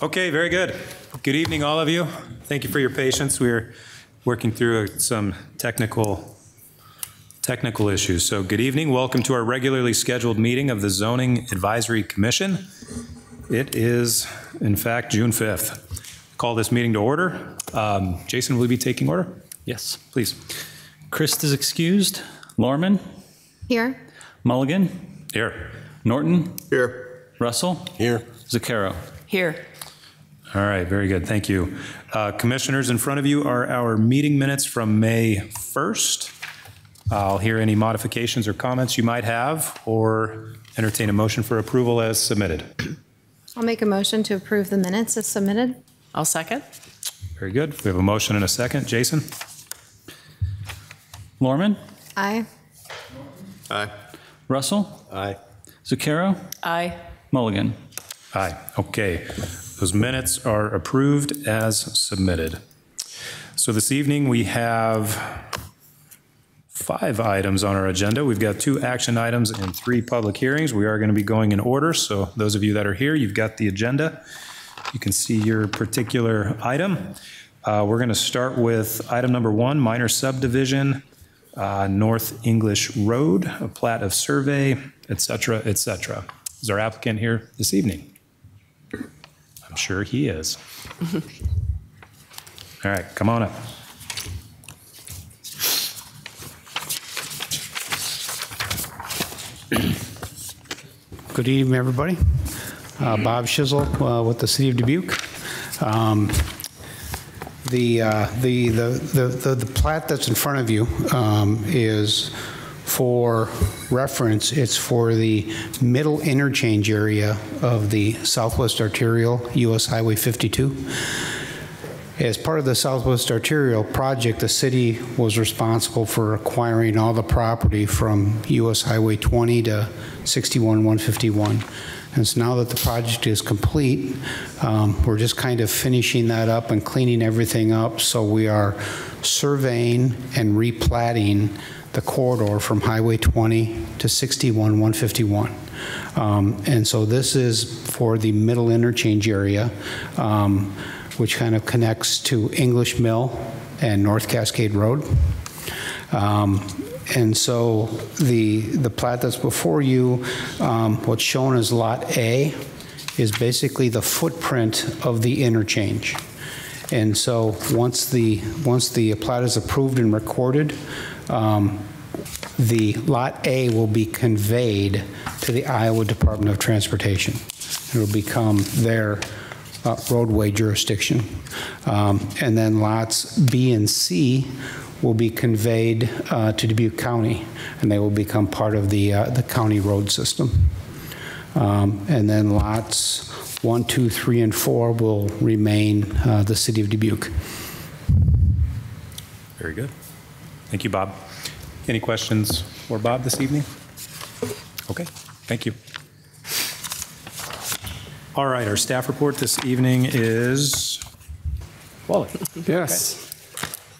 Okay, very good. Good evening, all of you. Thank you for your patience. We're working through some technical issues. So good evening. Welcome to our regularly scheduled meeting of the Zoning Advisory Commission. It is, in fact, June 5th. Call this meeting to order. Jason, will you be taking order? Yes. Please. Christ is excused. Lorman? Here. Mulligan? Here. Norton? Here. Russell? Here. Zucchero? Here. All right, very good. Thank you. Commissioners, in front of you are our meeting minutes from May 1st. I'll hear any modifications or comments you might have or entertain a motion for approval as submitted. I'll make a motion to approve the minutes as submitted. I'll second. Very good. We have a motion and a second. Jason? Lorman? Aye. Aye. Russell? Aye. Zucchero? Aye. Mulligan? Aye. Okay. Those minutes are approved as submitted. So this evening we have 5 items on our agenda. We've got 2 action items and 3 public hearings. We are going to be going in order. So those of you that are here, you've got the agenda. You can see your particular item. We're going to start with item number 1, minor subdivision, North English Road, a plat of survey, et cetera, et cetera. Is our applicant here this evening? I'm sure he is. All right, come on up. Good evening, everybody. Bob Shizzle with the City of Dubuque. The plat that's in front of you is for reference. It's for the middle interchange area of the Southwest Arterial, US Highway 52. As part of the Southwest Arterial project, the city was responsible for acquiring all the property from US Highway 20 to 61-151. And so now that the project is complete, we're just kind of finishing that up and cleaning everything up. So we are surveying and replatting the corridor from Highway 20 to 61-151. And so this is for the middle interchange area, which kind of connects to English Mill and North Cascade Road. And so the plat that's before you, what's shown as Lot A, is basically the footprint of the interchange. And so once the plat is approved and recorded, the Lot A will be conveyed to the Iowa Department of Transportation. It will become their roadway jurisdiction. And then lots B and C will be conveyed to Dubuque County, and they will become part of the county road system. And then lots 1, 2, 3, and 4 will remain the City of Dubuque. Very good. Thank you, Bob. Any questions for Bob this evening? Okay, thank you. All right, our staff report this evening is Wally. Yes.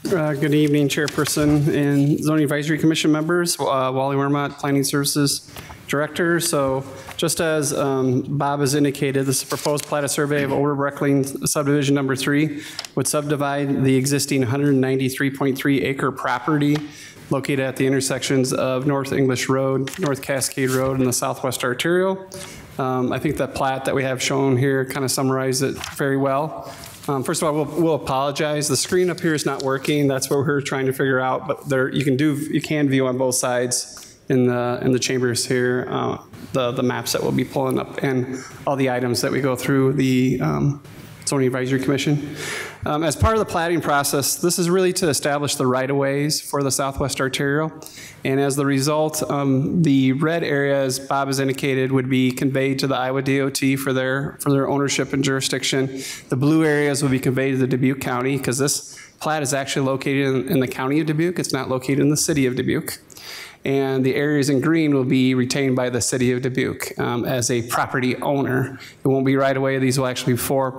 Good evening, Chairperson and Zoning Advisory Commission members. Wally Wermott, Planning Services Director. So just as Bob has indicated, this proposed plat of survey of Old Reckling subdivision number 3 would subdivide the existing 193.3 acre property located at the intersections of North English Road, North Cascade Road, and the Southwest Arterial. I think the plat that we have shown here kind of summarizes it very well. First of all, we'll apologize. The screen up here is not working. That's what we're trying to figure out. But there, you can view on both sides in the chambers here the maps that we'll be pulling up and all the items that we go through the Zoning Advisory Commission. As part of the platting process, this is really to establish the right-of-ways for the Southwest Arterial. And as the result, the red area, as Bob has indicated, would be conveyed to the Iowa DOT for their ownership and jurisdiction. The blue areas will be conveyed to the Dubuque County, because this plat is actually located in the county of Dubuque. It's not located in the city of Dubuque. And the areas in green will be retained by the city of Dubuque as a property owner. It won't be right away. These will actually be 4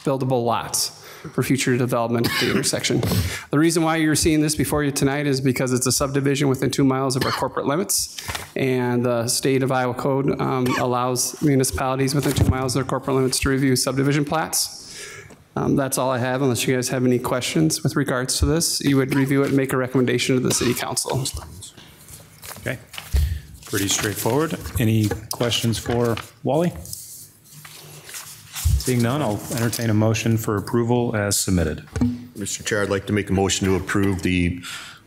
buildable lots. for future development at the intersection. The reason why you're seeing this before you tonight is because it's a subdivision within 2 miles of our corporate limits, and the state of Iowa code allows municipalities within 2 miles of their corporate limits to review subdivision plats. That's all I have, unless you guys have any questions with regards to this. You would review it and make a recommendation to the city council. Okay, pretty straightforward. Any questions for Wally? Seeing none, I'll entertain a motion for approval as submitted. Mr. Chair, I'd like to make a motion to approve the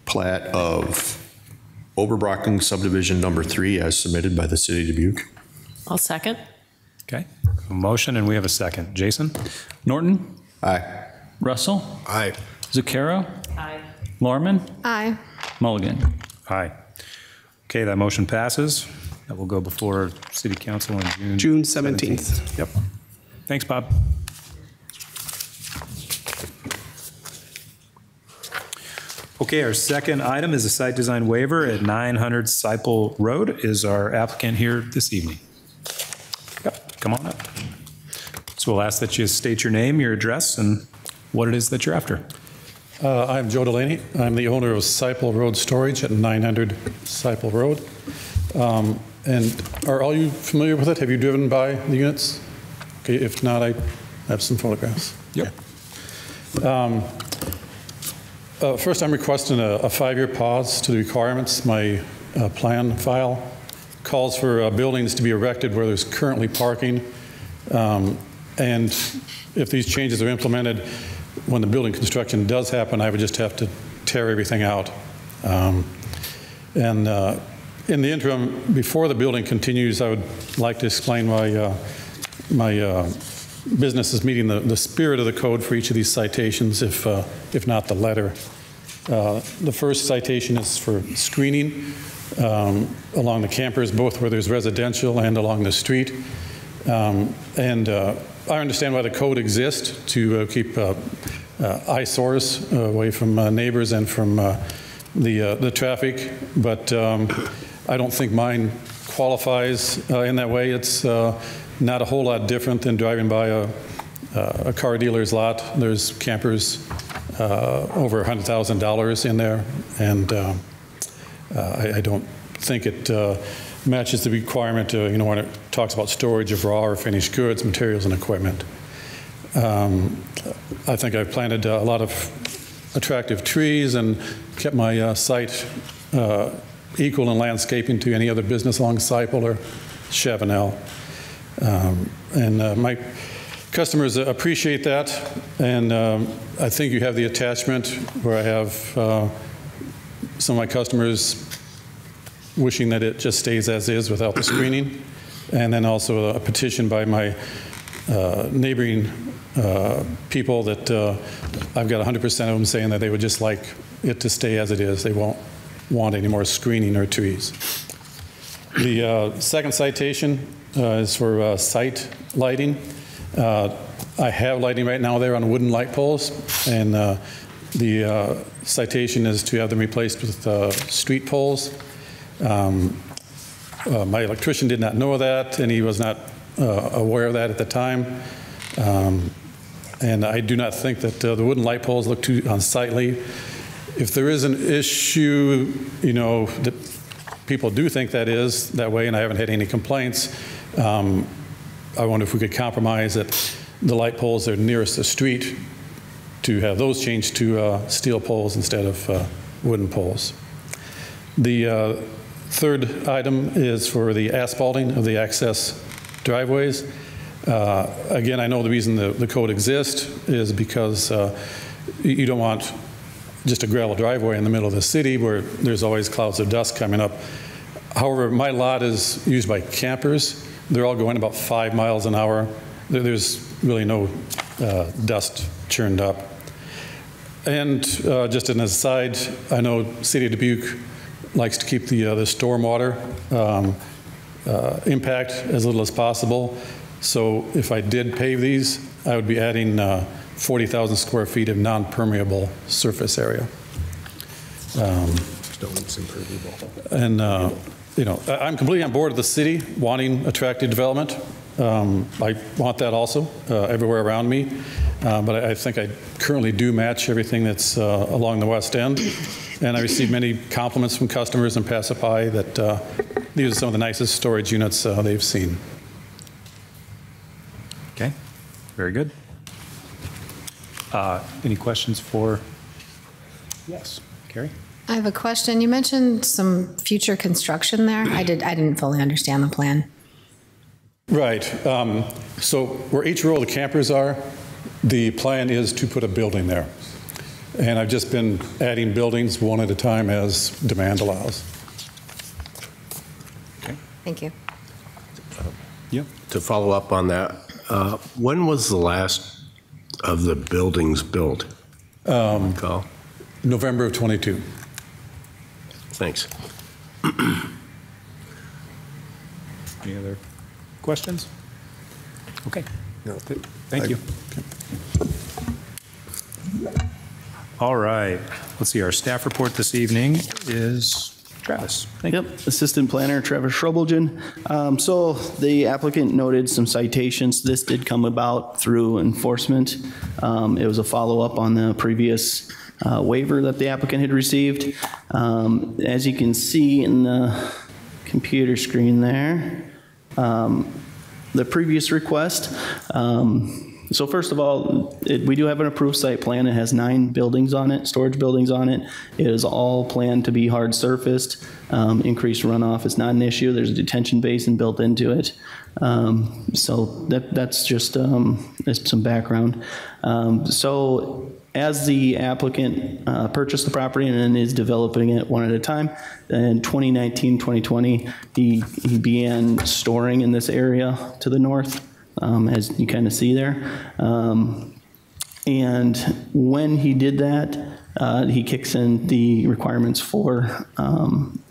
plat of Oberbrocken subdivision number 3 as submitted by the city of Dubuque. I'll second. Okay, a motion and we have a second. Jason? Norton, Aye. Russell, Aye. Zucchero, Aye. Lorman, Aye. Mulligan. Aye. Okay, that motion passes. That will go before city council on June 17th. Yep. Thanks, Bob. Okay, our second item is a site design waiver at 900 Sipel Road. Is our applicant here this evening? Yep, come on up. So we'll ask that you state your name, your address, and what it is that you're after. I'm Joe Delaney. I'm the owner of Sipel Road Storage at 900 Sipel Road. And are all you familiar with it? Have you driven by the units? Okay, if not, I have some photographs. Yep. First, I'm requesting a 5-year pause to the requirements. My plan file calls for buildings to be erected where there's currently parking. And if these changes are implemented, when the building construction does happen, I would just have to tear everything out. In the interim, before the building continues, I would like to explain why my business is meeting the spirit of the code for each of these citations, if not the letter. The first citation is for screening along the campers, both where there's residential and along the street. I understand why the code exists, to keep eyesores away from neighbors and from the traffic, but I don't think mine qualifies in that way. It's not a whole lot different than driving by a car dealer's lot. There's campers over $100,000 in there, and I don't think it matches the requirement, when it talks about storage of raw or finished goods, materials, and equipment. I think I've planted a lot of attractive trees and kept my site equal in landscaping to any other business along Sipel or Chavanel. My customers appreciate that, and I think you have the attachment where I have some of my customers wishing that it just stays as is without the screening, and then also a petition by my neighboring people that I've got 100% of them saying that they would just like it to stay as it is. They won't want any more screening or trees. The second citation is for site lighting. I have lighting right now there on wooden light poles, and the citation is to have them replaced with street poles. My electrician did not know that, and he was not aware of that at the time. And I do not think that the wooden light poles look too unsightly. If there is an issue, that people do think that is that way, and I haven't had any complaints, I wonder if we could compromise that the light poles that are nearest the street to have those changed to steel poles instead of wooden poles. The third item is for the asphalting of the access driveways. Again, I know the reason the code exists is because you don't want just a gravel driveway in the middle of the city where there's always clouds of dust coming up. However, my lot is used by campers. They're all going about 5 miles an hour. There's really no dust churned up. And just an aside, I know City of Dubuque likes to keep the stormwater impact as little as possible. So if I did pave these, I would be adding 40,000 square feet of non-permeable surface area. And I'm completely on board with the city wanting attractive development. I want that also everywhere around me. but I think I currently do match everything that's along the west end. And I received many compliments from customers and passerby that these are some of the nicest storage units they've seen. Okay, very good. Any questions for? Yes, Carrie? I have a question. You mentioned some future construction there. I didn't fully understand the plan. Right. So where each row of the campers are, the plan is to put a building there. And I've just been adding buildings one at a time as demand allows. Okay. Thank you. Yeah. To follow up on that, when was the last of the buildings built? Recall? November of 22. Thanks. Any other questions? Okay. Thank you. All right. Let's see. Our staff report this evening is Travis. Thank you. Yep, Assistant Planner Travis Schrobelgen. So the applicant noted some citations. This did come about through enforcement. It was a follow-up on the previous waiver that the applicant had received. As you can see in the computer screen there, the previous request. So first of all, we do have an approved site plan. It has 9 buildings on it, storage buildings on it. It is all planned to be hard surfaced. Increased runoff is not an issue. There's a detention basin built into it. So that's just some background. So as the applicant purchased the property and is developing it one at a time, in 2019, 2020, he began storing in this area to the north. As you kind of see there. And when he did that, he kicks in the requirements for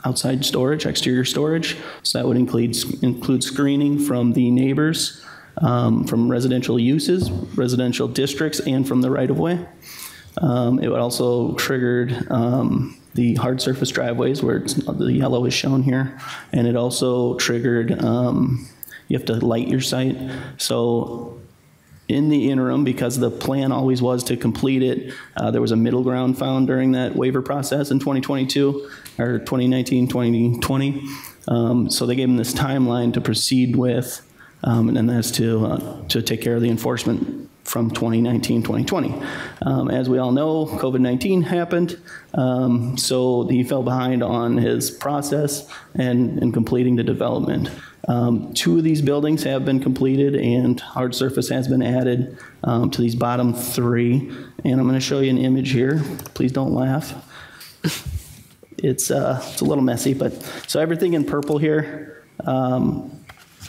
outside storage, exterior storage. So that would include screening from the neighbors, from residential uses, residential districts, and from the right-of-way. It would also triggered the hard surface driveways where the yellow is shown here. And it also triggered you have to light your site. So in the interim, because the plan always was to complete it, there was a middle ground found during that waiver process in 2022, or 2019, 2020. So they gave him this timeline to proceed with, and that's to take care of the enforcement from 2019, 2020. As we all know, COVID-19 happened, so he fell behind on his process and completing the development. 2 of these buildings have been completed and hard surface has been added to these bottom 3. And I'm going to show you an image here. Please don't laugh. It's a little messy, but so everything in purple here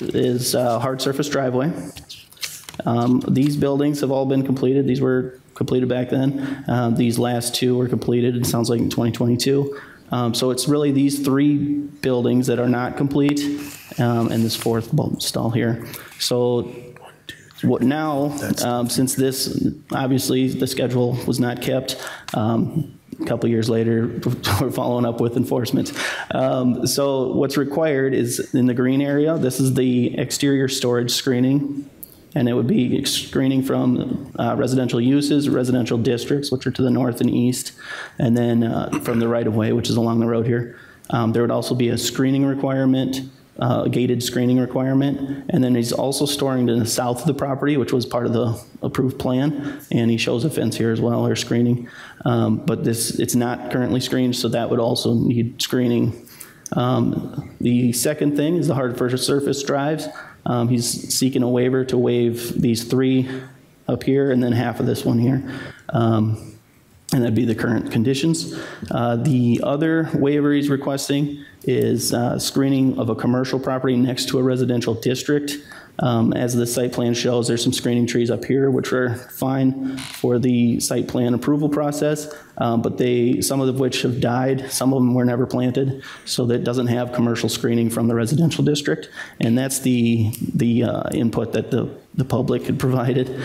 is hard surface driveway. These buildings have all been completed. These were completed back then. These last 2 were completed, it sounds like in 2022. So it's really these 3 buildings that are not complete, and this 4th stall here. So what now, since this, obviously the schedule was not kept, a couple years later, we're following up with enforcement. So what's required is in the green area, this is the exterior storage screening. And it would be screening from residential uses, residential districts, which are to the north and east, and then from the right-of-way, which is along the road here. There would also be a screening requirement, a gated screening requirement, and then he's also storing to the south of the property, which was part of the approved plan, and he shows a fence here as well, or screening. But it's not currently screened, so that would also need screening. The second thing is the hard surface drives. He's seeking a waiver to waive these 3 up here and then half of this one here. And that'd be the current conditions. The other waiver he's requesting is screening of a commercial property next to a residential district. As the site plan shows, there's some screening trees up here, which are fine for the site plan approval process, but some of which have died. Some of them were never planted, so that doesn't have commercial screening from the residential district. And that's the input that the public had provided.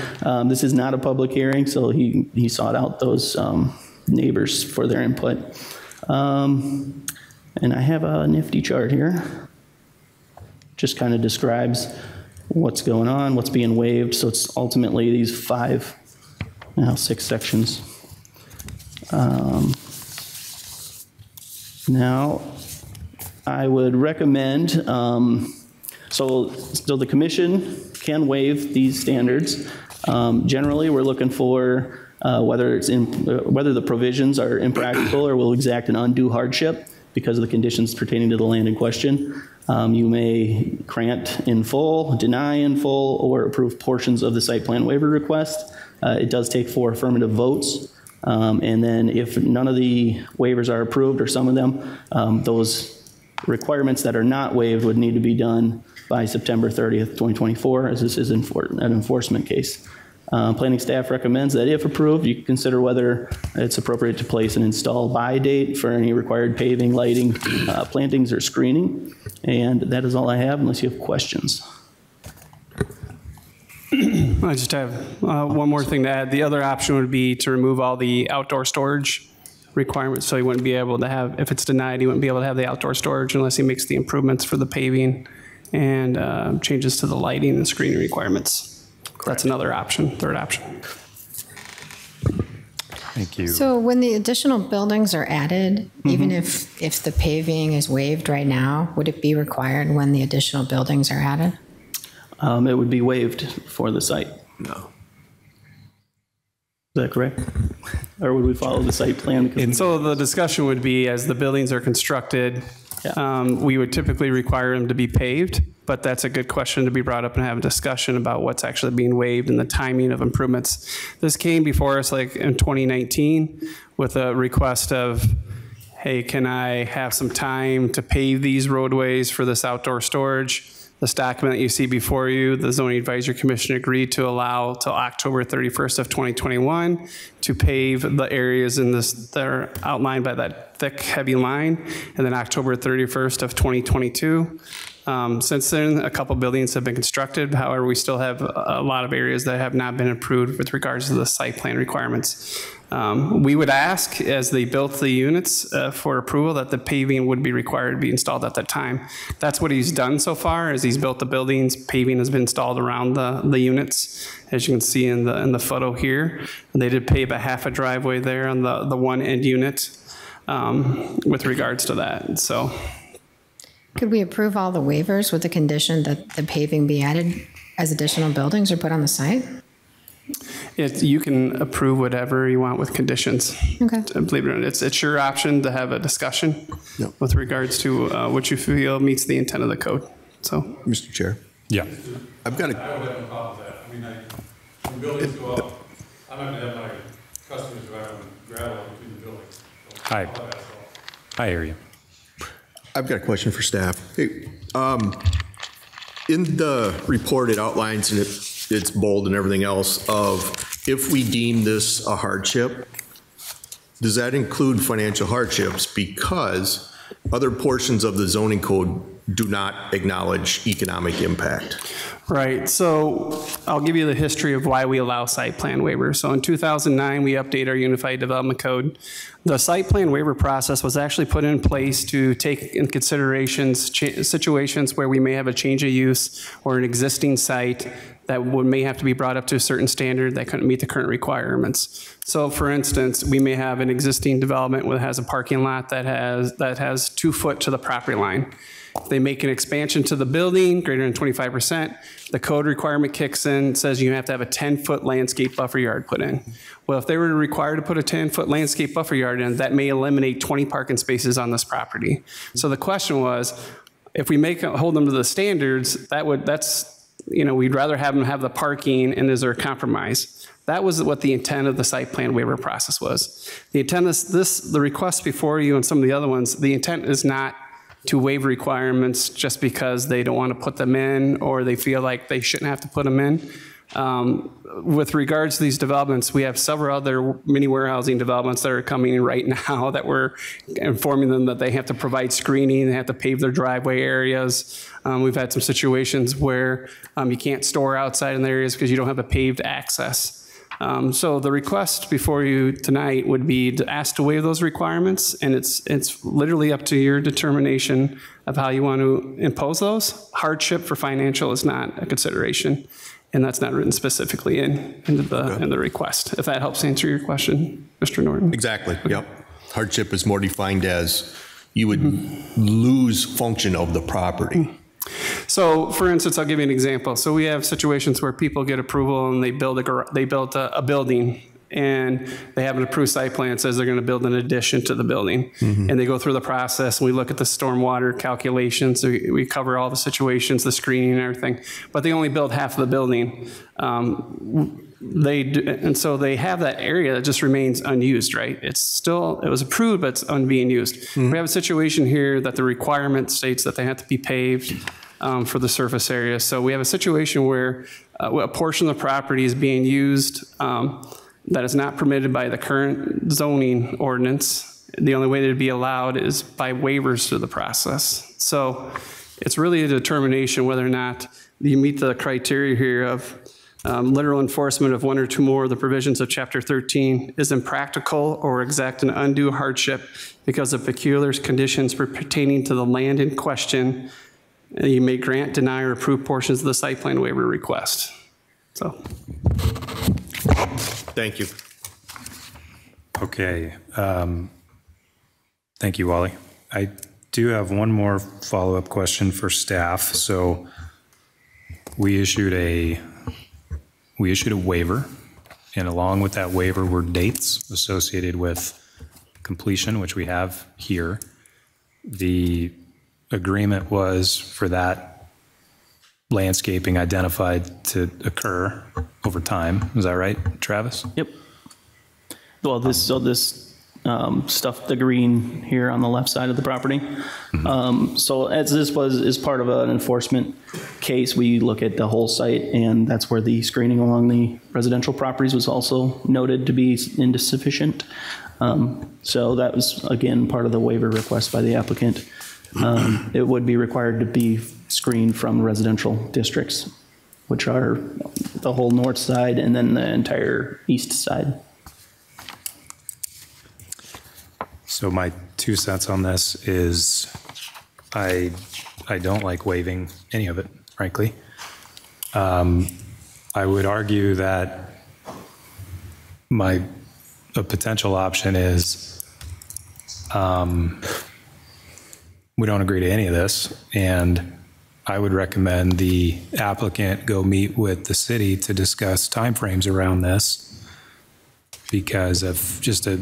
This is not a public hearing, so he sought out those neighbors for their input. And I have a nifty chart here. Just kind of describes what's going on, what's being waived. So it's ultimately these 5 now 6 sections. Now, I would recommend, so the commission can waive these standards. Generally, we're looking for whether the provisions are impractical or will exact an undue hardship because of the conditions pertaining to the land in question. You may grant in full, deny in full, or approve portions of the site plan waiver request. It does take 4 affirmative votes. And then if none of the waivers are approved, or some of them, those requirements that are not waived would need to be done by September 30th, 2024, as this is an enforcement case. Planning staff recommends that if approved, you consider whether it's appropriate to place an install by date for any required paving, lighting, plantings, or screening. And that is all I have, unless you have questions. I just have one more thing to add. The other option would be to remove all the outdoor storage requirements, so he wouldn't be able to have, if it's denied, he wouldn't be able to have the outdoor storage unless he makes the improvements for the paving and changes to the lighting and screening requirements. That's another option, third option. Thank you. So when the additional buildings are added, even if the paving is waived right now, would it be required when the additional buildings are added? It would be waived for the site. No. Is that correct? Or would we follow the site plan? And so the discussion would be, as the buildings are constructed, we would typically require them to be paved, but that's a good question to be brought up and have a discussion about what's actually being waived and the timing of improvements. This came before us like in 2019 with a request of, hey, can I have some time to pave these roadways for this outdoor storage? This document that you see before you, the Zoning Advisory Commission agreed to allow till October 31st of 2021 to pave the areas in this that are outlined by that thick, heavy line, and then October 31st of 2022. Since then, a couple buildings have been constructed. However, we still have a lot of areas that have not been approved with regards to the site plan requirements. We would ask, as they built the units for approval, that the paving would be required to be installed at that time. That's what he's done so far. As he's built the buildings, paving has been installed around the units, as you can see in the photo here. And they did pave a half a driveway there on the one end unit with regards to that. So. Could we approve all the waivers with the condition that the paving be added as additional buildings or put on the site? You can approve whatever you want with conditions. Okay. Believe it or not, it's your option to have a discussion with regards to what you feel meets the intent of the code. So, Mr. Chair. Yeah. I've got I would have a problem with that. I mean, when buildings go up, I'm not going to have my customers driving gravel between the buildings. So I hear you. I've got a question for staff. Hey, in the report, it outlines, and it's bold and everything else, of if we deem this a hardship, does that include financial hardships? Because other portions of the zoning code do not acknowledge economic impact. right. So I'll give you the history of why we allow site plan waivers. So in 2009, we updated our Unified Development Code. The site plan waiver process was actually put in place to take in consideration situations where we may have a change of use or an existing site that may have to be brought up to a certain standard that couldn't meet the current requirements. So for instance, we may have an existing development that has a parking lot that has 2 foot to the property line. If they make an expansion to the building greater than 25%, the code requirement kicks in, says you have to have a 10-foot landscape buffer yard put in. Well, if they were required to put a 10-foot landscape buffer yard in, that may eliminate 20 parking spaces on this property. So the question was, if we hold them to the standards, we'd rather have them have the parking, and is there a compromise? That was what the intent of the site plan waiver process was. The intent is the request before you and some of the other ones, the intent is not to waive requirements just because they don't want to put them in or they feel like they shouldn't have to put them in. With regards to these developments, we have several other mini warehousing developments that are coming in right now that we're informing them that they have to provide screening, they have to pave their driveway areas. We've had some situations where you can't store outside in the areas because you don't have a paved access. So the request before you tonight would be to ask to waive those requirements, and it's literally up to your determination of how you want to impose those. Hardship for financial is not a consideration. and that's not written specifically in the request. If that helps answer your question, Mr. Norton. Exactly, yep. Hardship is more defined as you would lose function of the property. So, for instance, I'll give you an example. So we have situations where people get approval and they build a building, and they have an approved site plan that says they're going to build an addition to the building. And they go through the process, and we look at the stormwater calculations. We cover all the situations, the screening and everything, but they only build half of the building. And so they have that area that just remains unused, right? It was approved, but it's being used. We have a situation here that the requirement states that they have to be paved for the surface area. So we have a situation where a portion of the property is being used that is not permitted by the current zoning ordinance. The only way to be allowed is by waivers through the process. So it's really a determination whether or not you meet the criteria here of literal enforcement of one or two more of the provisions of Chapter 13 is impractical or exact an undue hardship because of peculiar conditions pertaining to the land in question. You may grant, deny, or approve portions of the site plan waiver request. So. Thank you. Okay. Thank you, Wally. I do have one more follow-up question for staff. So we issued a waiver, and along with that waiver were dates associated with completion, which we have here. The agreement was for that landscaping identified to occur over time. Is that right, Travis? Yep. Well, this stuff, the green here on the left side of the property. So as this is part of an enforcement case, we look at the whole site, and that's where the screening along the residential properties was also noted to be insufficient. So that was, again, part of the waiver request by the applicant. It would be required to be screened from residential districts, which are the whole north side and then the entire east side. So my 2 cents on this is I don't like waiving any of it, frankly. I would argue that a potential option is we don't agree to any of this, and I would recommend the applicant go meet with the city to discuss timeframes around this, because if just a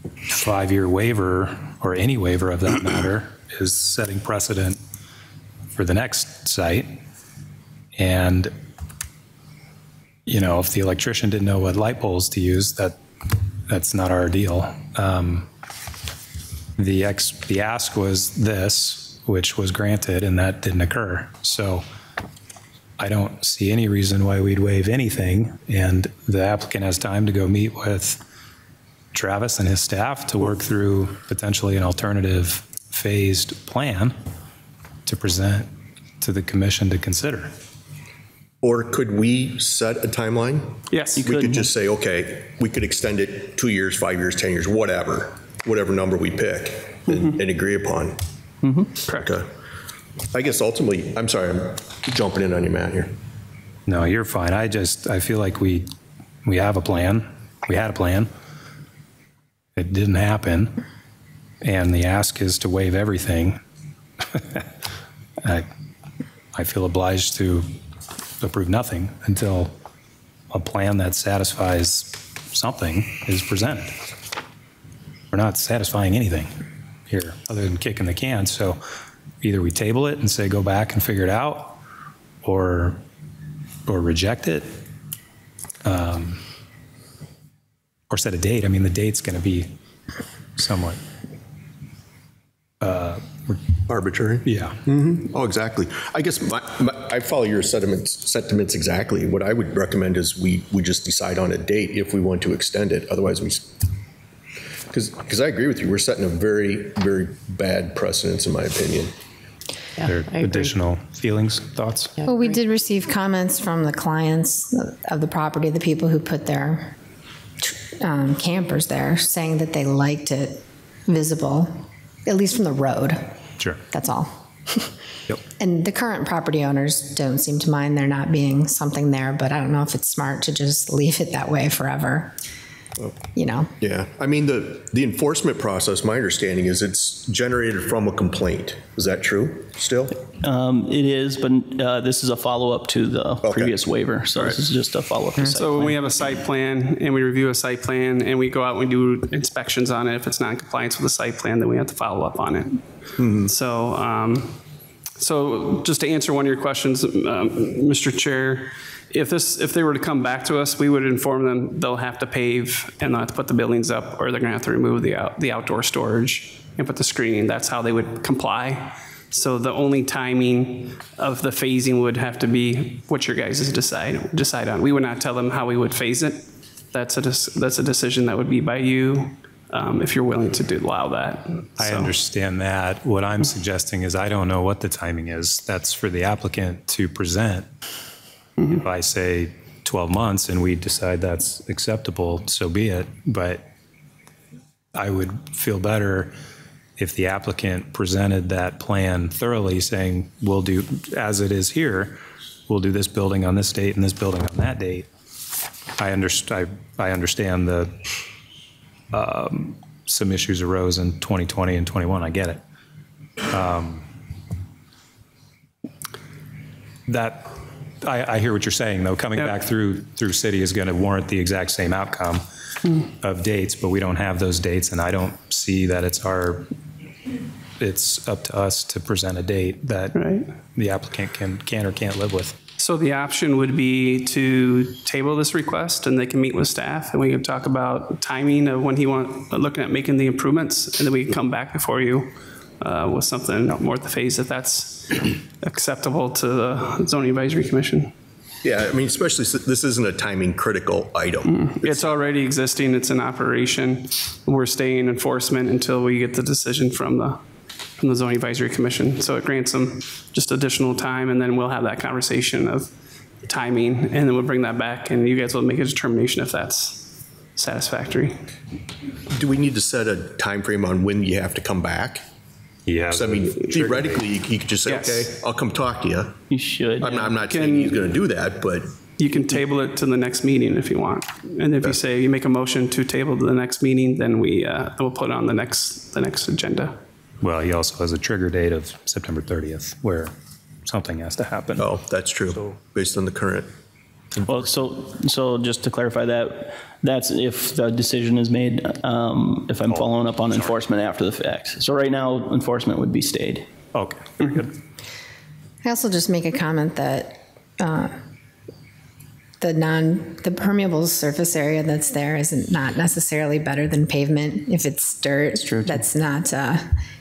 5-year waiver, or any waiver of that matter, is setting precedent for the next site. And, you know, if the electrician didn't know what light poles to use, that's not our deal. The ask was this, which was granted, and that didn't occur. So I don't see any reason why we'd waive anything, and the applicant has time to go meet with Travis and his staff to work through potentially an alternative phased plan to present to the commission to consider. Or could we set a timeline? Yes. We could just say, okay, we could extend it 2 years, 5 years, 10 years, whatever number we pick and agree upon. Correct. Okay. I guess ultimately, I'm sorry, I'm jumping in on you, Matt, here. No, you're fine. I feel like we have a plan. We had a plan. It didn't happen, and the ask is to waive everything. I feel obliged to approve nothing until a plan that satisfies something is presented. We're not satisfying anything here other than kicking the can, so either we table it and say go back and figure it out, or reject it, or set a date. I mean, the date's going to be somewhat Arbitrary? Yeah. Oh, exactly. I guess I follow your sentiments exactly. What I would recommend is we just decide on a date if we want to extend it. Otherwise, because I agree with you, we're setting a very, very bad precedence, in my opinion. Yeah, There are additional feelings, thoughts? Well, we did receive comments from the clients of the property, the people who put their campers there, saying that they liked it visible, at least from the road. Sure. That's all. Yep. And the current property owners don't seem to mind there not being something there, but I don't know if it's smart to just leave it that way forever. You know? Yeah, I mean, the enforcement process, my understanding is it's generated from a complaint. Is that true still? It is, but this is a follow-up to the previous waiver. So this is just a follow-up to site So when plan. we have a site plan and we review a site plan and we go out and we do inspections on it, if it's not in compliance with the site plan, then we have to follow up on it. So just to answer one of your questions, Mr. Chair, if they were to come back to us, we would inform them they'll have to pave and they'll have to put the buildings up, or they're going to have to remove the outdoor storage and put the screening. That's how they would comply. So the only timing of the phasing would have to be what your guys decide on. We would not tell them how we would phase it. That's a decision that would be by you, if you're willing to allow that. I So- understand that. What I'm suggesting is I don't know what the timing is. That's for the applicant to present. If I say 12 months and we decide that's acceptable, so be it. But I would feel better if the applicant presented that plan thoroughly, saying, we'll do, as it is here, we'll do this building on this date and this building on that date. I understand the some issues arose in 2020 and 21. I get it. I hear what you're saying, though. Coming Yep. back through city is going to warrant the exact same outcome of dates, but we don't have those dates, and I don't see that it's up to us to present a date that Right. the applicant can or can't live with. So the option would be to table this request, and they can meet with staff, and we can talk about timing of when looking at making the improvements, and then we can come back before you with something more at the phase if that's acceptable to the Zoning Advisory Commission. Yeah, I mean, especially since this isn't a timing critical item. It's already existing, it's in operation. We're staying in enforcement until we get the decision from the Zoning Advisory Commission. So it grants them just additional time, and then we'll have that conversation of timing, and then we'll bring that back, and you guys will make a determination if that's satisfactory. Do we need to set a time frame on when you have to come back? Yeah. So, I mean, theoretically, you could just say, Yes. okay, I'll come talk to you. You should. I'm not saying he's going to do that, but You can table it to the next meeting if you want. And if you say, you make a motion to table to the next meeting, then we'll put it on the next agenda. Well, he also has a trigger date of September 30th, where something has to happen. oh, that's true, based on the current. Well, so just to clarify that's if the decision is made, if I'm following up on enforcement after the fact. So right now, enforcement would be stayed. Okay, very good. I also just make a comment that the permeable surface area that's there is not necessarily better than pavement. If it's dirt, that's not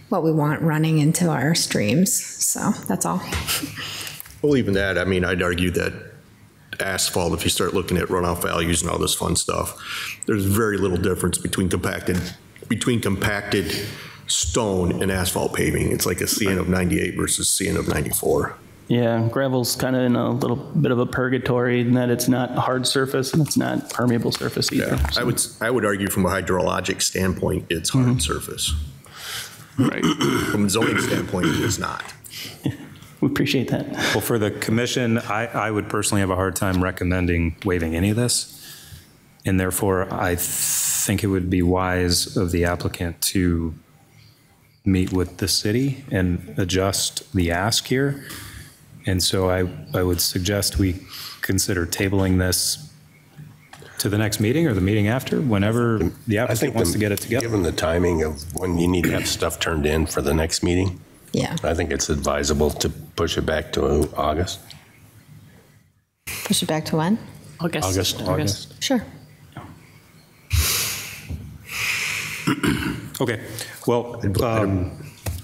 what we want running into our streams. So that's all. Well, even that, I mean, I'd argue that asphalt, if you start looking at runoff values and all this fun stuff, there's very little difference between compacted stone and asphalt paving. It's like a CN of 98 versus CN of 94. Yeah, gravel's kind of in a little bit of a purgatory in that it's not hard surface and it's not permeable surface either. Yeah, I would argue from a hydrologic standpoint, it's hard surface. Right. From a zoning standpoint, it is not. We appreciate that. Well, for the commission, I would personally have a hard time recommending waiving any of this. And therefore, I think it would be wise of the applicant to meet with the city and adjust the ask here. And so I would suggest we consider tabling this to the next meeting or the meeting after, whenever the I applicant think wants to get it together. Given the timing of when you need to have stuff turned in for the next meeting, Yeah. I think it's advisable to push it back to August. Push it back to when? August. Sure. Okay, well,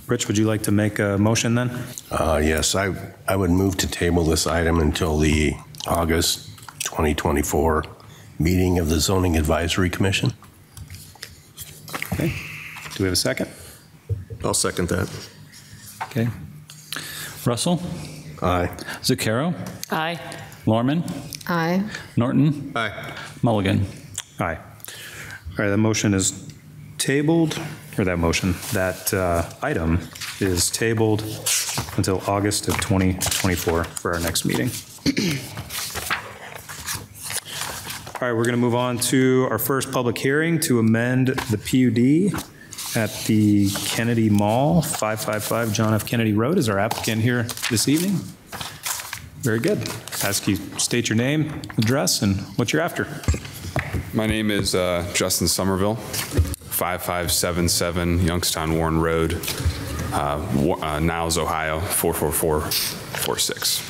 Rich, would you like to make a motion then? Yes, I would move to table this item until the August 2024 meeting of the Zoning Advisory Commission. Okay, do we have a second? I'll second that. Okay. Russell, Aye. Zucchero, Aye. Lorman, Aye. Norton, Aye. Mulligan. Aye. All right, that motion is tabled, or that item is tabled until August of 2024 for our next meeting. All right, we're going to move on to our first public hearing to amend the PUD at the Kennedy Mall, 555 John F. Kennedy Road. Is our applicant here this evening? Very good. Ask you state your name, address, and what you're after. My name is Justin Somerville, 5577 Youngstown Warren Road, Niles, Ohio, 44446.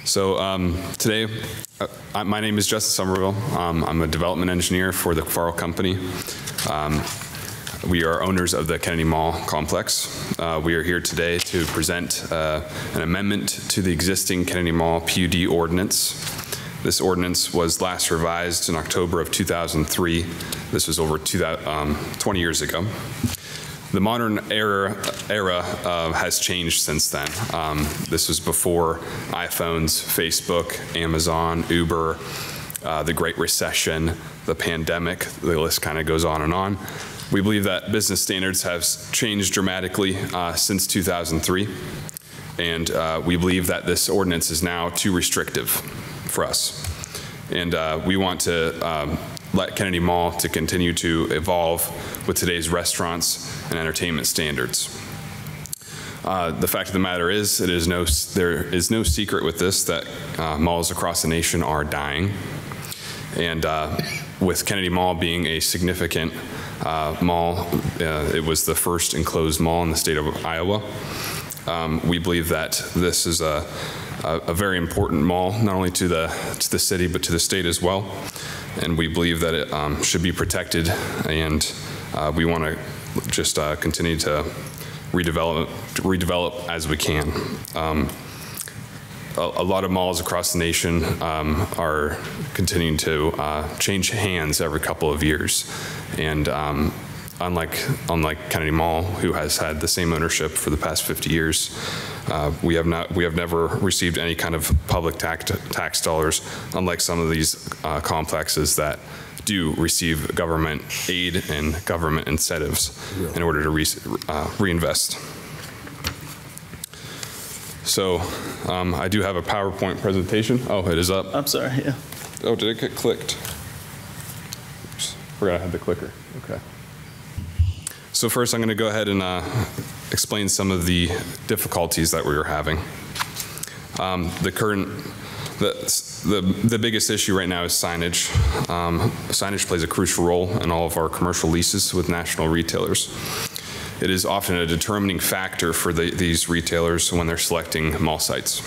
So today, my name is Justin Somerville. I'm a development engineer for the Farrell Company. We are owners of the Kennedy Mall complex. We are here today to present an amendment to the existing Kennedy Mall PUD ordinance. This ordinance was last revised in October of 2003. This was over 20 years ago. The modern era has changed since then. This was before iPhones, Facebook, Amazon, Uber, the Great Recession, the pandemic. The list kind of goes on and on. We believe that business standards have changed dramatically since 2003, and we believe that this ordinance is now too restrictive for us. And we want to let Kennedy Mall to continue to evolve with today's restaurants and entertainment standards. The fact of the matter is, there is no secret with this that malls across the nation are dying. And with Kennedy Mall being a significant mall, it was the first enclosed mall in the state of Iowa. We believe that this is a very important mall, not only to the city, but to the state as well. And we believe that it should be protected, and we want to just continue to redevelop as we can. A lot of malls across the nation are continuing to change hands every couple of years, and unlike Kennedy Mall, who has had the same ownership for the past 50 years, we have never received any kind of public tax dollars, unlike some of these complexes that do receive government aid and government incentives in order to reinvest. So I do have a PowerPoint presentation. Oh, it is up. I'm sorry, yeah. Oh, did it get clicked? Oops, forgot I had the clicker. Okay. So first I'm going to go ahead and explain some of the difficulties that we were having. The biggest issue right now is signage. Signage plays a crucial role in all of our commercial leases with national retailers. It is often a determining factor for these retailers when they're selecting mall sites.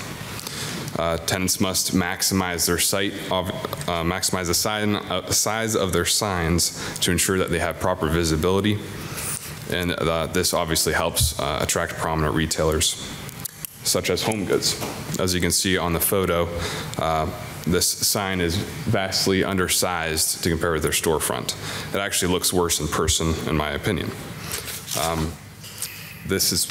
Tenants must maximize their maximize the size of their signs to ensure that they have proper visibility. And this obviously helps attract prominent retailers, such as Home Goods. As you can see on the photo, this sign is vastly undersized to compare with their storefront. It actually looks worse in person, in my opinion. This is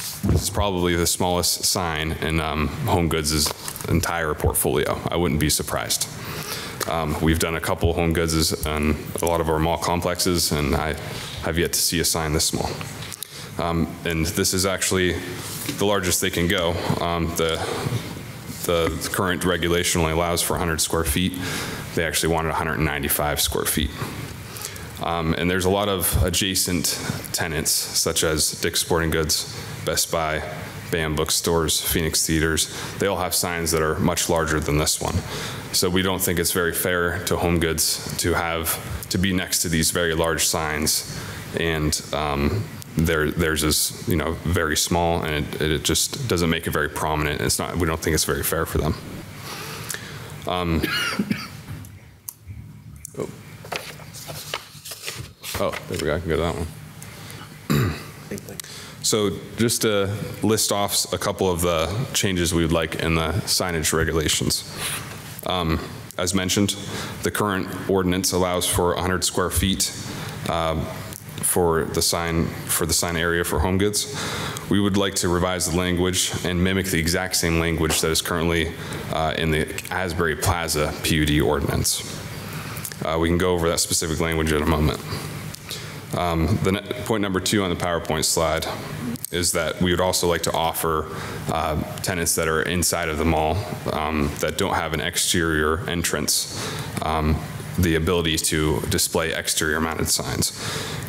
probably the smallest sign in Home Goods' entire portfolio. I wouldn't be surprised. We've done a couple Home Goods in a lot of our mall complexes, and I have yet to see a sign this small. And this is actually the largest they can go. The current regulation only allows for 100 square feet. They actually wanted 195 square feet. And there's a lot of adjacent tenants, such as Dick's Sporting Goods, Best Buy, BAM Bookstores, Phoenix Theaters. They all have signs that are much larger than this one. So we don't think it's very fair to Home Goods to be next to these very large signs, and theirs is very small, and it just doesn't make it very prominent. It's not. We don't think it's very fair for them. Oh, there we go. I can go to that one. So just to list off a couple of the changes we would like in the signage regulations. As mentioned, the current ordinance allows for 100 square feet for the sign area for Home Goods. We would like to revise the language and mimic the exact same language that is currently in the Asbury Plaza PUD ordinance. We can go over that specific language in a moment. Point number 2 on the PowerPoint slide is that we would also like to offer tenants that are inside of the mall that don't have an exterior entrance the ability to display exterior mounted signs.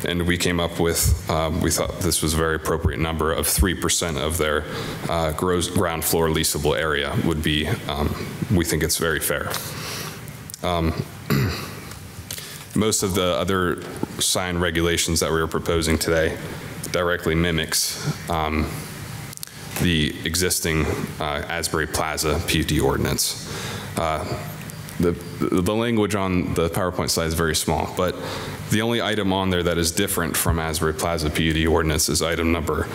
And we came up with, we thought this was a very appropriate number of 3% of their ground floor leasable area would be, we think it's very fair. Most of the other sign regulations that we were proposing today directly mimics the existing Asbury Plaza PUD ordinance. The language on the PowerPoint slide is very small, but the only item on there that is different from Asbury Plaza PUD ordinance is item number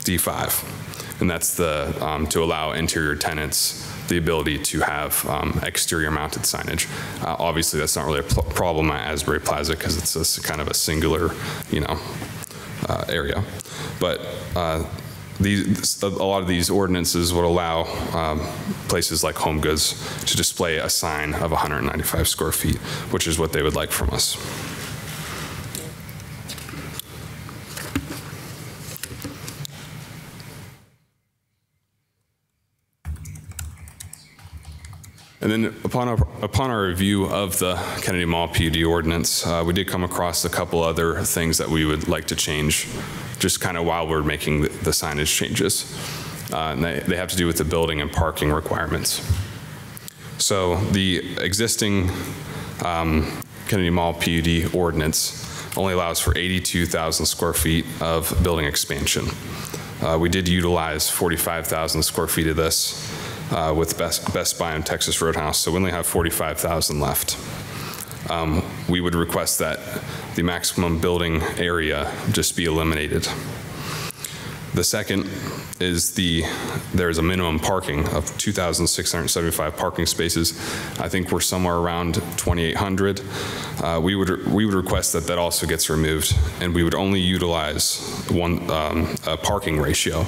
D5, and that's the to allow interior tenants the ability to have exterior mounted signage. Obviously, that's not really a problem at Asbury Plaza because it's kind of a singular, area, but. A lot of these ordinances would allow places like Home Goods to display a sign of 195 square feet, which is what they would like from us. And then upon our review of the Kennedy Mall PUD ordinance, we did come across a couple other things that we would like to change just kind of while we're making the signage changes. And they have to do with the building and parking requirements. So the existing Kennedy Mall PUD ordinance only allows for 82,000 square feet of building expansion. We did utilize 45,000 square feet of this with Best Buy and Texas Roadhouse, so we only have 45,000 left. We would request that the maximum building area just be eliminated. The second is there's a minimum parking of 2,675 parking spaces. I think we're somewhere around 2,800. We would request that also gets removed, and we would only utilize a parking ratio.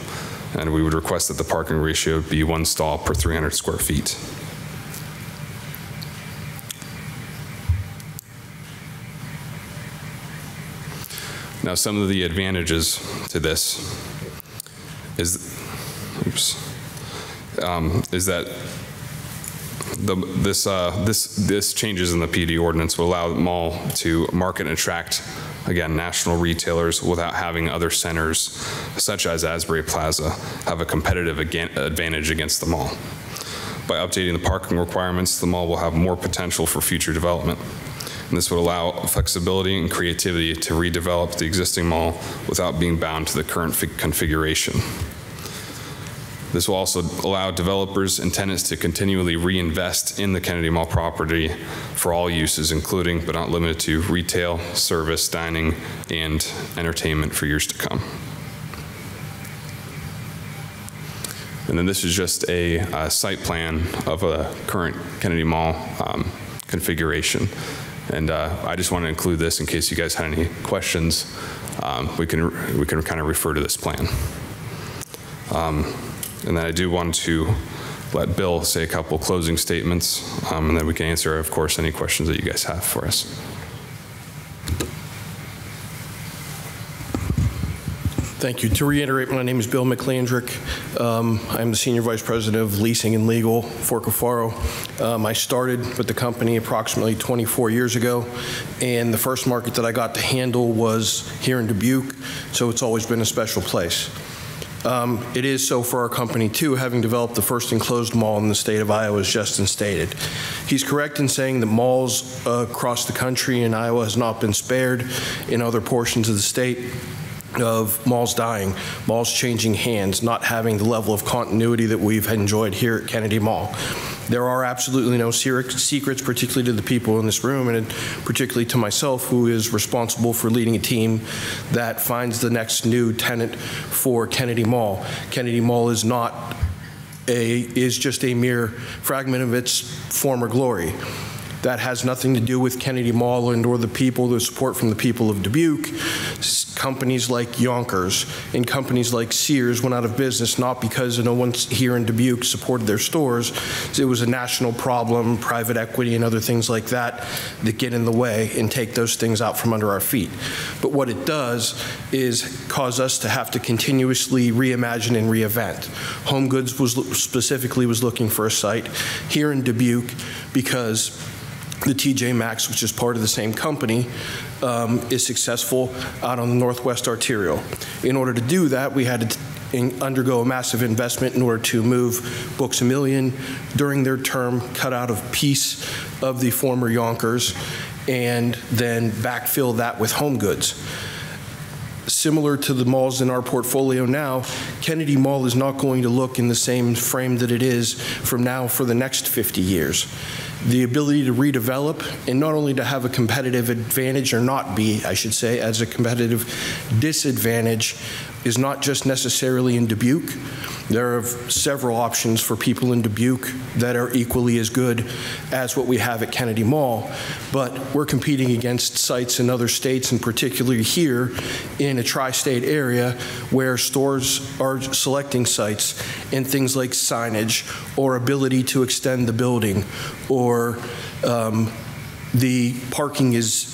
And we would request that the parking ratio be 1 stall per 300 square feet. Now, some of the advantages to this is that this changes in the PD ordinance will allow the mall to market and attract, again, national retailers without having other centers, such as Asbury Plaza, have a competitive advantage against the mall. By updating the parking requirements, the mall will have more potential for future development. And this would allow flexibility and creativity to redevelop the existing mall without being bound to the current configuration. This will also allow developers and tenants to continually reinvest in the Kennedy Mall property for all uses, including but not limited to retail, service, dining, and entertainment for years to come. And then this is just a site plan of a current Kennedy Mall configuration. And I just want to include this in case you guys had any questions. We can kind of refer to this plan. And then I do want to let Bill say a couple closing statements, and then we can answer, of course, any questions that you guys have for us. Thank you. To reiterate, my name is Bill McLandrick. I'm the Senior Vice President of Leasing and Legal for Cafaro. I started with the company approximately 24 years ago, and the first market that I got to handle was here in Dubuque, so it's always been a special place. It is so for our company, too, having developed the first enclosed mall in the state of Iowa, as Justin stated. He's correct in saying that malls across the country in Iowa has not been spared in other portions of the state of malls dying, malls changing hands, not having the level of continuity that we've enjoyed here at Kennedy Mall. There are absolutely no secrets, particularly to the people in this room, and particularly to myself, who is responsible for leading a team that finds the next new tenant for Kennedy Mall. Kennedy Mall is just a mere fragment of its former glory. That has nothing to do with Kennedy Mall and or the people, the support from the people of Dubuque. Companies like Yonkers and companies like Sears went out of business, not because no one here in Dubuque supported their stores. It was a national problem, private equity and other things like that that get in the way and take those things out from under our feet. But what it does is cause us to have to continuously reimagine and reinvent. Home Goods specifically was looking for a site here in Dubuque because the TJ Maxx, which is part of the same company, is successful out on the Northwest Arterial. In order to do that, we had to undergo a massive investment in order to move Books A Million during their term, cut out a piece of the former Yonkers, and then backfill that with Home Goods. Similar to the malls in our portfolio now, Kennedy Mall is not going to look in the same frame that it is from now for the next 50 years. The ability to redevelop and not only to have a competitive advantage, or not be, I should say, as a competitive disadvantage, is not just necessarily in Dubuque. There are several options for people in Dubuque that are equally as good as what we have at Kennedy Mall, but we're competing against sites in other states, and particularly here in a tri-state area where stores are selecting sites and things like signage or ability to extend the building or the parking is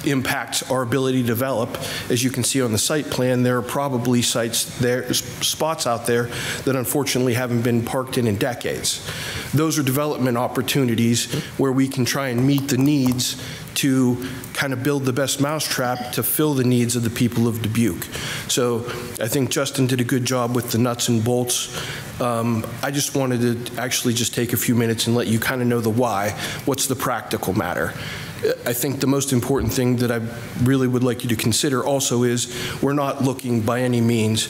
impacts our ability to develop. As you can see on the site plan, there are probably spots out there that unfortunately haven't been parked in decades. Those are development opportunities where we can try and meet the needs to kind of build the best mousetrap to fill the needs of the people of Dubuque. So I think Justin did a good job with the nuts and bolts. I just wanted to actually just take a few minutes and let you kind of know the why. What's the practical matter? I think the most important thing that I really would like you to consider also is we're not looking by any means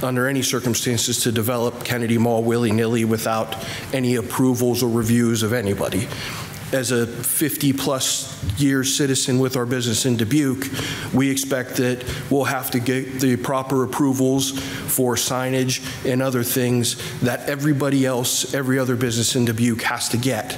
under any circumstances to develop Kennedy Mall willy-nilly without any approvals or reviews of anybody. As a 50-plus year citizen with our business in Dubuque, we expect that we'll have to get the proper approvals for signage and other things that everybody else, every other business in Dubuque has to get.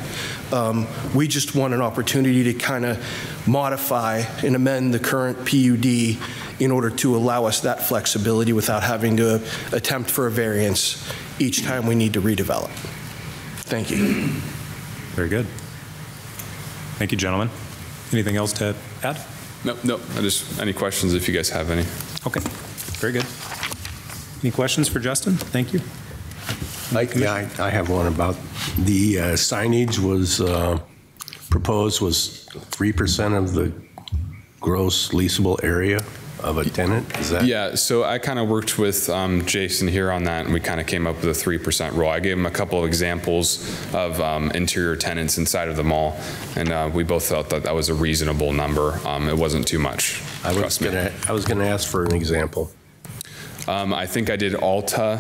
We just want an opportunity to kind of modify and amend the current PUD in order to allow us that flexibility without having to attempt for a variance each time we need to redevelop. Thank you. Very good. Thank you, gentlemen. Anything else to add? No. Any questions if you guys have any. Okay, very good. Any questions for Justin? Thank you. Yeah, I have one about the signage was proposed was 3% of the gross leasable area of a tenant? Is that? Yeah, so I kind of worked with Jason here on that, and we kind of came up with a 3% rule. I gave him a couple of examples of interior tenants inside of the mall, and we both felt that that was a reasonable number. It wasn't too much. I was going to ask for an example. I think I did Alta,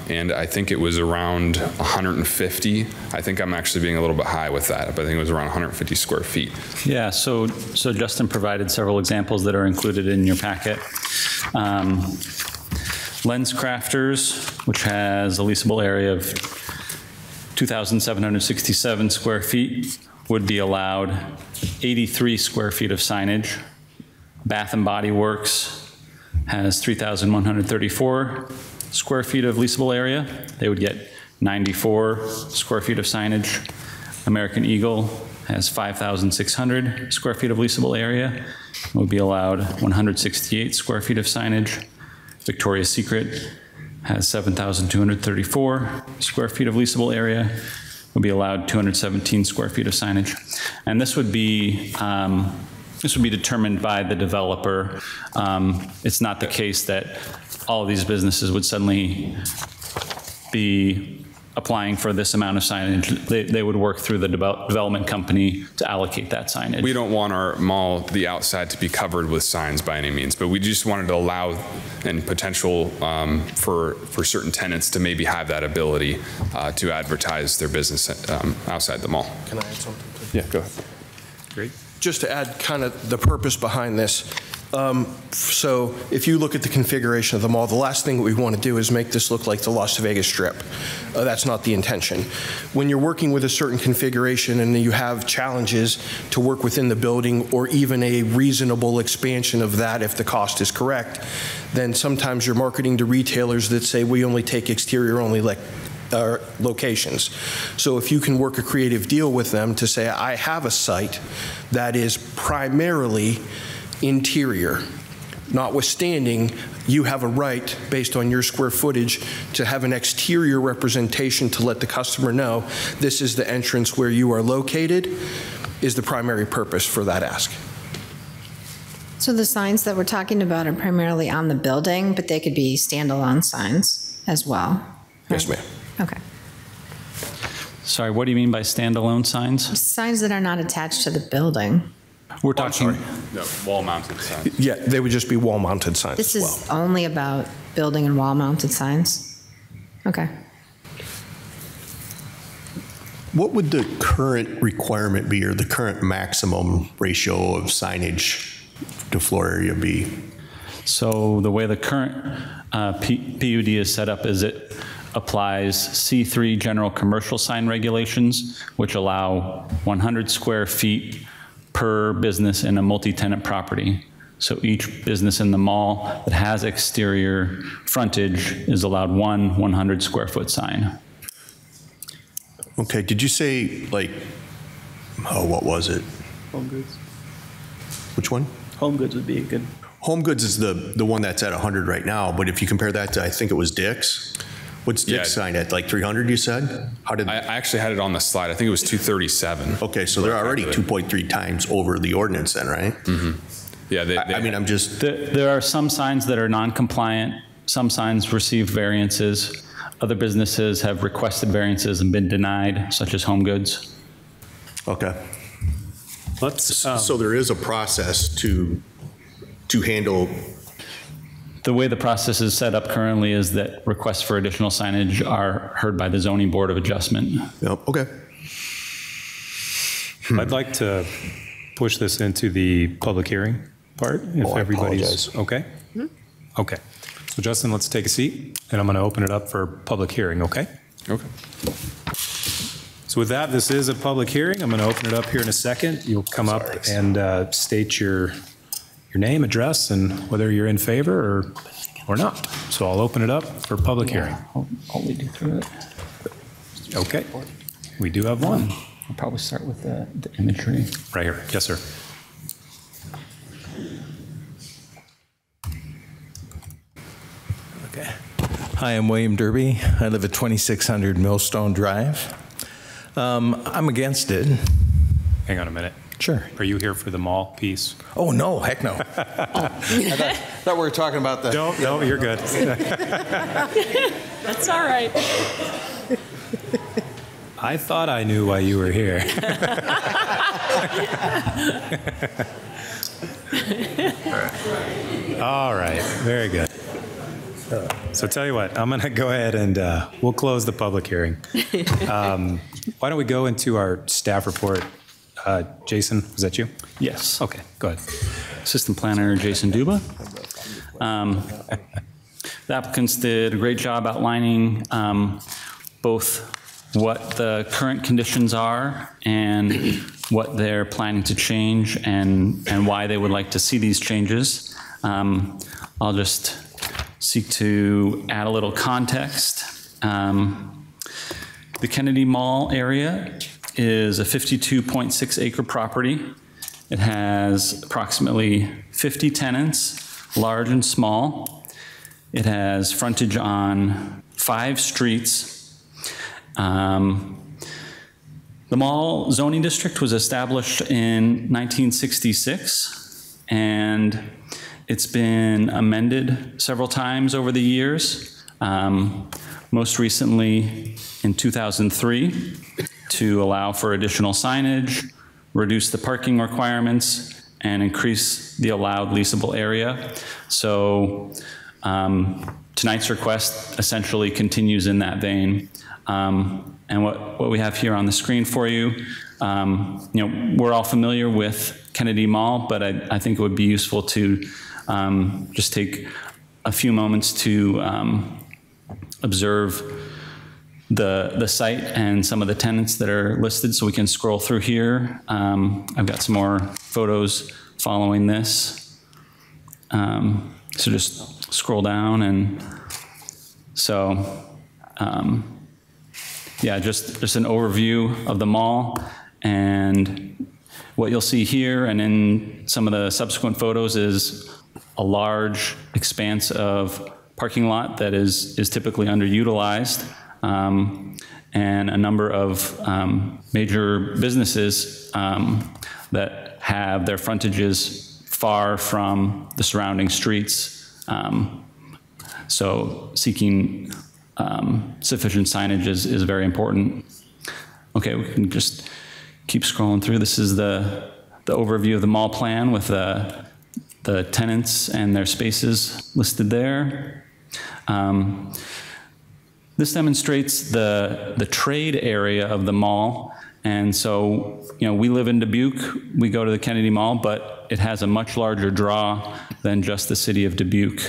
and I think it was around 150. I think I'm actually being a little bit high with that, but I think it was around 150 square feet. Yeah, so Justin provided several examples that are included in your packet. Lens Crafters, which has a leasable area of 2,767 square feet, would be allowed 83 square feet of signage. Bath and Body Works has 3,134 square feet of leasable area. They would get 94 square feet of signage. American Eagle has 5,600 square feet of leasable area. Would be allowed 168 square feet of signage. Victoria's Secret has 7,234 square feet of leasable area. Would be allowed 217 square feet of signage. And this would be determined by the developer. It's not the case that all of these businesses would suddenly be applying for this amount of signage. They would work through the development company to allocate that signage. We don't want our mall, the outside, to be covered with signs by any means, but we just wanted to allow and potential for certain tenants to maybe have that ability to advertise their business outside the mall. Can I add something, please? Yeah, go ahead. Great. Just to add kind of the purpose behind this, So if you look at the configuration of the mall, the last thing we want to do is make this look like the Las Vegas Strip. That's not the intention. When you're working with a certain configuration and you have challenges to work within the building or even a reasonable expansion of that if the cost is correct, then sometimes you're marketing to retailers that say we only take exterior only locations. So if you can work a creative deal with them to say, I have a site that is primarily interior, notwithstanding, you have a right, based on your square footage, to have an exterior representation to let the customer know this is the entrance where you are located, is the primary purpose for that ask. So the signs that we're talking about are primarily on the building, but they could be standalone signs as well? Yes, ma'am. Okay. Sorry, what do you mean by standalone signs? Signs that are not attached to the building. We're talking. No, wall-mounted signs. Yeah, they would just be wall-mounted signs This as well. is only about building and wall-mounted signs? Okay. What would the current requirement be, or the current maximum ratio of signage to floor area be? So the way the current PUD is set up is it applies C3 general commercial sign regulations, which allow 100 square feet per business in a multi-tenant property. So each business in the mall that has exterior frontage is allowed one 100 square foot sign. Okay, did you say, like, what was it? Home Goods. Which one? Home Goods would be a good. Home Goods is the one that's at 100 right now, but if you compare that to, I think it was Dick's. What's Dick's sign at, like 300, you said? How did? I actually had it on the slide. I think it was 237. Okay, so they're already 2.3 times over the ordinance then, right? Mm-hmm. Yeah, I mean, I'm just... There are some signs that are non-compliant. Some signs receive variances. Other businesses have requested variances and been denied, such as Home Goods. Okay. Let's. So there is a process to handle. The way the process is set up currently is that requests for additional signage are heard by the Zoning Board of Adjustment. Yep. Okay. I'd like to push this into the public hearing part, if I everybody's apologize. okay. Okay. So Justin, let's take a seat, and I'm going to open it up for public hearing, okay? Okay. So with that, this is a public hearing. I'm going to open it up here in a second. You'll come up and state your name, address, and whether you're in favor or not. So I'll open it up for public hearing. I'll lead you through it. Okay. We do have one. I'll probably start with the imagery. Right here. Yes, sir. Okay. Hi, I'm William Derby. I live at 2600 Millstone Drive. I'm against it. Hang on a minute. Sure. Are you here for the mall piece? Oh, no, heck no. I thought we were talking about the... No, you're good. That's all right. I thought I knew why you were here. All right, very good. So tell you what, I'm going to go ahead and we'll close the public hearing. Why don't we go into our staff report? Jason, is that you? Yes. Okay, go ahead. Assistant Planner Jason Duba. The applicants did a great job outlining both what the current conditions are and what they're planning to change and why they would like to see these changes. I'll just seek to add a little context. The Kennedy Mall area is a 52.6 acre property. It has approximately 50 tenants, large and small. It has frontage on 5 streets. The mall zoning district was established in 1966, and it's been amended several times over the years. Most recently in 2003 to allow for additional signage, reduce the parking requirements, and increase the allowed leasable area. So tonight's request essentially continues in that vein. And what we have here on the screen for you We're all familiar with Kennedy Mall, but I think it would be useful to just take a few moments to observe the site and some of the tenants that are listed, so we can scroll through here. I've got some more photos following this. So just scroll down, and so yeah, just an overview of the mall. And what you'll see here and in some of the subsequent photos is a large expanse of parking lot that is typically underutilized, and a number of major businesses that have their frontages far from the surrounding streets. So seeking sufficient signage is very important. Okay, we can just keep scrolling through. This is the overview of the mall plan with the tenants and their spaces listed there. This demonstrates the trade area of the mall. And so, we live in Dubuque, we go to the Kennedy Mall, but it has a much larger draw than just the city of Dubuque.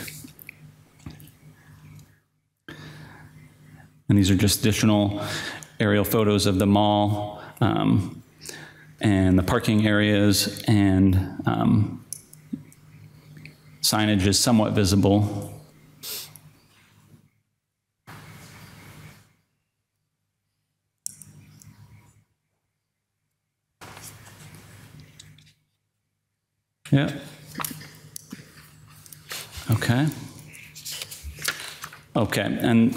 And these are just additional aerial photos of the mall, and the parking areas, and signage is somewhat visible. Yeah. Okay. Okay, and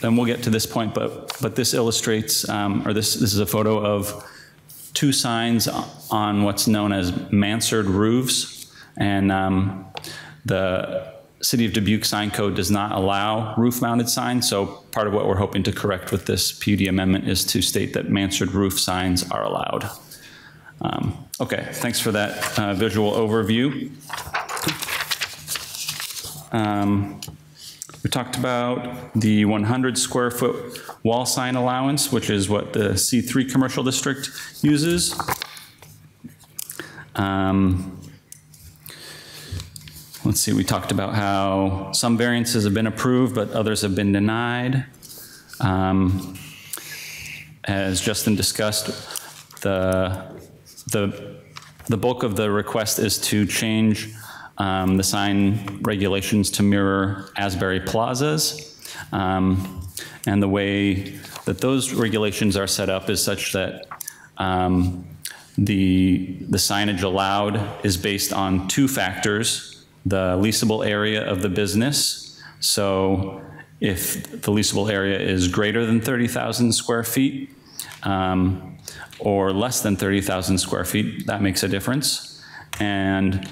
then we'll get to this point, but this illustrates, or this is a photo of two signs on what's known as mansard roofs, and the City of Dubuque sign code does not allow roof-mounted signs, so part of what we're hoping to correct with this PUD amendment is to state that mansard roof signs are allowed. Okay, thanks for that visual overview. We talked about the 100 square foot wall sign allowance, which is what the C3 commercial district uses. Let's see, we talked about how some variances have been approved, but others have been denied. As Justin discussed, the bulk of the request is to change the sign regulations to mirror Asbury Plazas. And the way that those regulations are set up is such that the signage allowed is based on two factors: the leasable area of the business. So if the leasable area is greater than 30,000 square feet, or less than 30,000 square feet, that makes a difference. And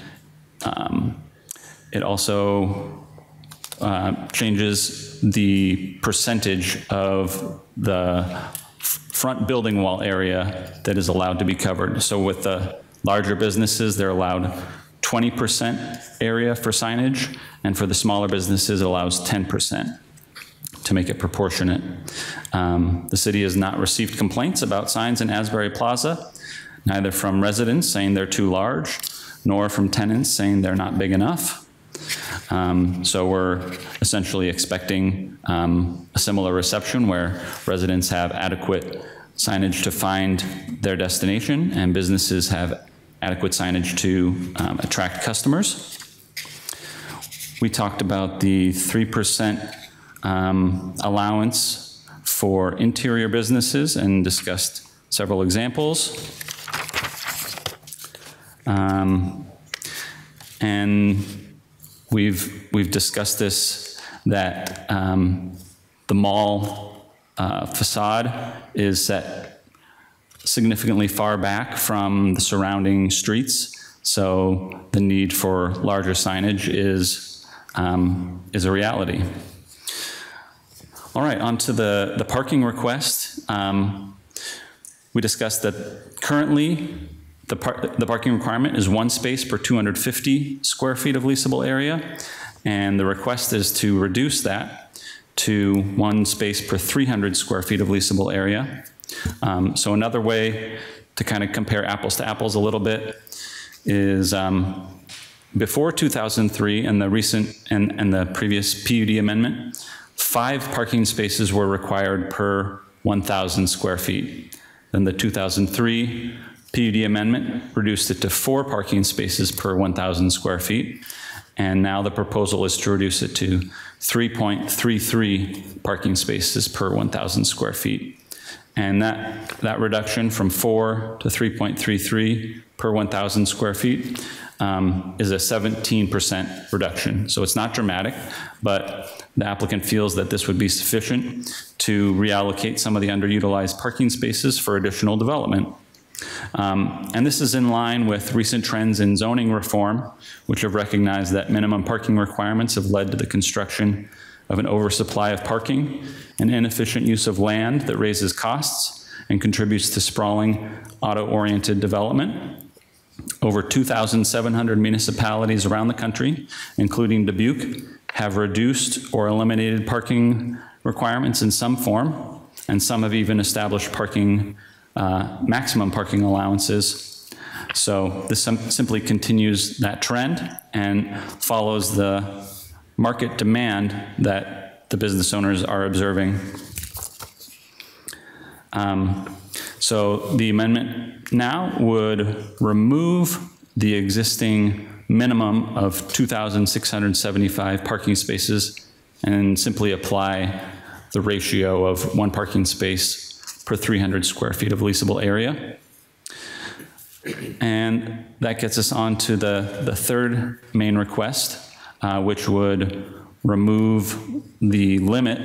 it also changes the percentage of the front building wall area that is allowed to be covered. So with the larger businesses, they're allowed 20% area for signage, and for the smaller businesses, it allows 10%. To make it proportionate. The city has not received complaints about signs in Asbury Plaza, neither from residents saying they're too large, nor from tenants saying they're not big enough. So we're essentially expecting a similar reception where residents have adequate signage to find their destination and businesses have adequate signage to attract customers. We talked about the 3% allowance for interior businesses and discussed several examples. And we've discussed this, that the mall facade is set significantly far back from the surrounding streets, so the need for larger signage is a reality. All right, on to the parking request. We discussed that currently the parking requirement is 1 space per 250 square feet of leasable area, and the request is to reduce that to 1 space per 300 square feet of leasable area. So another way to kind of compare apples to apples a little bit, is before 2003 and the recent and the previous PUD amendment, 5 parking spaces were required per 1,000 square feet. Then the 2003 PUD amendment reduced it to 4 parking spaces per 1,000 square feet. And now the proposal is to reduce it to 3.33 parking spaces per 1,000 square feet. And that reduction from 4 to 3.33 per 1,000 square feet is a 17% reduction. So it's not dramatic, but the applicant feels that this would be sufficient to reallocate some of the underutilized parking spaces for additional development. And this is in line with recent trends in zoning reform, which have recognized that minimum parking requirements have led to the construction of an oversupply of parking, an inefficient use of land that raises costs and contributes to sprawling auto-oriented development. Over 2,700 municipalities around the country, including Dubuque, have reduced or eliminated parking requirements in some form, and some have even established maximum parking allowances. So this simply continues that trend and follows the market demand that the business owners are observing. So the amendment now would remove the existing minimum of 2,675 parking spaces and simply apply the ratio of 1 parking space per 300 square feet of leasable area. And that gets us on to the third main request, which would remove the limit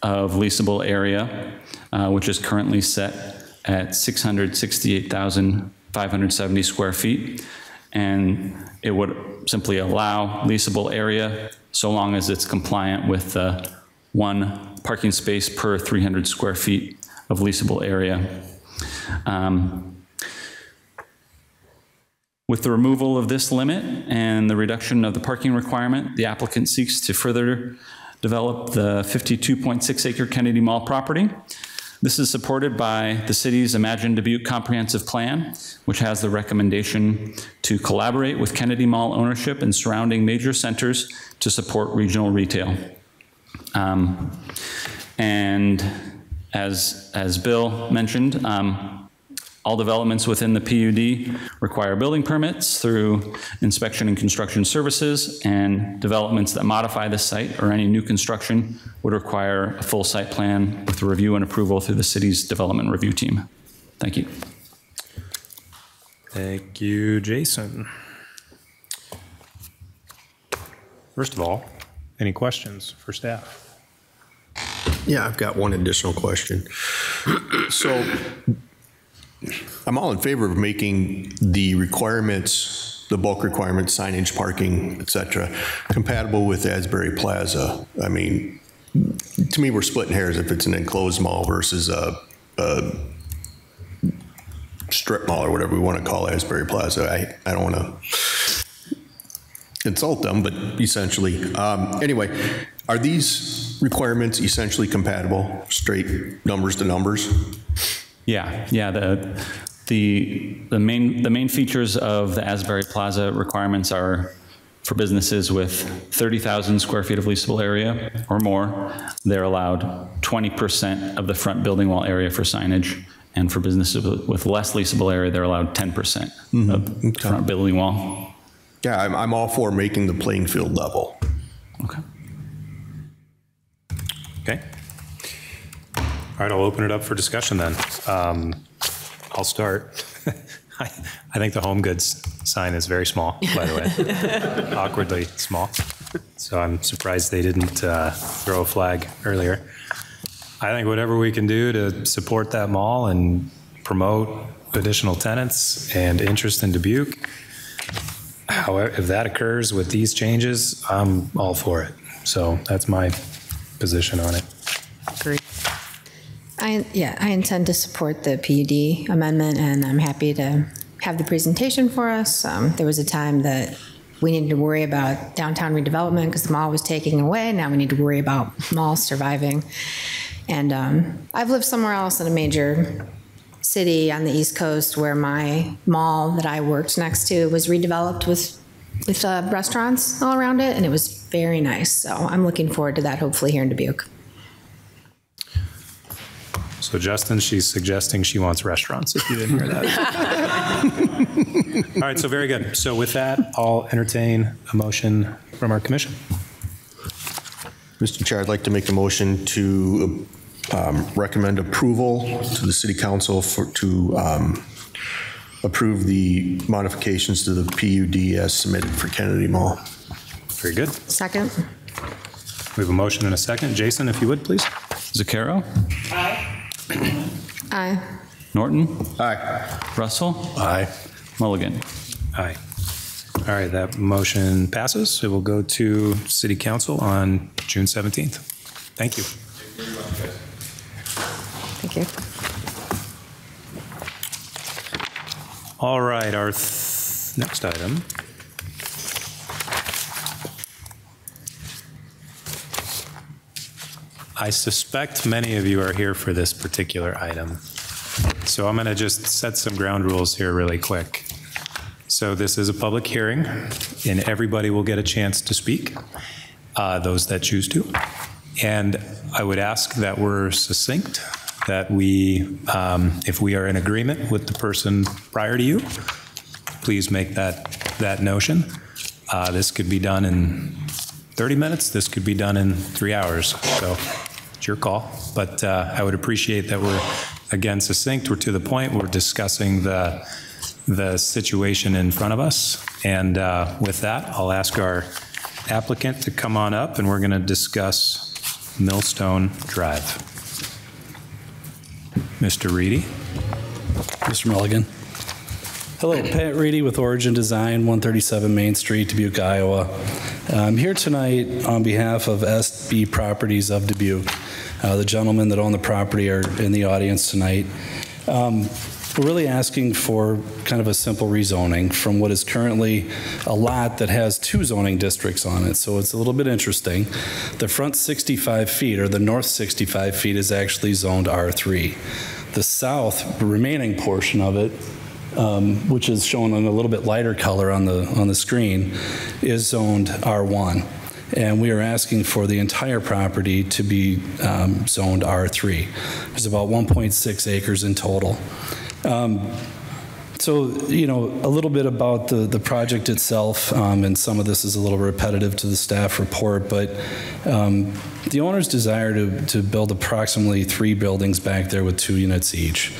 of leasable area, which is currently set at 668,570 square feet. And it would simply allow leasable area so long as it's compliant with the 1 parking space per 300 square feet of leasable area. With the removal of this limit and the reduction of the parking requirement, the applicant seeks to further develop the 52.6 acre Kennedy Mall property. This is supported by the city's Imagine Dubuque Comprehensive Plan, which has the recommendation to collaborate with Kennedy Mall ownership and surrounding major centers to support regional retail. And as Bill mentioned, all developments within the PUD require building permits through inspection and construction services, and developments that modify the site or any new construction would require a full site plan with review and approval through the city's development review team. Thank you. Thank you, Jason. First of all, any questions for staff? Yeah, I've got one additional question. So I'm all in favor of making the requirements, the bulk requirements, signage, parking, et cetera, compatible with Asbury Plaza. I mean, to me, we're splitting hairs if it's an enclosed mall versus a strip mall or whatever we want to call Asbury Plaza. I don't want to insult them, but essentially. Anyway, are these requirements essentially compatible, straight numbers to numbers? Yeah. The main features of the Asbury Plaza requirements are for businesses with 30,000 square feet of leasable area or more, they're allowed 20% of the front building wall area for signage. And for businesses with less leasable area, they're allowed 10% of the front building wall. Yeah, I'm all for making the playing field level. Okay. Okay. All right, I'll open it up for discussion then. I'll start. I think the Home Goods sign is very small, by the way, awkwardly small. So I'm surprised they didn't throw a flag earlier. I think whatever we can do to support that mall and promote additional tenants and interest in Dubuque, however, if that occurs with these changes, I'm all for it. So that's my position on it. Great. I intend to support the PUD amendment, and I'm happy to have the presentation for us. There was a time that we needed to worry about downtown redevelopment because the mall was taking away. Now we need to worry about malls surviving. And I've lived somewhere else in a major city on the East Coast where my mall that I worked next to was redeveloped with restaurants all around it, and it was very nice. So I'm looking forward to that, hopefully here in Dubuque. So Justin, she's suggesting she wants restaurants, if you didn't hear that. All right, so very good. So with that, I'll entertain a motion from our commission. Mr. Chair, I'd like to make a motion to recommend approval to the City Council to approve the modifications to the PUD as submitted for Kennedy Mall. Very good. Second. We have a motion and a second. Jason, if you would, please. Zaccaro? Aye. Norton? Aye. Russell? Aye. Mulligan? Aye. All right, that motion passes. It will go to City Council on June 17th. Thank you. Thank you. All right, our next item. I suspect many of you are here for this particular item. So I'm going to just set some ground rules here really quick. So this is a public hearing, and everybody will get a chance to speak, those that choose to. And I would ask that we're succinct, that we, if we are in agreement with the person prior to you, please make that notion. This could be done in 30 minutes. This could be done in 3 hours. So it's your call. But I would appreciate that we're, again, succinct. We're to the point. We're discussing the situation in front of us. And with that, I'll ask our applicant to come on up, and we're going to discuss Millstone Drive. Mr. Reedy. Mr. Mulligan. Hello, Pat Reedy with Origin Design, 137 Main Street, Dubuque, Iowa. I'm here tonight on behalf of SB Properties of Dubuque. The gentlemen that own the property are in the audience tonight. We're really asking for kind of a simple rezoning from what is currently a lot that has 2 zoning districts on it. So it's a little bit interesting. The front 65 feet, or the north 65 feet, is actually zoned R3. The south, the remaining portion of it, which is shown in a little bit lighter color on the screen, is zoned R1. And we are asking for the entire property to be zoned R3. There's about 1.6 acres in total. So, you know, a little bit about the project itself, and some of this is a little repetitive to the staff report, but the owner's desire to build approximately 3 buildings back there with 2 units each.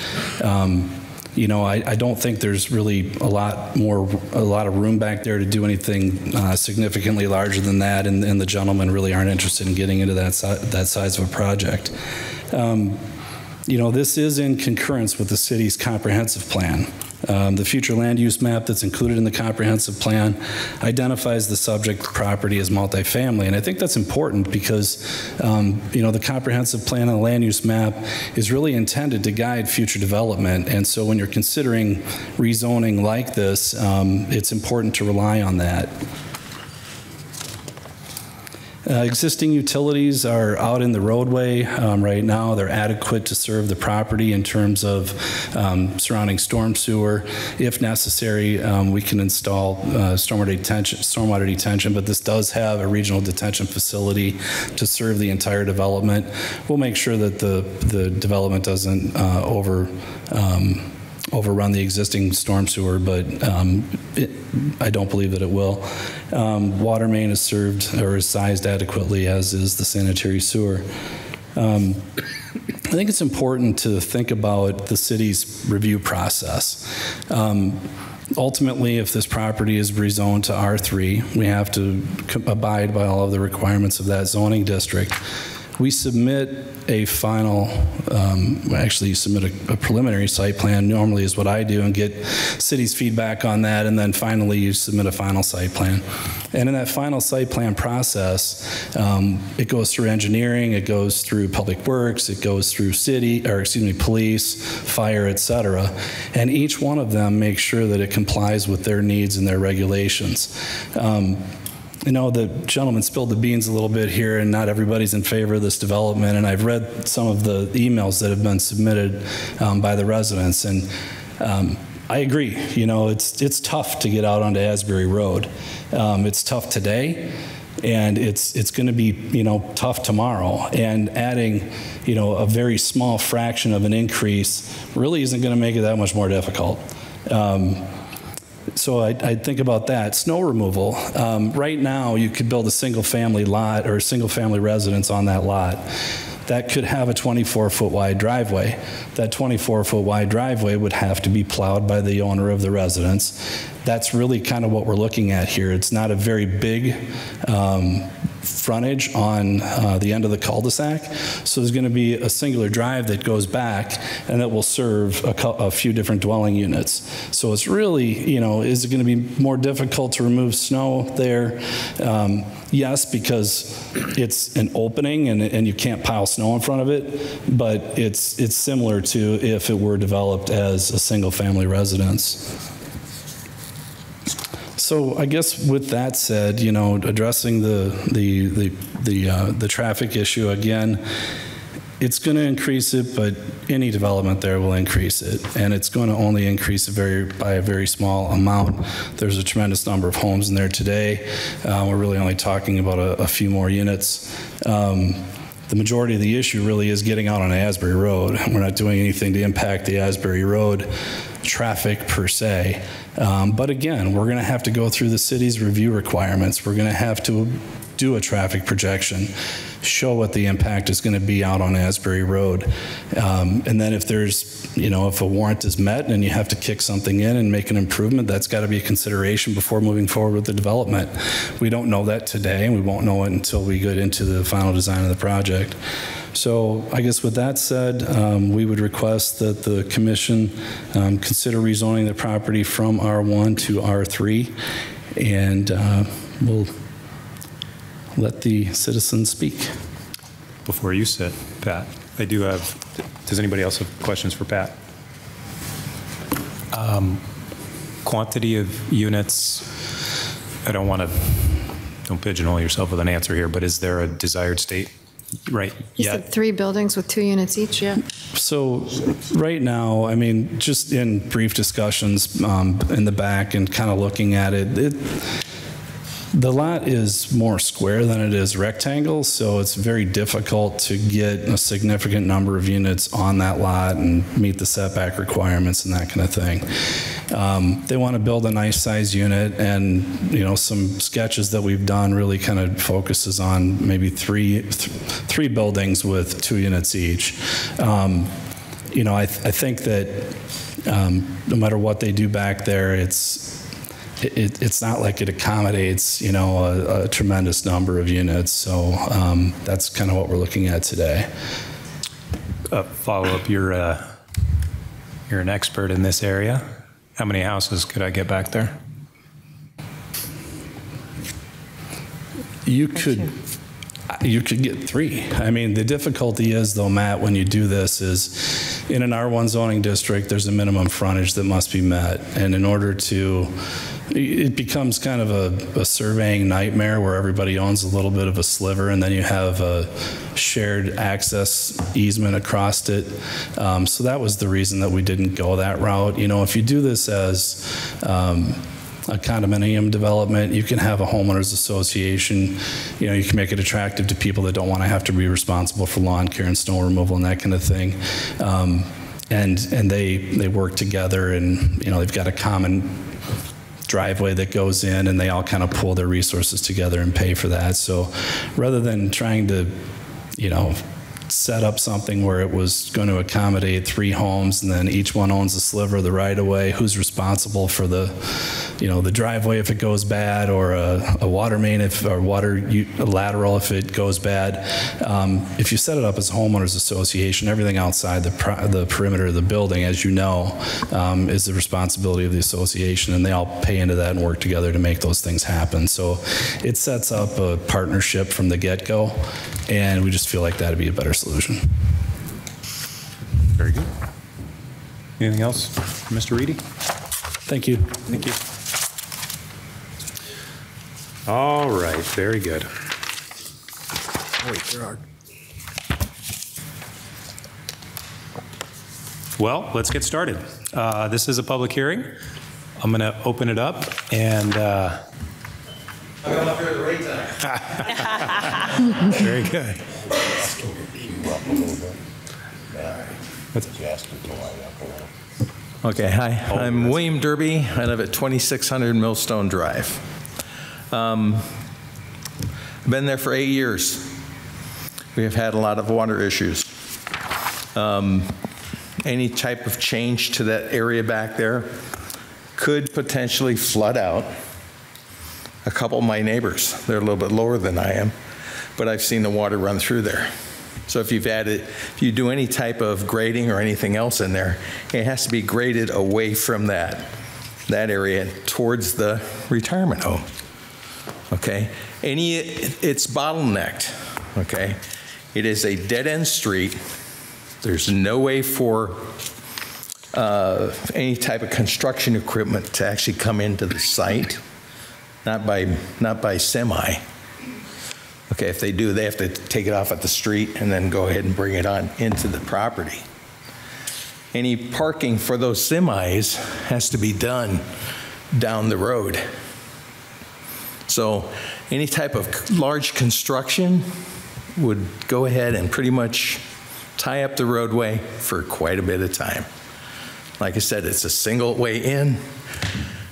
You know, I don't think there's really a lot of room back there to do anything significantly larger than that, and the gentlemen really aren't interested in getting into that size of a project. You know, this is in concurrence with the city's comprehensive plan. The future land use map that's included in the comprehensive plan identifies the subject property as multifamily. And I think that's important because, you know, the comprehensive plan and the land use map is really intended to guide future development. And so when you're considering rezoning like this, it's important to rely on that. Existing utilities are out in the roadway right now. They're adequate to serve the property in terms of surrounding storm sewer. If necessary, we can install stormwater detention, but this does have a regional detention facility to serve the entire development. We'll make sure that the development doesn't overrun the existing storm sewer, but I don't believe that it will. Water main is served or is sized adequately, as is the sanitary sewer. I think it's important to think about the city's review process. Ultimately, if this property is rezoned to R3, we have to abide by all of the requirements of that zoning district. We submit a final, actually you submit a preliminary site plan, normally is what I do, and get city's feedback on that, and then finally you submit a final site plan. And in that final site plan process, it goes through engineering, it goes through public works, it goes through police, fire, et cetera. And each one of them makes sure that it complies with their needs and their regulations. you know, the gentleman spilled the beans a little bit here, and not everybody's in favor of this development. And I've read some of the emails that have been submitted by the residents, and I agree. You know, it's tough to get out onto Asbury Road. It's tough today, and it's going to be, you know, tough tomorrow. And adding, you know, a very small fraction of an increase really isn't going to make it that much more difficult. So I think about that. Snow removal. Right now, you could build a single-family lot or a single-family residence on that lot. That could have a 24-foot wide driveway. That 24-foot wide driveway would have to be plowed by the owner of the residence. That's really kind of what we're looking at here. It's not a very big frontage on the end of the cul-de-sac. So there's going to be a singular drive that goes back, and that will serve a few different dwelling units. So it's really, you know, is it going to be more difficult to remove snow there? Yes, because it's an opening and you can't pile snow in front of it, but it's similar to if it were developed as a single-family residence. So I guess with that said, you know, addressing the traffic issue again, it's going to increase it, but any development there will increase it, and it's going to only increase it by a very small amount. There's a tremendous number of homes in there today. We're really only talking about a few more units. The majority of the issue really is getting out on Asbury Road. We're not doing anything to impact the Asbury Road traffic per se. But again, we're going to have to go through the city's review requirements. We're going to have to do a traffic projection, show what the impact is going to be out on Asbury Road. And then if there's, you know, if a warrant is met and you have to kick something in and make an improvement, that's got to be a consideration before moving forward with the development. We don't know that today, and we won't know it until we get into the final design of the project. So I guess with that said, we would request that the commission consider rezoning the property from R1 to R3, and we'll let the citizens speak. Before you sit, Pat, I do have, does anybody else have questions for Pat? Quantity of units, don't pigeonhole yourself with an answer here, but is there a desired state right You yet? said 3 buildings with 2 units each, yeah. So right now, I mean, just in brief discussions in the back and kind of looking at it, the lot is more square than it is rectangle, so it's very difficult to get a significant number of units on that lot and meet the setback requirements and that kind of thing. They want to build a nice size unit, and you know, some sketches that we've done really kind of focuses on maybe three buildings with 2 units each. You know, I think that no matter what they do back there, it's not like it accommodates, you know, a tremendous number of units. So that's kind of what we're looking at today. Follow up, you're an expert in this area. How many houses could I get back there? You could get 3. I mean, the difficulty is, though, Matt, when you do this is in an R1 zoning district, there's a minimum frontage that must be met. And in order to, it becomes kind of a surveying nightmare where everybody owns a little bit of a sliver, and then you have a shared access easement across it. So that was the reason that we didn't go that route. You know, if you do this as a condominium development, you can have a homeowners association. You know, you can make it attractive to people that don't want to have to be responsible for lawn care and snow removal and that kind of thing. And they work together, and you know, they've got a common driveway that goes in, and they all kind of pool their resources together and pay for that. So rather than trying to, you know, set up something where it was going to accommodate 3 homes and then each one owns a sliver of the right of way, who's responsible for the, you know, the driveway if it goes bad, or a water main or water lateral if it goes bad. If you set it up as a homeowners association, everything outside the perimeter of the building, as you know, is the responsibility of the association, and they all pay into that and work together to make those things happen. So it sets up a partnership from the get-go, and we just feel like that'd be a better solution. Very good. Anything else, Mr. Reedy? Thank you. Thank you. All right, very good. Wait, there are. Well, let's get started. This is a public hearing. I'm going to open it up and. I'm up here at the right time. Very good. Okay, hi. I'm William Derby. I live at 2600 Millstone Drive. I've been there for 8 years. We have had a lot of water issues. Any type of change to that area back there could potentially flood out a couple of my neighbors. They're a little bit lower than I am, but I've seen the water run through there. So if if you do any type of grading or anything else in there, it has to be graded away from that area towards the retirement home. Okay? It's bottlenecked. Okay? It is a dead-end street. There's no way for any type of construction equipment to actually come into the site, not by semi. Okay, if they do, they have to take it off at the street and then go ahead and bring it on into the property. Any parking for those semis has to be done down the road. So any type of large construction would go ahead and pretty much tie up the roadway for quite a bit of time. Like I said, it's a single way in,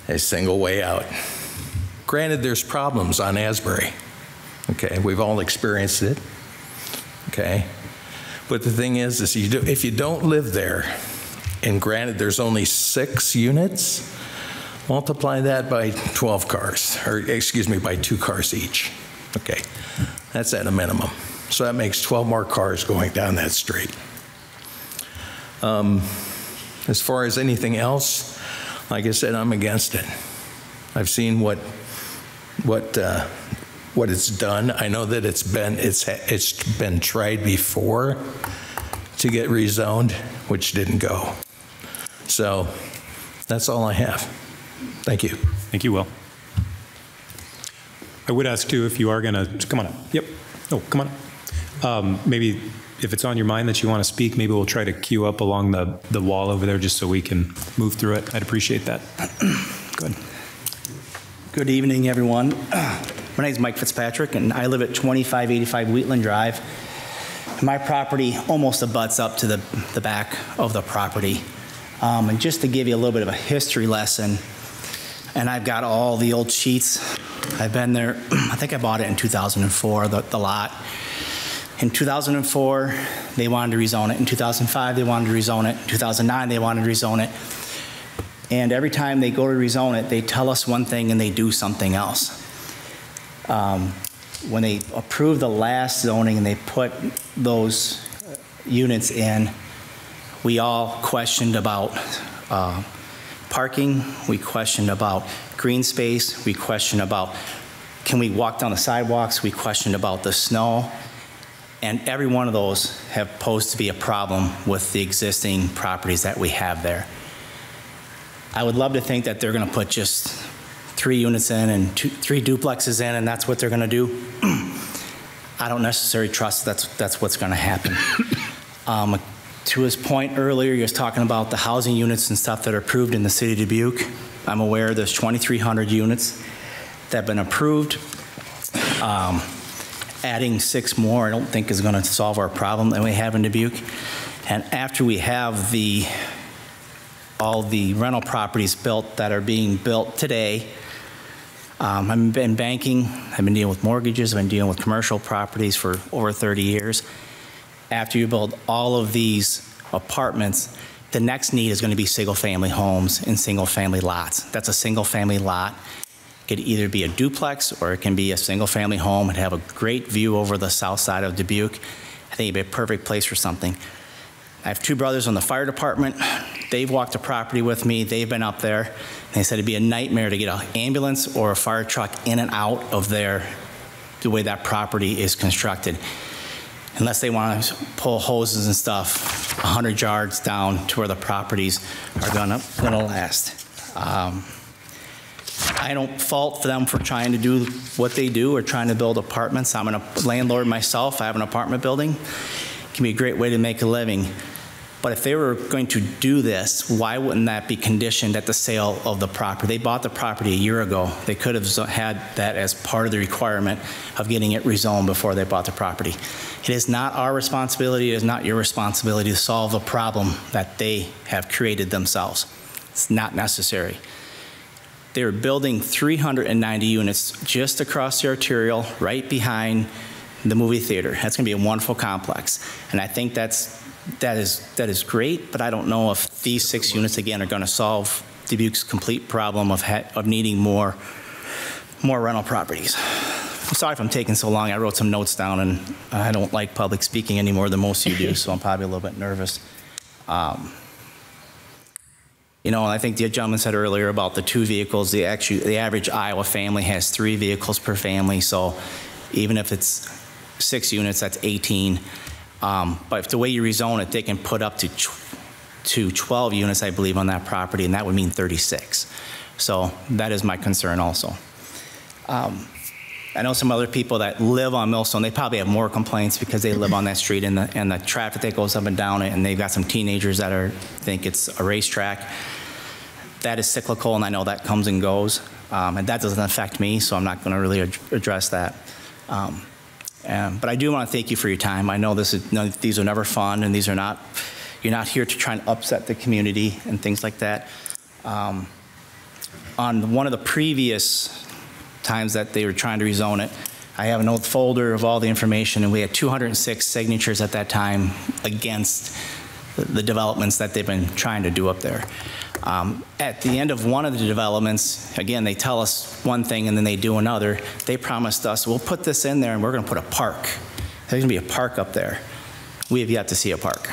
a single way out. Granted, there's problems on Asbury. Okay, we've all experienced it. Okay, but the thing is if you don't live there, and granted there's only 6 units, multiply that by 12 cars, or excuse me, by 2 cars each. Okay, that's at a minimum. So that makes 12 more cars going down that street. As far as anything else, like I said, I'm against it. I've seen what it's done. I know that it's been tried before to get rezoned, which didn't go. So that's all I have. Thank you. Thank you, Will. I would ask too, if you are going to come on up. Yep. Oh, come on up. Maybe if it's on your mind that you want to speak, maybe we'll try to queue up along the wall over there just so we can move through it. I'd appreciate that. Good. Good evening, everyone. My name is Mike Fitzpatrick, and I live at 2585 Wheatland Drive. My property almost abuts up to the back of the property. And just to give you a little bit of a history lesson, and I've got all the old sheets. I've been there, I think I bought it in 2004, the lot. In 2004, they wanted to rezone it. In 2005, they wanted to rezone it. In 2009, they wanted to rezone it. And every time they go to rezone it, they tell us one thing and they do something else. When they approved the last zoning and they put those units in, we all questioned about parking. We questioned about green space. We questioned about, can we walk down the sidewalks? We questioned about the snow. And every one of those have posed to be a problem with the existing properties that we have there. I would love to think that they're going to put just 3 units in and 3 duplexes in, and that's what they're going to do. I don't necessarily trust that's what's going to happen. To his point earlier, he was talking about the housing units and stuff that are approved in the city of Dubuque. I'm aware there's 2,300 units that have been approved. Adding 6 more I don't think is going to solve our problem that we have in Dubuque. And after we have all the rental properties built that are being built today, I've been banking, I've been dealing with mortgages, I've been dealing with commercial properties for over 30 years. After you build all of these apartments, the next need is going to be single-family homes and single-family lots. That's a single-family lot. It could either be a duplex or it can be a single-family home and have a great view over the south side of Dubuque. I think it'd be a perfect place for something. I have 2 brothers on the fire department. They've walked the property with me. They've been up there. And they said it'd be a nightmare to get an ambulance or a fire truck in and out of there the way that property is constructed. Unless they want to pull hoses and stuff 100 yards down to where the properties are gonna last. I don't fault them for trying to do what they do or trying to build apartments. I'm a landlord myself. I have an apartment building. It can be a great way to make a living. But if they were going to do this, why wouldn't that be conditioned at the sale of the property? They bought the property a year ago. They could have had that as part of the requirement of getting it rezoned before they bought the property. It is not our responsibility, it is not your responsibility to solve a problem that they have created themselves. It's not necessary. They're building 390 units just across the arterial, right behind the movie theater. That's going to be a wonderful complex. And I think that is great, but I don't know if these 6 units, again, are going to solve Dubuque's complete problem of needing more rental properties. I'm sorry if I'm taking so long. I wrote some notes down, and I don't like public speaking any more than most of you do, so I'm probably a little bit nervous. You know, I think the gentleman said earlier about the 2 vehicles. The average Iowa family has 3 vehicles per family, so even if it's 6 units, that's 18. But if the way you rezone it, they can put up to 12 units, I believe, on that property, and that would mean 36. So that is my concern also. I know some other people that live on Millstone, they probably have more complaints because they live on that street and the traffic that goes up and down it, and they've got some teenagers that think it's a racetrack. That is cyclical, and I know that comes and goes. And that doesn't affect me, so I'm not going to really address that. But I do want to thank you for your time. I know these are never fun, and you're not here to try and upset the community and things like that. On one of the previous times that they were trying to rezone it, I have an old folder of all the information, and we had 206 signatures at that time against the developments that they've been trying to do up there. At the end of one of the developments, again, they tell us one thing and then they do another. They promised us, we'll put this in there and we're going to put a park. There's going to be a park up there. We have yet to see a park.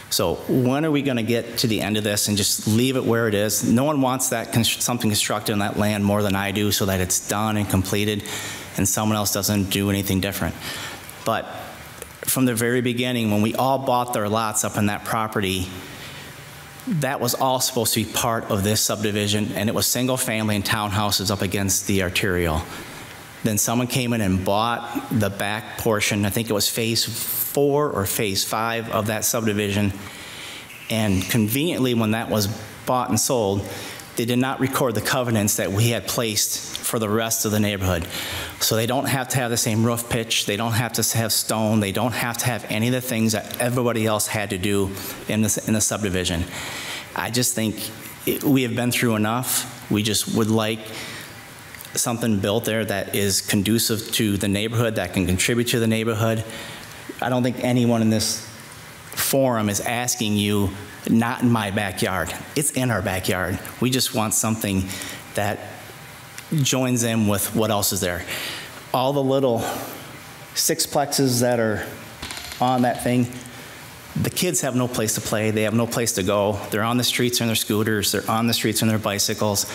So when are we going to get to the end of this and just leave it where it is? No one wants something constructed on that land more than I do, so that it's done and completed and someone else doesn't do anything different. But from the very beginning, when we all bought their lots up on that property, that was all supposed to be part of this subdivision, and it was single family and townhouses up against the arterial. Then someone came in and bought the back portion. I think it was phase 4 or phase 5 of that subdivision. And conveniently, when that was bought and sold, they did not record the covenants that we had placed for the rest of the neighborhood. So they don't have to have the same roof pitch. They don't have to have stone. They don't have to have any of the things that everybody else had to do in the subdivision. I just think we have been through enough. We just would like something built there that is conducive to the neighborhood, that can contribute to the neighborhood. I don't think anyone in this forum is asking you, not in my backyard. It's in our backyard. We just want something that joins in with what else is there. All the little sixplexes that are on that thing, the kids have no place to play. They have no place to go. They're on the streets on their scooters. They're on the streets on their bicycles.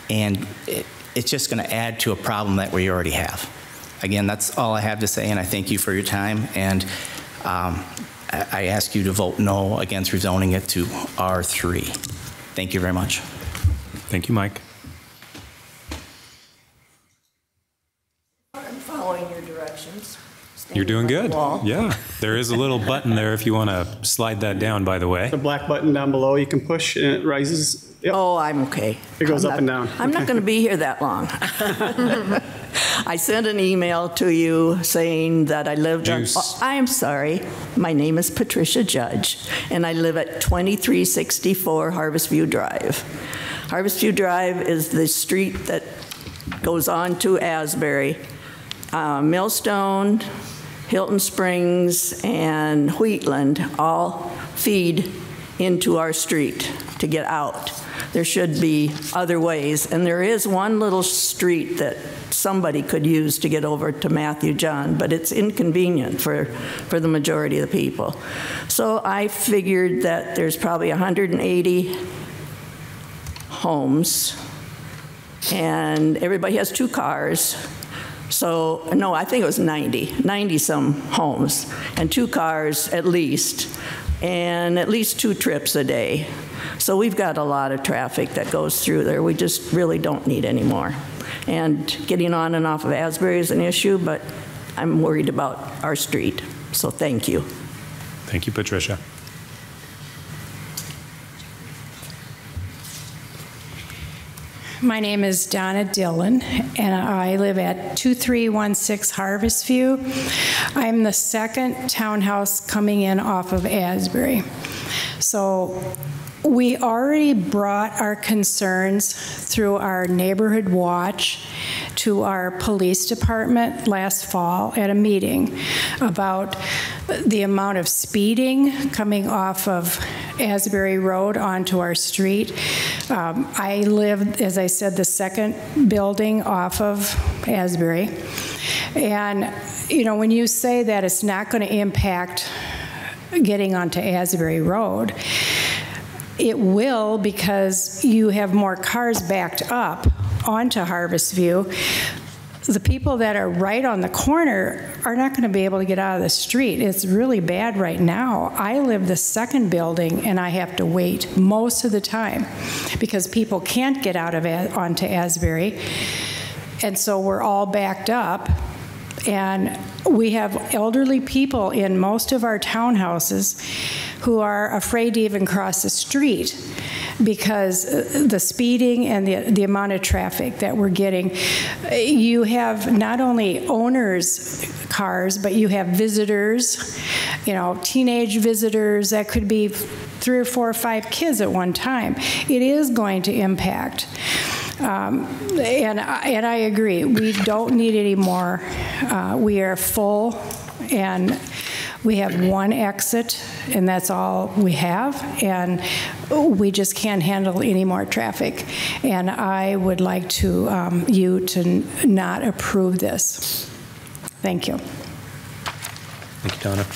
And it's just going to add to a problem that we already have. Again, that's all I have to say, and I thank you for your time. And I ask you to vote no against rezoning it to R3. Thank you very much. Thank you, Mike. I'm following your directions. You're doing good. Yeah, there is a little button there if you want to slide that down, by the way. The black button down below, you can push and it rises. Yep. Oh, I'm okay. It goes up and down. I'm not going to be here that long. I sent an email to you saying that I lived on, I'm sorry, my name is Patricia Judge, and I live at 2364 Harvest View Drive. Harvest View Drive is the street that goes on to Asbury. Millstone, Hilton Springs, and Wheatland all feed into our street to get out. There should be other ways, and there is one little street that somebody could use to get over to Matthew John, but it's inconvenient for the majority of the people. So I figured that there's probably 180 homes, and everybody has 2 cars. So, no, I think it was 90 some homes, and 2 cars at least. and at least 2 trips a day. So we've got a lot of traffic that goes through there. We just really don't need any more. And getting on and off of Asbury is an issue, but I'm worried about our street. So thank you. Thank you, Patricia. My name is Donna Dillon, and I live at 2316 Harvest View. I'm the second townhouse coming in off of Asbury. So we already brought our concerns through our neighborhood watch to our police department last fall at a meeting about the amount of speeding coming off of Asbury Road onto our street. I live, as I said, the second building off of Asbury. And, you know, when you say that it's not going to impact getting onto Asbury Road, it will, because you have more cars backed up onto Harvest View. The people that are right on the corner are not going to be able to get out of the street. It's really bad right now. I live the second building, and I have to wait most of the time because people can't get out of onto Asbury, and so we're all backed up. And we have elderly people in most of our townhouses who are afraid to even cross the street because the speeding and the amount of traffic that we're getting. You have not only owners' cars, but you have visitors, you know, teenage visitors. That could be 3 or 4 or 5 kids at one time. It is going to impact. And I agree. We don't need any more. We are full, and we have one exit, and that's all we have, and we just can't handle any more traffic. And I would like to you to not approve this. Thank you. Thank you, Donna.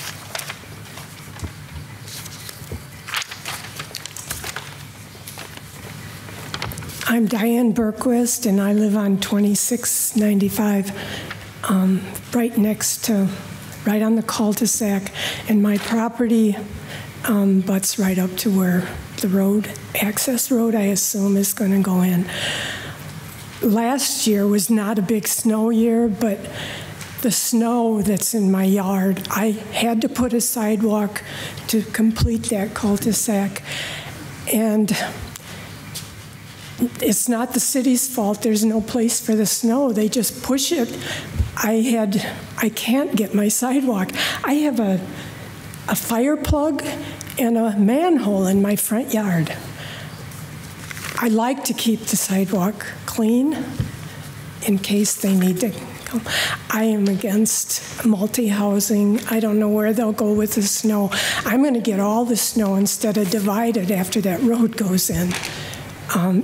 I'm Diane Berquist, and I live on 2695, right on the cul-de-sac, and my property butts right up to where the road, access road, I assume, is going to go in. Last year was not a big snow year, but the snow that's in my yard, I had to put a sidewalk to complete that cul-de-sac, and it's not the city's fault. There's no place for the snow. They just push it. I can't get my sidewalk. I have a fire plug and a manhole in my front yard. I like to keep the sidewalk clean in case they need to come. I am against multi-housing. I don't know where they'll go with the snow. I'm going to get all the snow instead of divide it after that road goes in.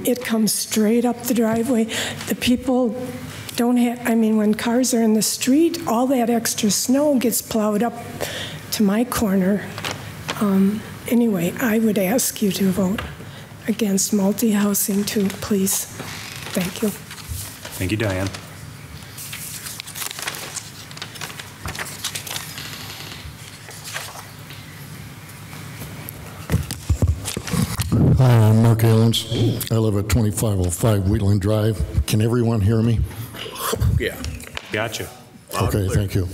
It comes straight up the driveway. The people don't have, I mean, when cars are in the street, all that extra snow gets plowed up to my corner. Anyway, I would ask you to vote against multi-housing too, please. Thank you. Thank you, Diane. Hi, I'm Mark Allens. I live at 2505 Wheatland Drive. Can everyone hear me? Yeah. Gotcha. Okay, thank you.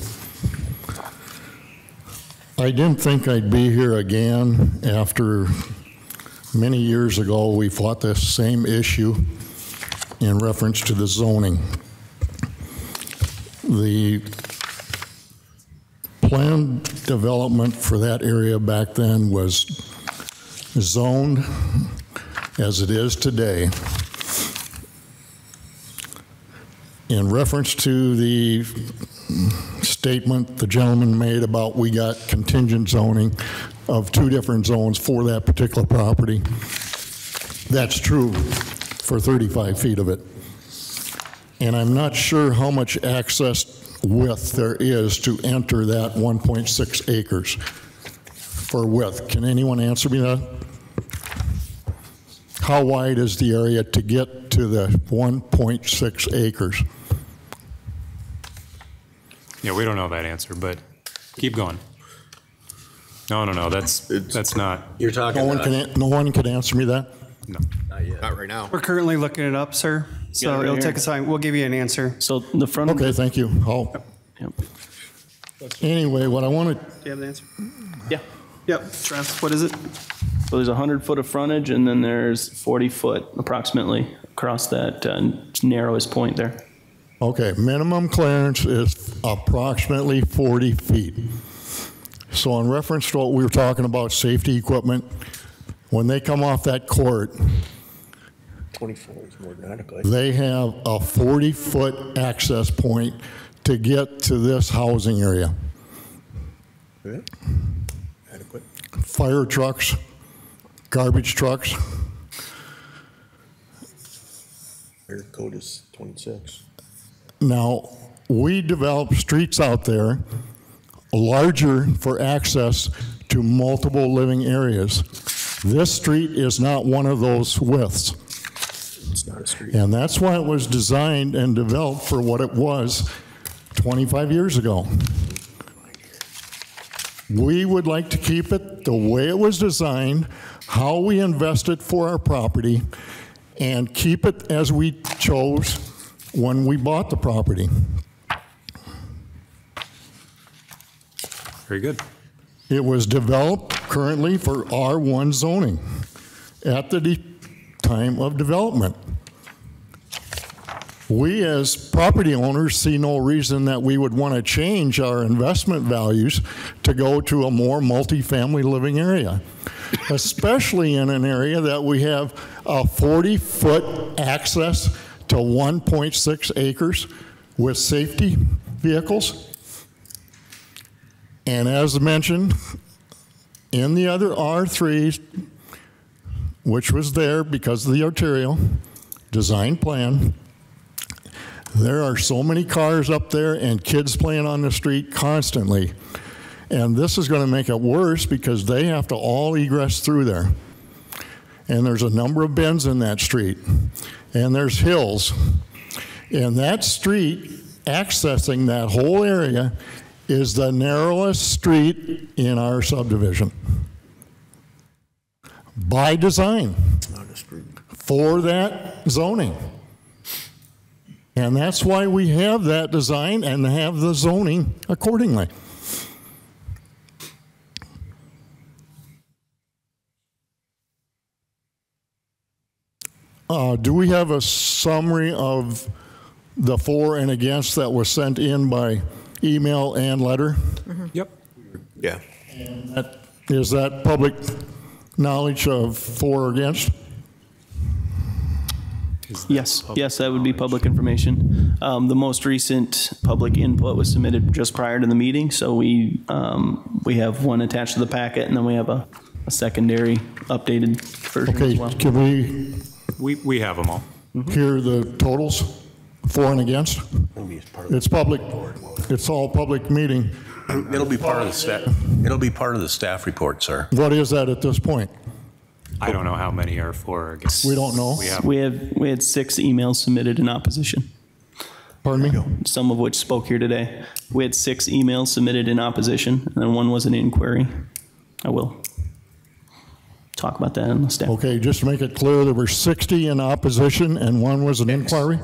I didn't think I'd be here again after many years ago we fought this same issue in reference to the zoning. The planned development for that area back then was zoned as it is today. In reference to the statement the gentleman made about we got contingent zoning of 2 different zones for that particular property, that's true for 35 feet of it. And I'm not sure how much access width there is to enter that 1.6 acres for width. Can anyone answer me that? How wide is the area to get to the 1.6 acres? Yeah, we don't know that answer, but keep going. No, that's not. You're talking No one can answer me that? No. Not right now. We're currently looking it up, sir. So right it'll here. take us time. We'll give you an answer. So the front. Okay, thank you. Anyway, what I wanted, Do you have the answer? Yeah. Yep. Travis, what is it? So there's 100 foot of frontage, and then there's 40 foot approximately across that narrowest point there. okay, minimum clearance is approximately 40 feet. So in reference to what we were talking about, safety equipment, when they come off that court, 24 is more than adequate. they have a 40-foot access point to get to this housing area. Good. Adequate. Fire trucks, garbage trucks. Fire code is 26. Now, we develop streets out there larger for access to multiple living areas. This street is not one of those widths. It's not a street. And that's why it was designed and developed for what it was 25 years ago. We would like to keep it the way it was designed, how we invested for our property, and keep it as we chose when we bought the property. Very good. It was developed currently for R1 zoning at the time of development. We as property owners see no reason that we would want to change our investment values to go to a more multifamily living area, especially in an area that we have a 40-foot access to 1.6 acres with safety vehicles. And as mentioned, in the other R3, which was there because of the arterial design plan, there are so many cars up there and kids playing on the street constantly. And this is going to make it worse because they have to all egress through there. And there's a number of bends in that street. And there's hills. And that street, accessing that whole area, is the narrowest street in our subdivision. By design. For that zoning. And that's why we have that design and have the zoning accordingly. Do we have a summary of the for and against that was sent in by email and letter? Yep. Yeah. Is that public knowledge of for or against? Yes, that would be public information. The most recent public input was submitted just prior to the meeting, so we have one attached to the packet, and then we have a secondary updated version as well. Okay, can we have them all. Hear the totals, for and against? It's public. It's all public meeting. It'll be part of the staff. It'll be part of the staff report, sir. What is that at this point? I don't know how many are for or against. We don't know. We had 6 emails submitted in opposition. Pardon me? Some of which spoke here today. We had 6 emails submitted in opposition, and then one was an inquiry. I will talk about that in the staff. Okay, just to make it clear, there were 60 in opposition and one was an inquiry?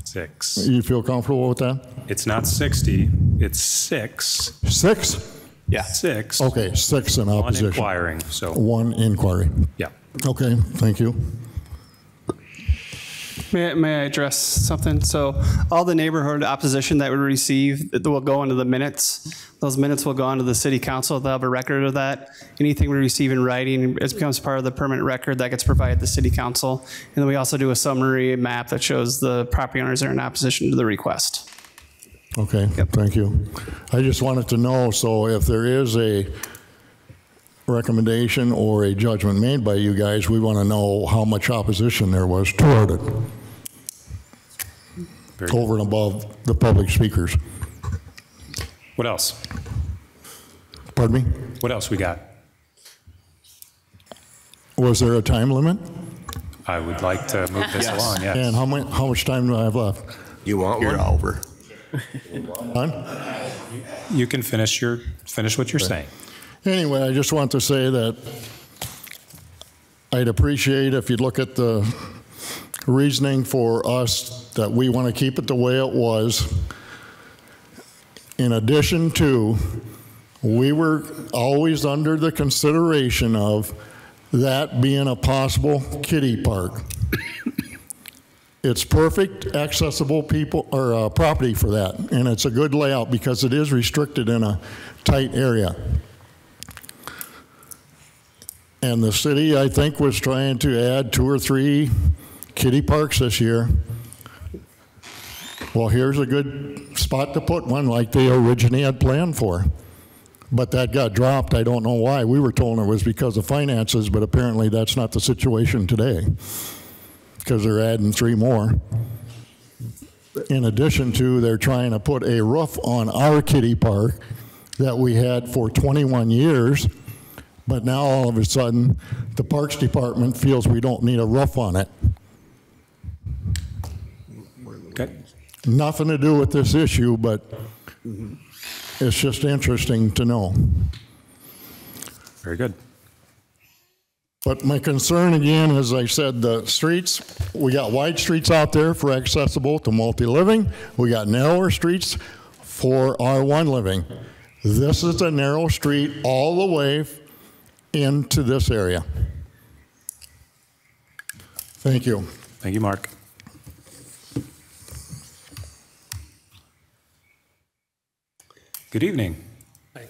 6. You feel comfortable with that? It's not 60, it's 6. 6? Yeah. 6. Okay, 6 in opposition. One inquiring, so. One inquiry. Yeah. Okay, thank you. May I address something? So all the neighborhood opposition that we receive will go into the minutes. Those minutes will go onto the city council. They'll have a record of that. Anything we receive in writing, it becomes part of the permanent record that gets provided to the city council. And then we also do a summary map that shows the property owners that are in opposition to the request. Okay, thank you. I just wanted to know, so if there is a recommendation or a judgment made by you guys, we want to know how much opposition there was toward it. Over and above the public speakers. What else? Pardon me? What else we got? Was there a time limit? I would like to move this along, yes. And how much time do I have left? You want one? Over. Done? You can finish what you're saying. Anyway, I just want to say that I'd appreciate if you'd look at the reasoning for us that we want to keep it the way it was. In addition to, we were always under the consideration of that being a possible kiddie park. It's perfect, accessible people or property for that, and it's a good layout because it is restricted in a tight area. And the city, I think, was trying to add 2 or 3 kiddie parks this year. Well, here's a good spot to put one like they originally had planned for. But that got dropped. I don't know why. We were told it was because of finances, but apparently that's not the situation today because they're adding 3 more. In addition to, they're trying to put a roof on our kiddie park that we had for 21 years, but now all of a sudden the Parks Department feels we don't need a roof on it. Okay. Nothing to do with this issue, but it's just interesting to know. Very good. But my concern again, as I said, the streets, we got wide streets out there for accessible to multi-living. We got narrower streets for R1 living. This is a narrow street all the way into this area. Thank you. Thank you, Mark. Good evening. Hi,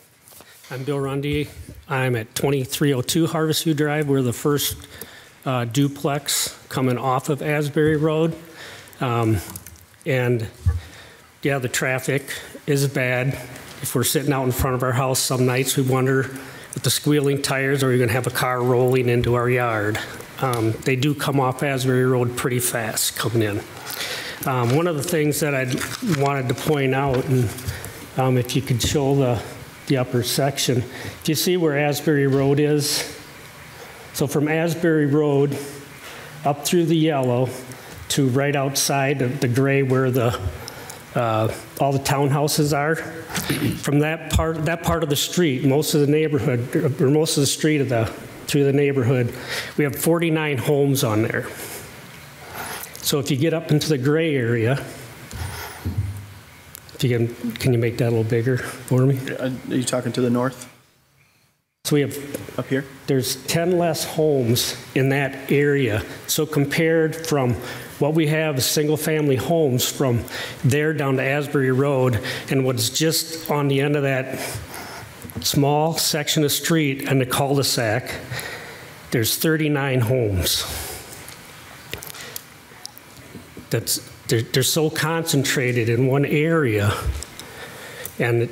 I'm Bill Rundy. I'm at 2302 Harvestview Drive. We're the first duplex coming off of Asbury Road. And yeah, the traffic is bad. If we're sitting out in front of our house some nights, we wonder with the squealing tires, are we going to have a car rolling into our yard? They do come off Asbury Road pretty fast coming in. One of the things that I wanted to point out, and if you could show the upper section. If you see where Asbury Road is, so from Asbury Road up through the yellow to right outside of the gray where all the townhouses are, from that part of the street, most of the neighborhood, or most of the street through the neighborhood, we have 49 homes on there. So if you get up into the gray area, can you make that a little bigger for me? Are you talking to the north? So we have, up here? There's 10 less homes in that area. So compared from what we have as single-family homes from there down to Asbury Road and what's just on the end of that small section of street and the cul-de-sac, there's 39 homes. They're so concentrated in one area, and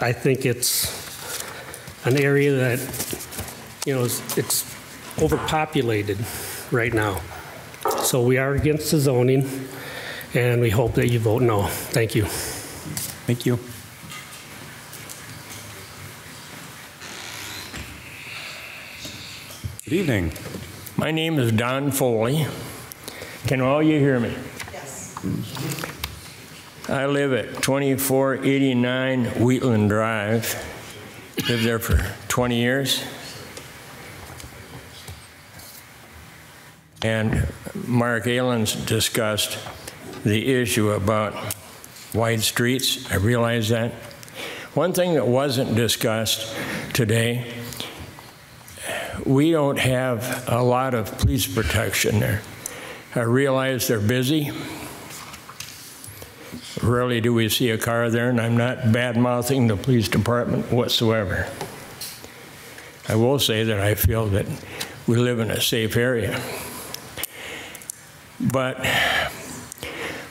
I think it's an area that, it's overpopulated right now. So we are against the zoning, and we hope that you vote no. Thank you. Thank you. Good evening. My name is Don Foley. Can all you hear me? Yes. I live at 2489 Wheatland Drive. Lived there for 20 years. And Mark Alen's discussed the issue about wide streets. I realize that. One thing that wasn't discussed today, we don't have a lot of police protection there. I realize they're busy. Rarely do we see a car there, and I'm not bad-mouthing the police department whatsoever. I will say that I feel that we live in a safe area. But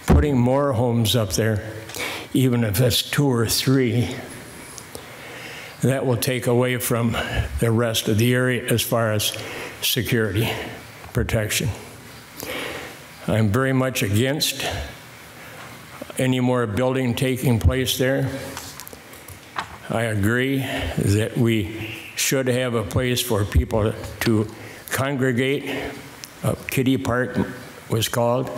putting more homes up there, even if it's 2 or 3, that will take away from the rest of the area as far as security protection. I'm very much against any more building taking place there. I agree that we should have a place for people to congregate. A kiddie park was called.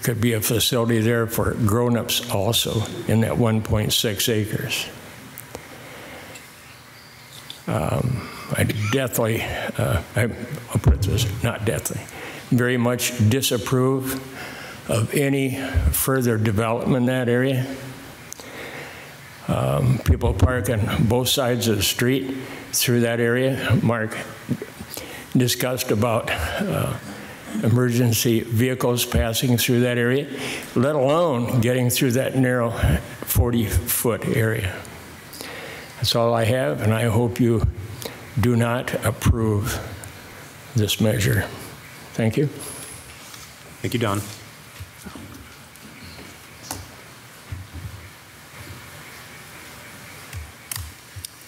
Could be a facility there for grown-ups also in that 1.6 acres. I deathly, I'll put it this, not deathly, very much disapprove of any further development in that area. People park on both sides of the street through that area. Mark discussed about emergency vehicles passing through that area, let alone getting through that narrow 40-foot area. That's all I have, and I hope you do not approve this measure. Thank you. Thank you, Don.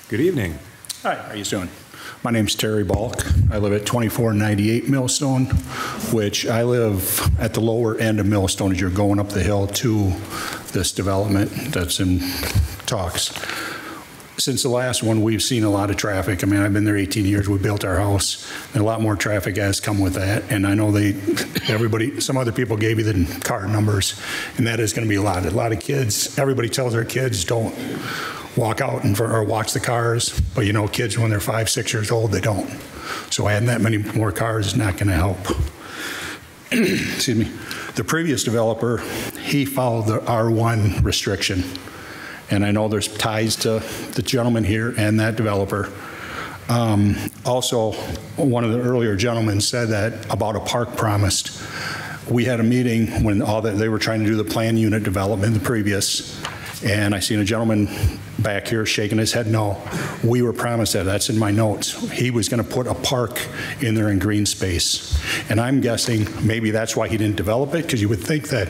Good evening. Hi, how are you doing? My name's Terry Balk. I live at 2498 Millstone, which I live at the lower end of Millstone as you're going up the hill to this development that's in talks. Since the last one, we've seen a lot of traffic. I mean, I've been there 18 years. We built our house, and a lot more traffic has come with that. And I know some other people gave you the car numbers, and that is going to be a lot of kids. Everybody tells their kids don't walk out or watch the cars, but you know, kids when they're 5, 6 years old, they don't. So adding that many more cars is not going to help. Excuse me. The previous developer, he followed the R1 restriction, and I know there's ties to the gentleman here and that developer. Also, one of the earlier gentlemen said that about a park promised. We had a meeting when they were trying to do the plan unit development, the previous, and I seen a gentleman back here shaking his head no. We were promised that. That's in my notes. He was going to put a park in there in green space. And I'm guessing maybe that's why he didn't develop it, because you would think that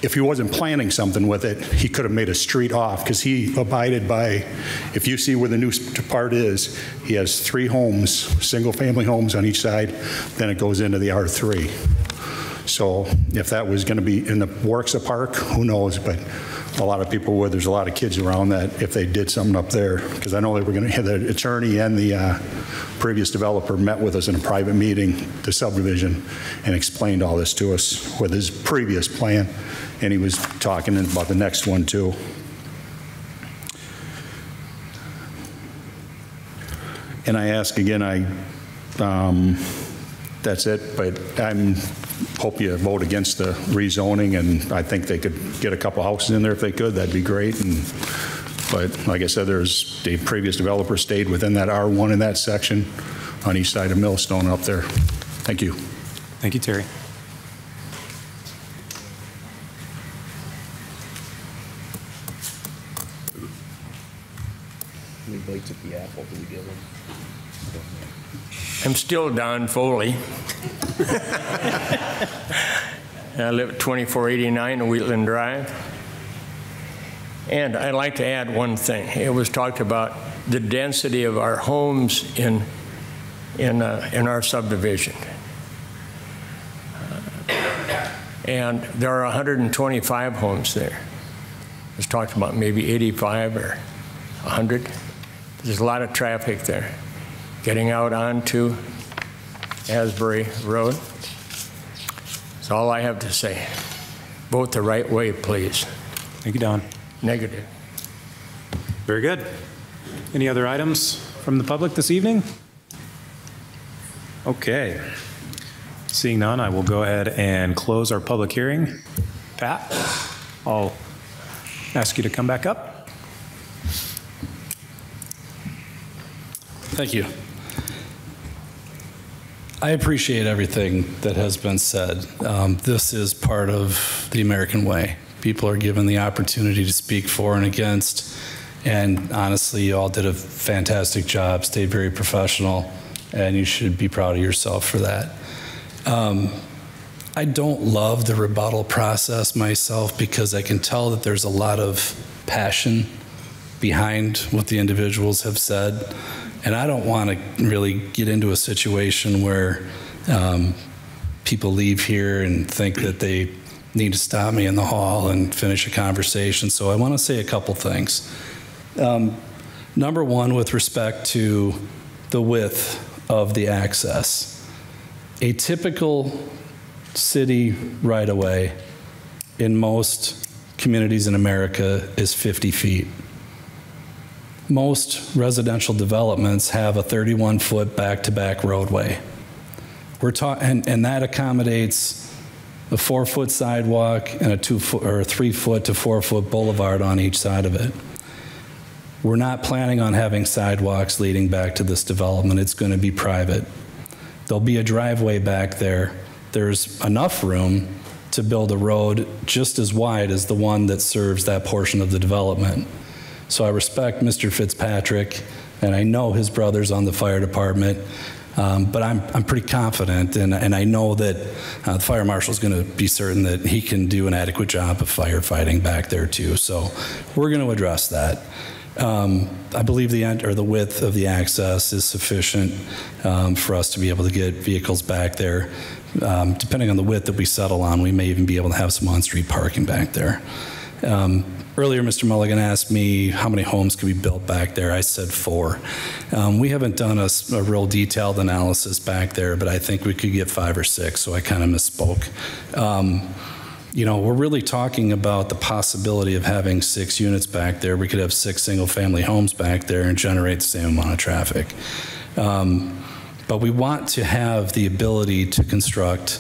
if he wasn't planning something with it, he could have made a street off, because he abided by, if you see where the new part is, he has 3 homes, single-family homes on each side, then it goes into the R3. So if that was going to be in the works of park, who knows, but a lot of people would. There's a lot of kids around that if they did something up there, because I know they were going to have the attorney and the previous developer met with us in a private meeting, the subdivision, and explained all this to us with his previous plan, and he was talking about the next one too. And I ask again, that's it, but hope you vote against the rezoning, and I think they could get a couple houses in there if they could. That'd be great. But like I said, the previous developer stayed within that R1 in that section on each side of Millstone up there. Thank you. Thank you, Terry. How many bites at the apple do we give them? I'm still Don Foley. I live at 2489 Wheatland Drive. And I'd like to add one thing. It was talked about the density of our homes in our subdivision. And there are 125 homes there. It was talked about maybe 85 or 100. There's a lot of traffic there. Getting out onto Asbury Road. That's all I have to say. Vote the right way, please. Thank you, Don. Negative. Very good. Any other items from the public this evening? Okay. Seeing none, I will go ahead and close our public hearing. Pat, I'll ask you to come back up. Thank you. I appreciate everything that has been said. This is part of the American way. People are given the opportunity to speak for and against, and honestly, you all did a fantastic job, stayed very professional, and you should be proud of yourself for that. I don't love the rebuttal process myself, because I can tell that there's a lot of passion behind what the individuals have said. And I don't want to really get into a situation where people leave here and think that they need to stop me in the hall and finish a conversation. So I want to say a couple things. Number one, with respect to the width of the access. A typical city right-of-way in most communities in America is 50 feet. Most residential developments have a 31-foot back-to-back roadway. And that accommodates a 4-foot sidewalk and a 2-foot or 3-foot to 4-foot boulevard on each side of it. We're not planning on having sidewalks leading back to this development. It's going to be private. There'll be a driveway back there. There's enough room to build a road just as wide as the one that serves that portion of the development. So I respect Mr. Fitzpatrick, and I know his brother's on the fire department, but I'm pretty confident, and I know that the fire marshal's going to be certain that he can do an adequate job of firefighting back there too. So we're going to address that. I believe the width of the access is sufficient for us to be able to get vehicles back there. Depending on the width that we settle on, we may even be able to have some on-street parking back there. Earlier, Mr. Mulligan asked me how many homes could be built back there. I said 4. We haven't done a real detailed analysis back there, but I think we could get 5 or 6, so I kind of misspoke. We're really talking about the possibility of having 6 units back there. We could have 6 single-family homes back there and generate the same amount of traffic. But we want to have the ability to construct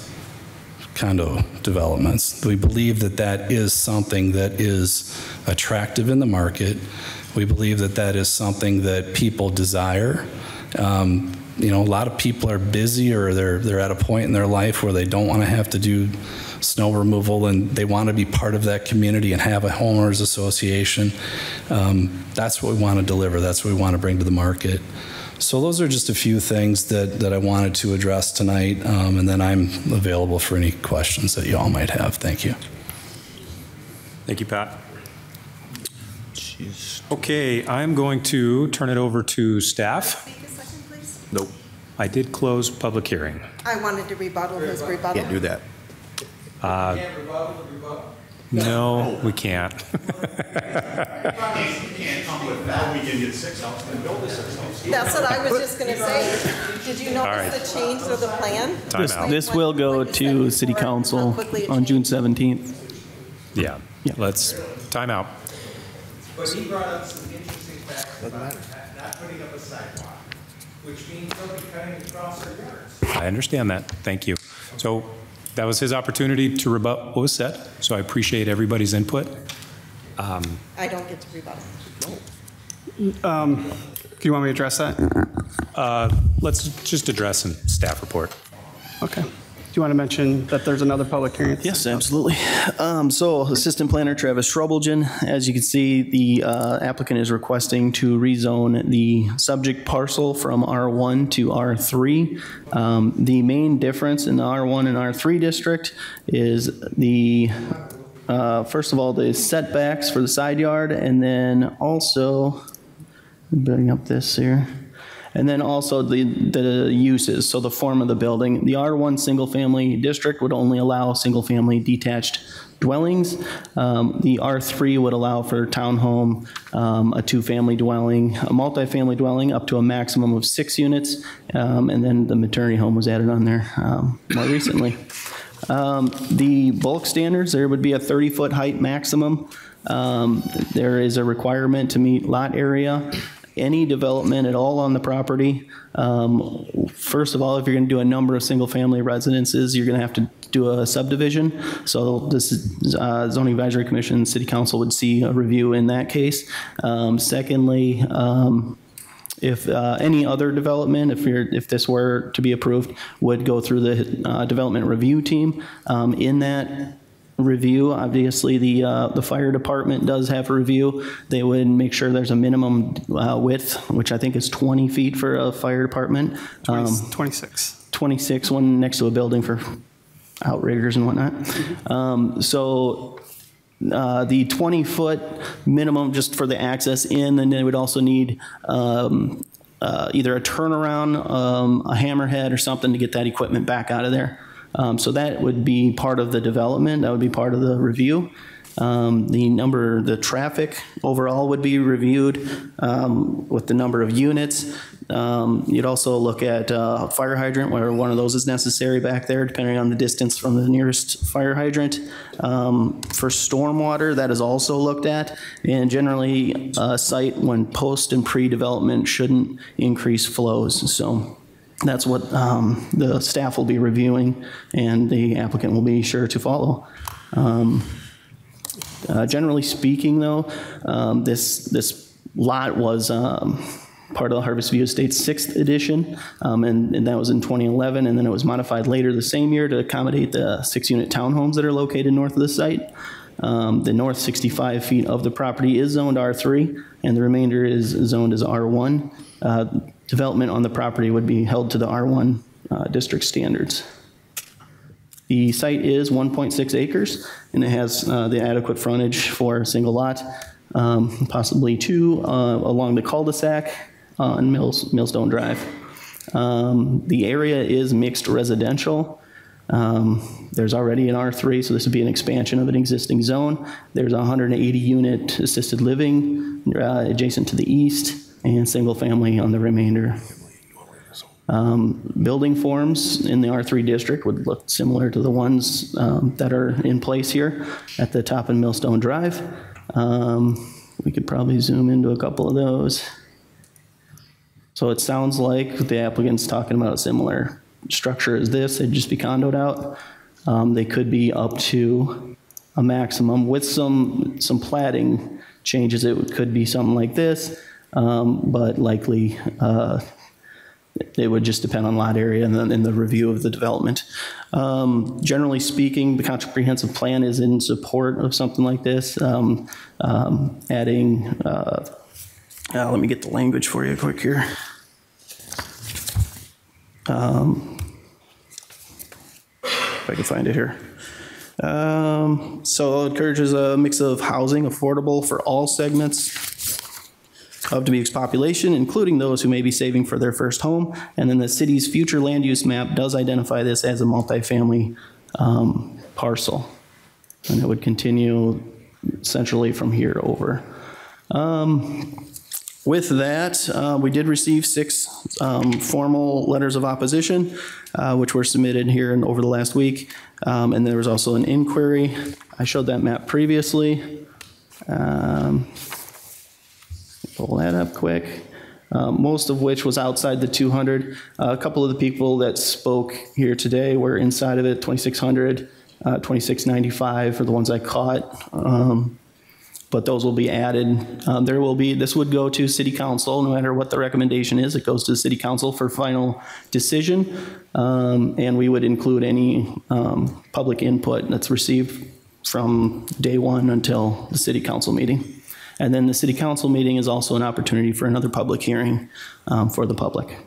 condo developments. We believe that that is something that is attractive in the market. We believe that that is something that people desire. A lot of people are busy, or they're at a point in their life where they don't want to have to do snow removal, and they want to be part of that community and have a homeowners association. That's what we want to deliver. That's what we want to bring to the market. So those are just a few things that I wanted to address tonight, and then I'm available for any questions that you all might have. Thank you. Thank you, Pat. Okay, I'm going to turn it over to staff. Speak a second, please. Nope. I did close public hearing. I wanted to rebuttal his rebuttal. Can't do that. No, we can't. That's what I was just going to say. Did you notice the change of the plan? This will go to City Council on June 17th. Yeah. Let's time out. But he brought up some interesting facts about not putting up a sidewalk, which means they'll be cutting across our yards. I understand that. Thank you. So that was his opportunity to rebut what was said. So I appreciate everybody's input. I don't get to rebuttal. Do you want me to address that? Let's just address some staff report. Okay. Do you want to mention that there's another public hearing? Yes, absolutely. So Assistant Planner Travis Shrubelgen, as you can see, the applicant is requesting to rezone the subject parcel from R1 to R3. The main difference in the R1 and R3 district is the, first of all, the setbacks for the side yard, and then also, bring up this here. And then also the uses, so the form of the building. The R1 single-family district would only allow single-family detached dwellings. The R3 would allow for townhome, a 2-family dwelling, a multifamily dwelling up to a maximum of 6 units, and then the maternity home was added on there more recently. The bulk standards, there would be a 30-foot height maximum. There is a requirement to meet lot area. Any development at all on the property, first of all, if you're going to do a number of single-family residences, you're going to have to do a subdivision. So this Zoning Advisory Commission, City Council would see a review in that case. Secondly, if any other development, if this were to be approved, would go through the development review team. In that review, obviously the fire department does have a review. They would make sure there's a minimum width, which I think is 20 feet for a fire department. 26. 26, one next to a building for outriggers and whatnot. So the 20-foot minimum just for the access in, and they would also need either a turnaround, a hammerhead or something to get that equipment back out of there. So that would be part of the development. That would be part of the review. The traffic overall would be reviewed with the number of units. You'd also look at fire hydrant, where one of those is necessary back there, depending on the distance from the nearest fire hydrant. For stormwater, that is also looked at, and generally a site when post and pre-development shouldn't increase flows. So that's what the staff will be reviewing, and the applicant will be sure to follow. Generally speaking, though, this lot was part of the Harvest View Estates 6th edition, and that was in 2011, and then it was modified later the same year to accommodate the 6-unit townhomes that are located north of the site. The north 65 feet of the property is zoned R3, and the remainder is zoned as R1. Development on the property would be held to the R1 district standards. The site is 1.6 acres, and it has the adequate frontage for a single lot, possibly two along the cul-de-sac on Millstone Drive. The area is mixed residential. There's already an R3, so this would be an expansion of an existing zone. There's a 180-unit assisted living adjacent to the east, and single family on the remainder. Building forms in the R3 district would look similar to the ones that are in place here at the top of Millstone Drive. We could probably zoom into a couple of those. So it sounds like the applicant's talking about a similar structure as this. They'd just be condoed out. They could be up to a maximum with some platting changes. It could be something like this. But likely it would just depend on lot area and then in the review of the development. Generally speaking, the comprehensive plan is in support of something like this. Adding, let me get the language for you quick here. If I can find it here. So it encourages a mix of housing affordable for all segments of Dubuque's population, including those who may be saving for their first home. And then the city's future land use map does identify this as a multifamily parcel. And it would continue essentially from here over. With that, we did receive 6 formal letters of opposition, which were submitted here and over the last week. And there was also an inquiry. I showed that map previously. Pull that up quick. Most of which was outside the 200. A couple of the people that spoke here today were inside of it, 2,600, 2,695 for the ones I caught. But those will be added. This would go to City Council, no matter what the recommendation is. It goes to the City Council for final decision. And we would include any public input that's received from day one until the City Council meeting. And then the City Council meeting is also an opportunity for another public hearing for the public.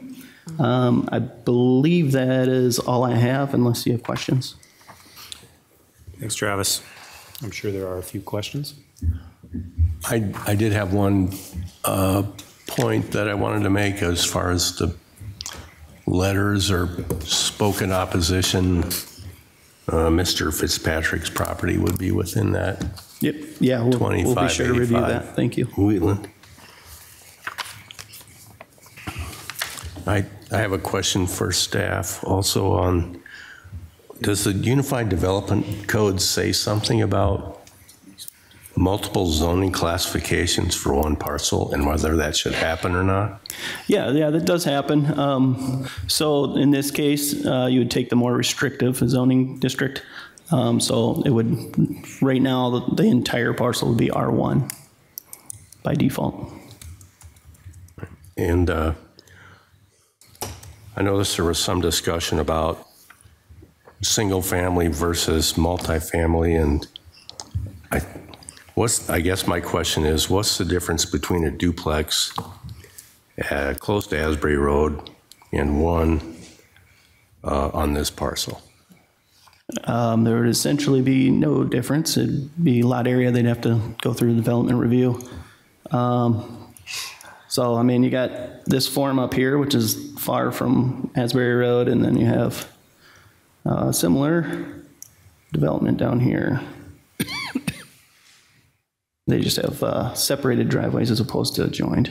I believe that is all I have, unless you have questions. Thanks, Travis. I'm sure there are a few questions. I did have one point that I wanted to make as far as the letters or spoken opposition. Mr. Fitzpatrick's property would be within that. Yep. Yeah, we'll be sure to review that. Thank you. Wheatland. I have a question for staff also on, does the Unified Development Code say something about multiple zoning classifications for one parcel and whether that should happen or not? Yeah, that does happen. So in this case, you would take the more restrictive zoning district. So it would, right now, the entire parcel would be R1 by default. And I noticed there was some discussion about single family versus multifamily, and I guess my question is, what's the difference between a duplex close to Asbury Road and one on this parcel? There would essentially be no difference. It'd be lot area. They'd have to go through the development review. So, I mean, you got this form up here, which is far from Asbury Road, and then you have similar development down here. They just have separated driveways as opposed to joined.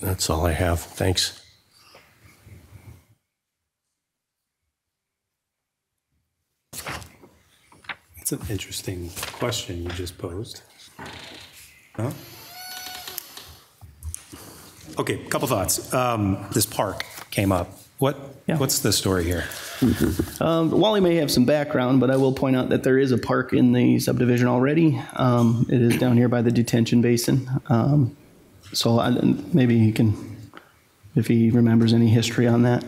That's all I have. Thanks. It's an interesting question you just posed. Huh? Okay, couple thoughts. This park came up. What's the story here? Wally may have some background, but I will point out that there is a park in the subdivision already. It is down here by the detention basin. Maybe he can, if he remembers any history on that.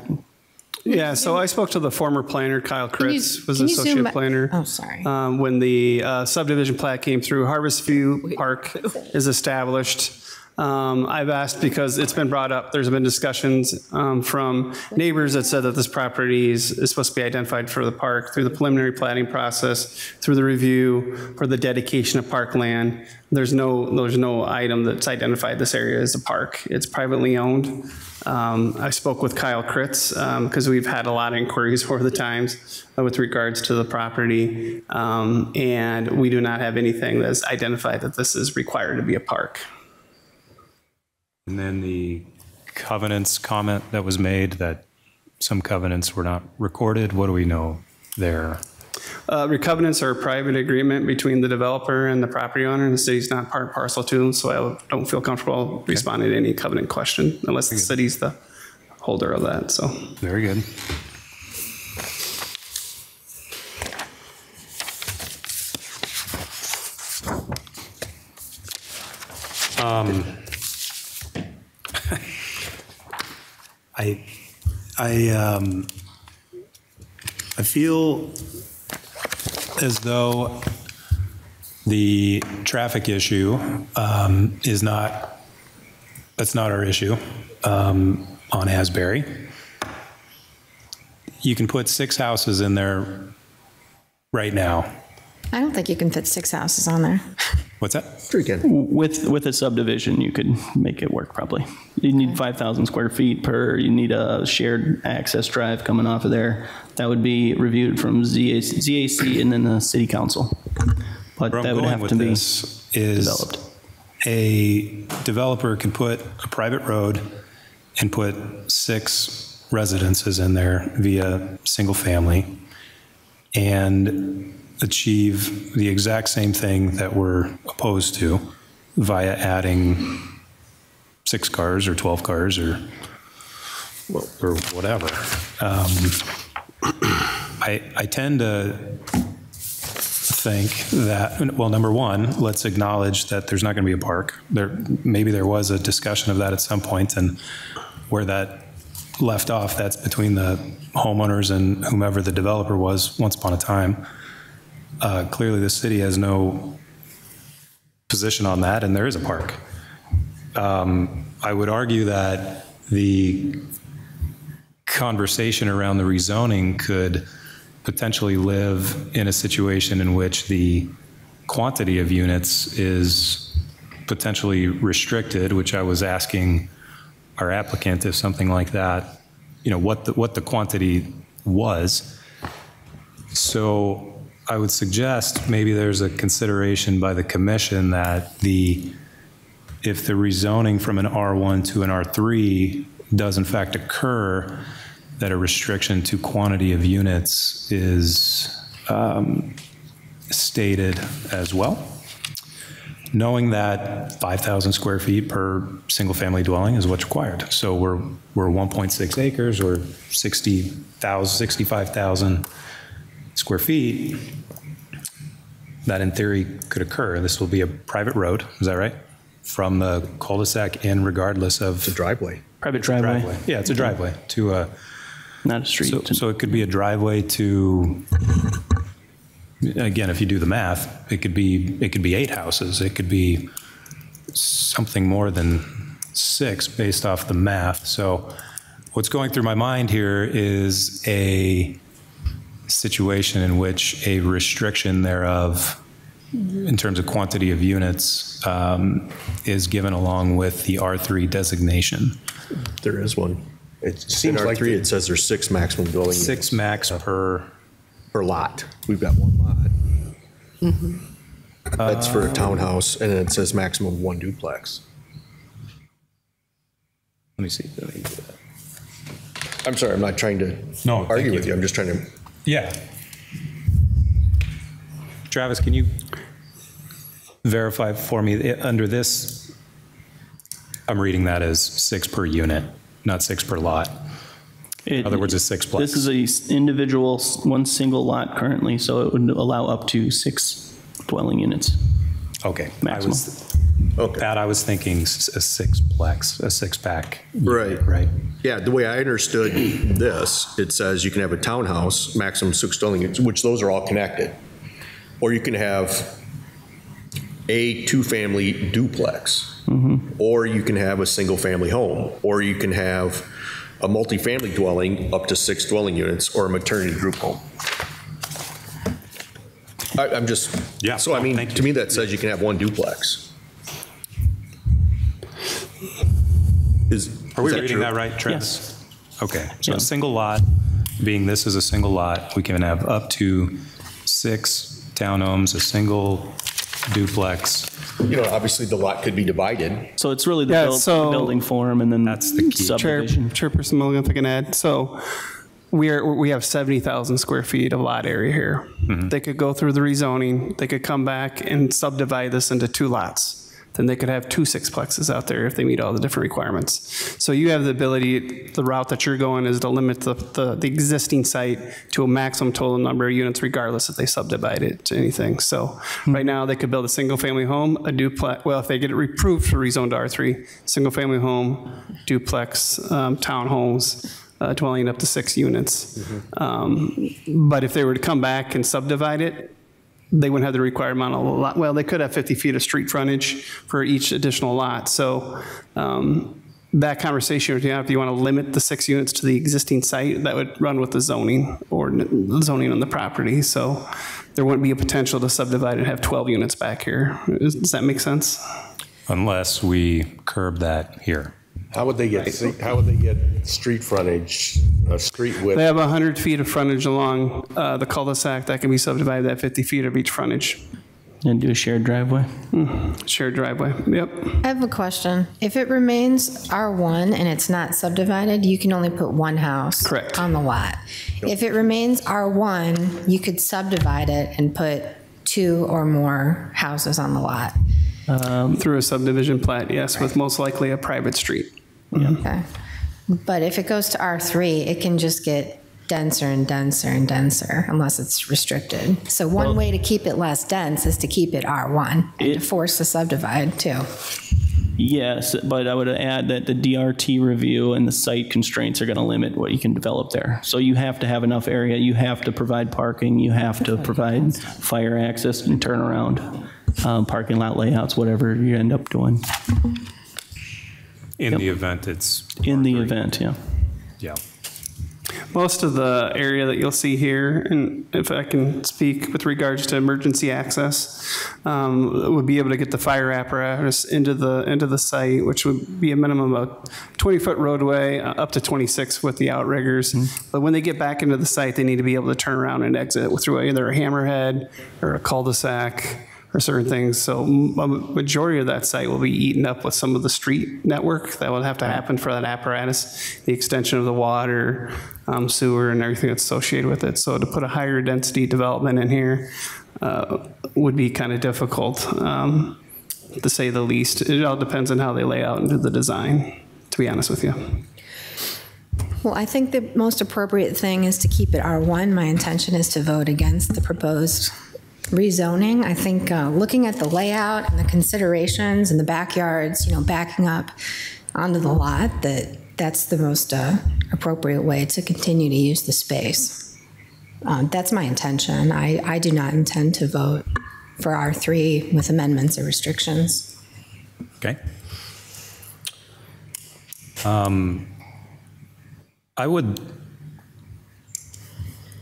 Yeah, so I spoke to the former planner, Kyle Kritz, was the associate planner. Oh, sorry. When the subdivision plat came through, Harvest View Park is established. I've asked because it's been brought up, there's been discussions from neighbors that said that this property is supposed to be identified for the park through the preliminary platting process, through the review for the dedication of parkland. There's no item that's identified this area as a park. It's privately owned. I spoke with Kyle Kritz because we've had a lot of inquiries over the times with regards to the property, and we do not have anything that's identified that this is required to be a park. And then the covenants comment that was made that some covenants were not recorded. What do we know there? Covenants are a private agreement between the developer and the property owner, and the city's not part and parcel to them, so I don't feel comfortable responding to any covenant question unless the city's the holder of that. So very good. I feel as though the traffic issue that's not our issue on Asbury. You can put 6 houses in there right now. I don't think you can fit 6 houses on there. What's that? With a subdivision, you could make it work probably. You need 5,000 square feet per, you need a shared access drive coming off of there. That would be reviewed from ZAC and then the city council. But that would have to be developed. A developer can put a private road and put 6 residences in there via single family and achieve the exact same thing that we're opposed to via adding 6 cars or 12 cars or whatever. I tend to think that, well, number one, let's acknowledge that there's not going to be a park. Maybe there was a discussion of that at some point, and where that left off, that's between the homeowners and whomever the developer was once upon a time. Clearly, the city has no position on that, and there is a park. I would argue that the conversation around the rezoning could potentially live in a situation in which the quantity of units is potentially restricted, which I was asking our applicant if something like that, what the quantity was. So I would suggest maybe there's a consideration by the commission that if the rezoning from an R1 to an R3 does in fact occur, that a restriction to quantity of units is stated as well. Knowing that 5,000 square feet per single family dwelling is what's required. So we're 1.6 acres or 65,000 square feet. That in theory could occur. This will be a private road, is that right? From the cul-de-sac in regardless of the driveway. Private driveway. Yeah, it's a driveway to a, not a street. So it could be a driveway to, again, if you do the math, it could be 8 houses. It could be something more than 6 based off the math. So what's going through my mind here is a situation in which a restriction thereof in terms of quantity of units is given along with the R3 designation. There is one. It seems In like R3, it says there's 6 maximum dwelling units. 6 max per lot. We've got 1 lot. That's for a townhouse, and it says maximum one duplex. Let me see. I'm sorry, I'm not trying to argue with you. I'm just trying to. Yeah. Travis, can you verify for me, under this, I'm reading that as 6 per unit, not 6 per lot. In other words, a sixplex. This is a individual, one single lot currently, so it would allow up to 6 dwelling units. Okay. Maximum. That I was thinking a sixplex, a six-pack. Right. Right. Yeah, the way I understood this, it says you can have a townhouse, maximum 6 dwelling units, which those are all connected. Or you can have a 2-family duplex. Or you can have a single-family home. Or you can have a multifamily dwelling up to 6 dwelling units, or a maternity group home. I'm just, yeah. So I mean, to me that says you can have 1 duplex. Are we reading that right, Travis? Yes. Okay, so a single lot, being this is a single lot, we can have up to 6 townhomes, a single duplex. You know, obviously the lot could be divided. So it's really the building form, and then that's the key. Chairperson Mulligan, if I can add. So we have 70,000 square feet of lot area here. They could go through the rezoning. They could come back and subdivide this into 2 lots. Then they could have 2 sixplexes out there if they meet all the different requirements. So you have the ability, the route that you're going is to limit the existing site to a maximum total number of units regardless if they subdivide it to anything. So right now they could build a single family home, a duplex, well, if they get it approved for rezoned to R3, single family home, duplex, townhomes, dwelling up to 6 units. But if they were to come back and subdivide it, they wouldn't have the required amount of lot. Well, they could have 50 feet of street frontage for each additional lot. So that conversation would have, if you want to limit the 6 units to the existing site, that would run with the zoning or zoning on the property. So there wouldn't be a potential to subdivide and have 12 units back here. Does that make sense? Unless we curb that here. How would they get street frontage, street width? They have 100 feet of frontage along the cul-de-sac that can be subdivided at 50 feet of each frontage. And do a shared driveway? Shared driveway, yep. I have a question. If it remains R1 and it's not subdivided, you can only put 1 house on the lot. If it remains R1, you could subdivide it and put 2 or more houses on the lot. Through a subdivision plat, yes, with most likely a private street. Okay. But if it goes to R3, it can just get denser and denser and denser unless it's restricted. So one way to keep it less dense is to keep it R1 and to force the subdivide too. Yes, but I would add that the DRT review and the site constraints are going to limit what you can develop there. So you have to have enough area, you have to provide parking, you have to provide fire access and turnaround, parking lot layouts, whatever you end up doing. In the event it's... In the event, yeah. Yeah. Most of the area that you'll see here, and if I can speak with regards to emergency access, would be able to get the fire apparatus into the site, which would be a minimum of 20-foot roadway, up to 26 with the outriggers. But when they get back into the site, they need to be able to turn around and exit through either a hammerhead or a cul-de-sac or certain things. So a majority of that site will be eaten up with some of the street network that will have to happen for that apparatus, the extension of the water, sewer, and everything that's associated with it. So to put a higher density development in here would be kind of difficult, to say the least. It all depends on how they lay out and do the design, to be honest with you. Well, I think the most appropriate thing is to keep it R1. My intention is to vote against the proposed rezoning. I think looking at the layout and the considerations and the backyards, backing up onto the lot, that's the most appropriate way to continue to use the space. That's my intention. I do not intend to vote for R3 with amendments or restrictions. Okay.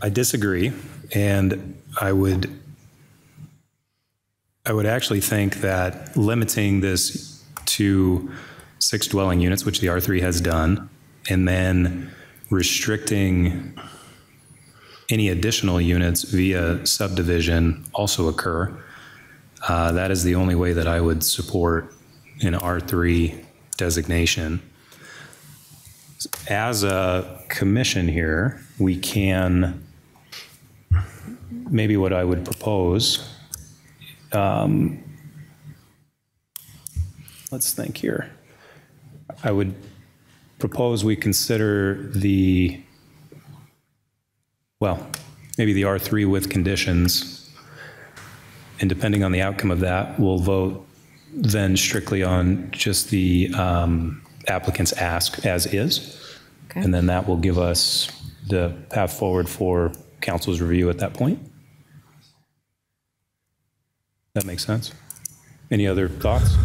I disagree, and I would actually think that limiting this to 6 dwelling units, which the R3 has done, and then restricting any additional units via subdivision also occur, That is the only way that I would support an R3 designation. As a commission here, we can, maybe what I would propose, let's think here. I would propose we consider maybe the R3 with conditions, and depending on the outcome of that, we'll vote then strictly on just the applicant's ask as is. Okay. And then that will give us the path forward for council's review at that point. That makes sense? Any other thoughts?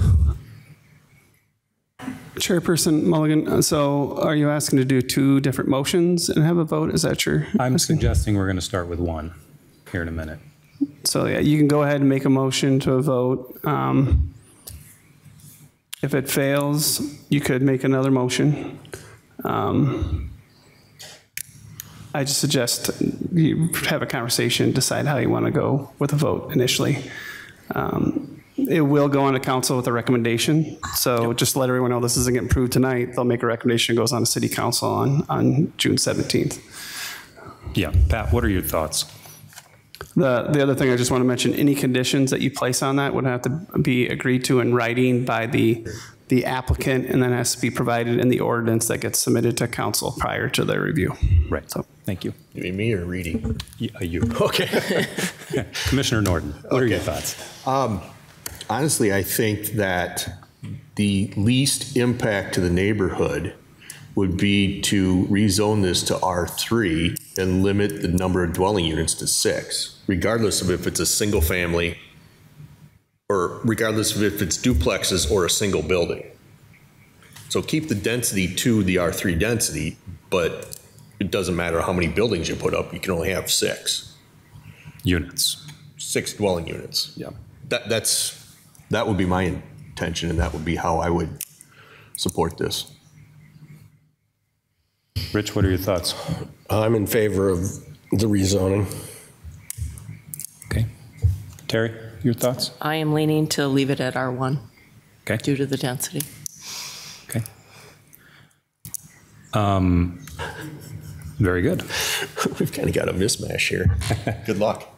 Chairperson Mulligan, so are you asking to do 2 different motions and have a vote? Is that your? I'm suggesting we're going to start with one here in a minute. So yeah, you can go ahead and make a motion to a vote. If it fails, you could make another motion. I just suggest you have a conversation, decide how you want to go with a vote initially. It will go on to council with a recommendation. So just let everyone know this isn't getting approved tonight. They'll make a recommendation, goes on to city council on June 17th. Yeah, Pat, what are your thoughts? The other thing I just want to mention, any conditions that you place on that would have to be agreed to in writing by the applicant, and then has to be provided in the ordinance that gets submitted to council prior to their review. Right. So thank you. You mean me or Reedy? You. Okay. Commissioner Norton, what are your thoughts? Honestly, I think that the least impact to the neighborhood would be to rezone this to R3 and limit the number of dwelling units to 6, regardless of if it's a single family or regardless of if it's duplexes or a single building. So keep the density to the R3 density, but it doesn't matter how many buildings you put up, you can only have 6 units, 6 dwelling units. Yeah. That would be my intention, and that would be how I would support this. Rich, what are your thoughts? I'm in favor of the rezoning. Okay. Terry, your thoughts? I am leaning to leave it at R1. Okay. Due to the density. Okay. Very good. We've kind of got a mismatch here. Good luck.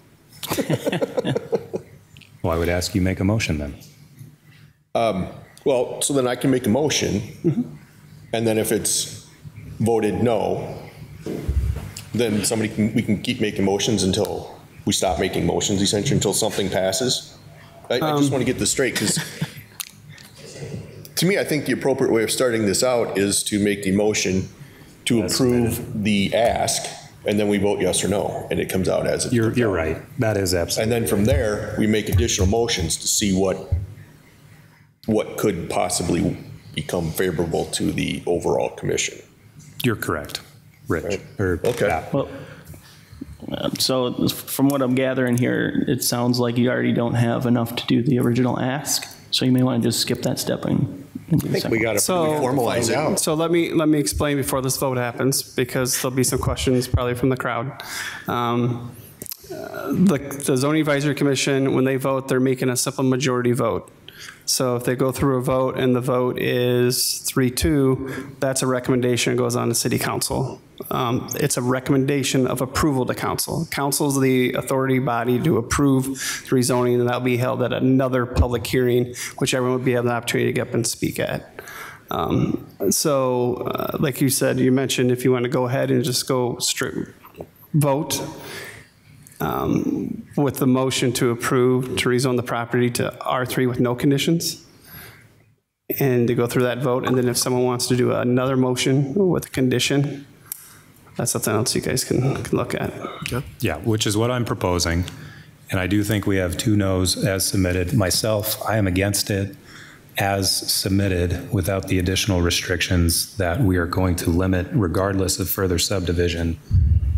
Well, I would ask you make a motion then. Well, so then I can make a motion, and then if it's voted no, then we can keep making motions until we stop making motions, essentially, until something passes. I just want to get this straight, because to me, I think the appropriate way of starting this out is to make the motion to approve the ask, and then we vote yes or no, and it comes out as it comes out. You're right. That is absolutely. And then from there, we make additional motions to see what could possibly become favorable to the overall commission. You're correct, Rich. Right. Okay. Yeah. Well, so from what I'm gathering here, it sounds like you already don't have enough to do the original ask, so you may want to just skip that step and do the I think second we got to formalize it. So let me explain before this vote happens, because there'll be some questions probably from the crowd. The Zoning Advisory Commission, when they vote, they're making a simple majority vote. So if they go through a vote and the vote is 3-2, that's a recommendation, it goes on to City Council. It's a recommendation of approval to Council. Council is the authority body to approve rezoning, and that'll be held at another public hearing, which everyone will be having an opportunity to get up and speak at. Like you said, you mentioned if you want to go ahead and just go straight vote, with the motion to approve to rezone the property to R3 with no conditions, and to go through that vote. And then if someone wants to do another motion with a condition, that's something else you guys can look at. Yeah, which is what I'm proposing. And I do think we have 2 no's as submitted. Myself, I am against it as submitted without the additional restrictions that we are going to limit, regardless of further subdivision,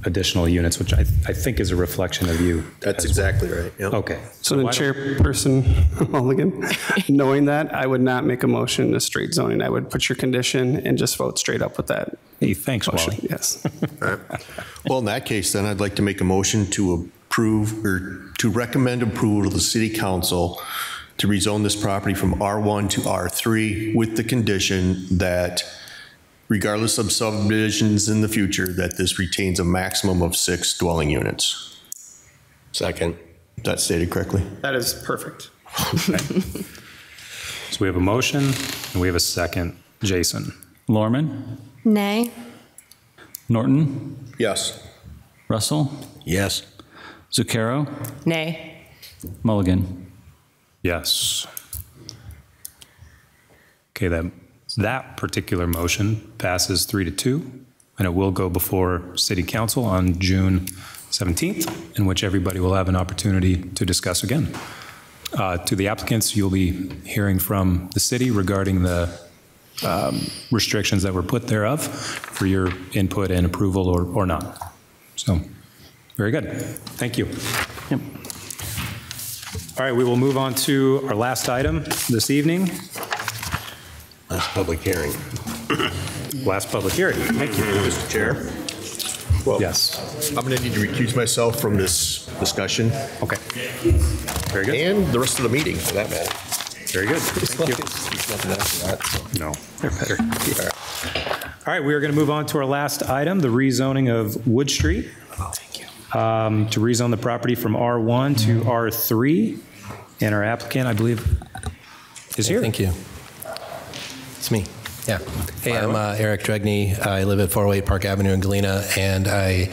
additional units, which I think is a reflection of you. That's exactly right. Yep. Okay. So then Chairperson Mulligan, knowing that, I would not make a motion to straight zoning. I would put your condition and just vote straight up with that. Hey, thanks, motion. Wally. Yes. All right. Well, in that case, then I'd like to make a motion to approve or to recommend approval to the city council to rezone this property from R1 to R3 with the condition that regardless of subdivisions in the future, that this retains a maximum of 6 dwelling units. Second. Is that stated correctly? That is perfect. So we have a motion and we have a second. Jason. Lorman? Nay. Norton? Yes. Russell? Yes. Zucchero? Nay. Mulligan? Yes. Okay, that particular motion passes 3-2, and it will go before City Council on June 17th, in which everybody will have an opportunity to discuss again. To the applicants, you'll be hearing from the city regarding the restrictions that were put thereof for your input and approval or not. So, very good. Thank you. Yep. All right, we will move on to our last item this evening. Last public hearing. Last public hearing. Thank you, Mr. Chair. Well, yes. I'm going to need to recuse myself from this discussion. Okay. Very good. And the rest of the meeting, for that matter. Very good. Thank you. There's nothing after that. So. No, they're better. All right, we are going to move on to our last item, the rezoning of Wood Street. Thank you. To rezone the property from R1 to R3. And our applicant, I believe, is here. Thank you. It's me. Yeah. Hey, I'm Eric Dregney. I live at 408 Park Avenue in Galena, and I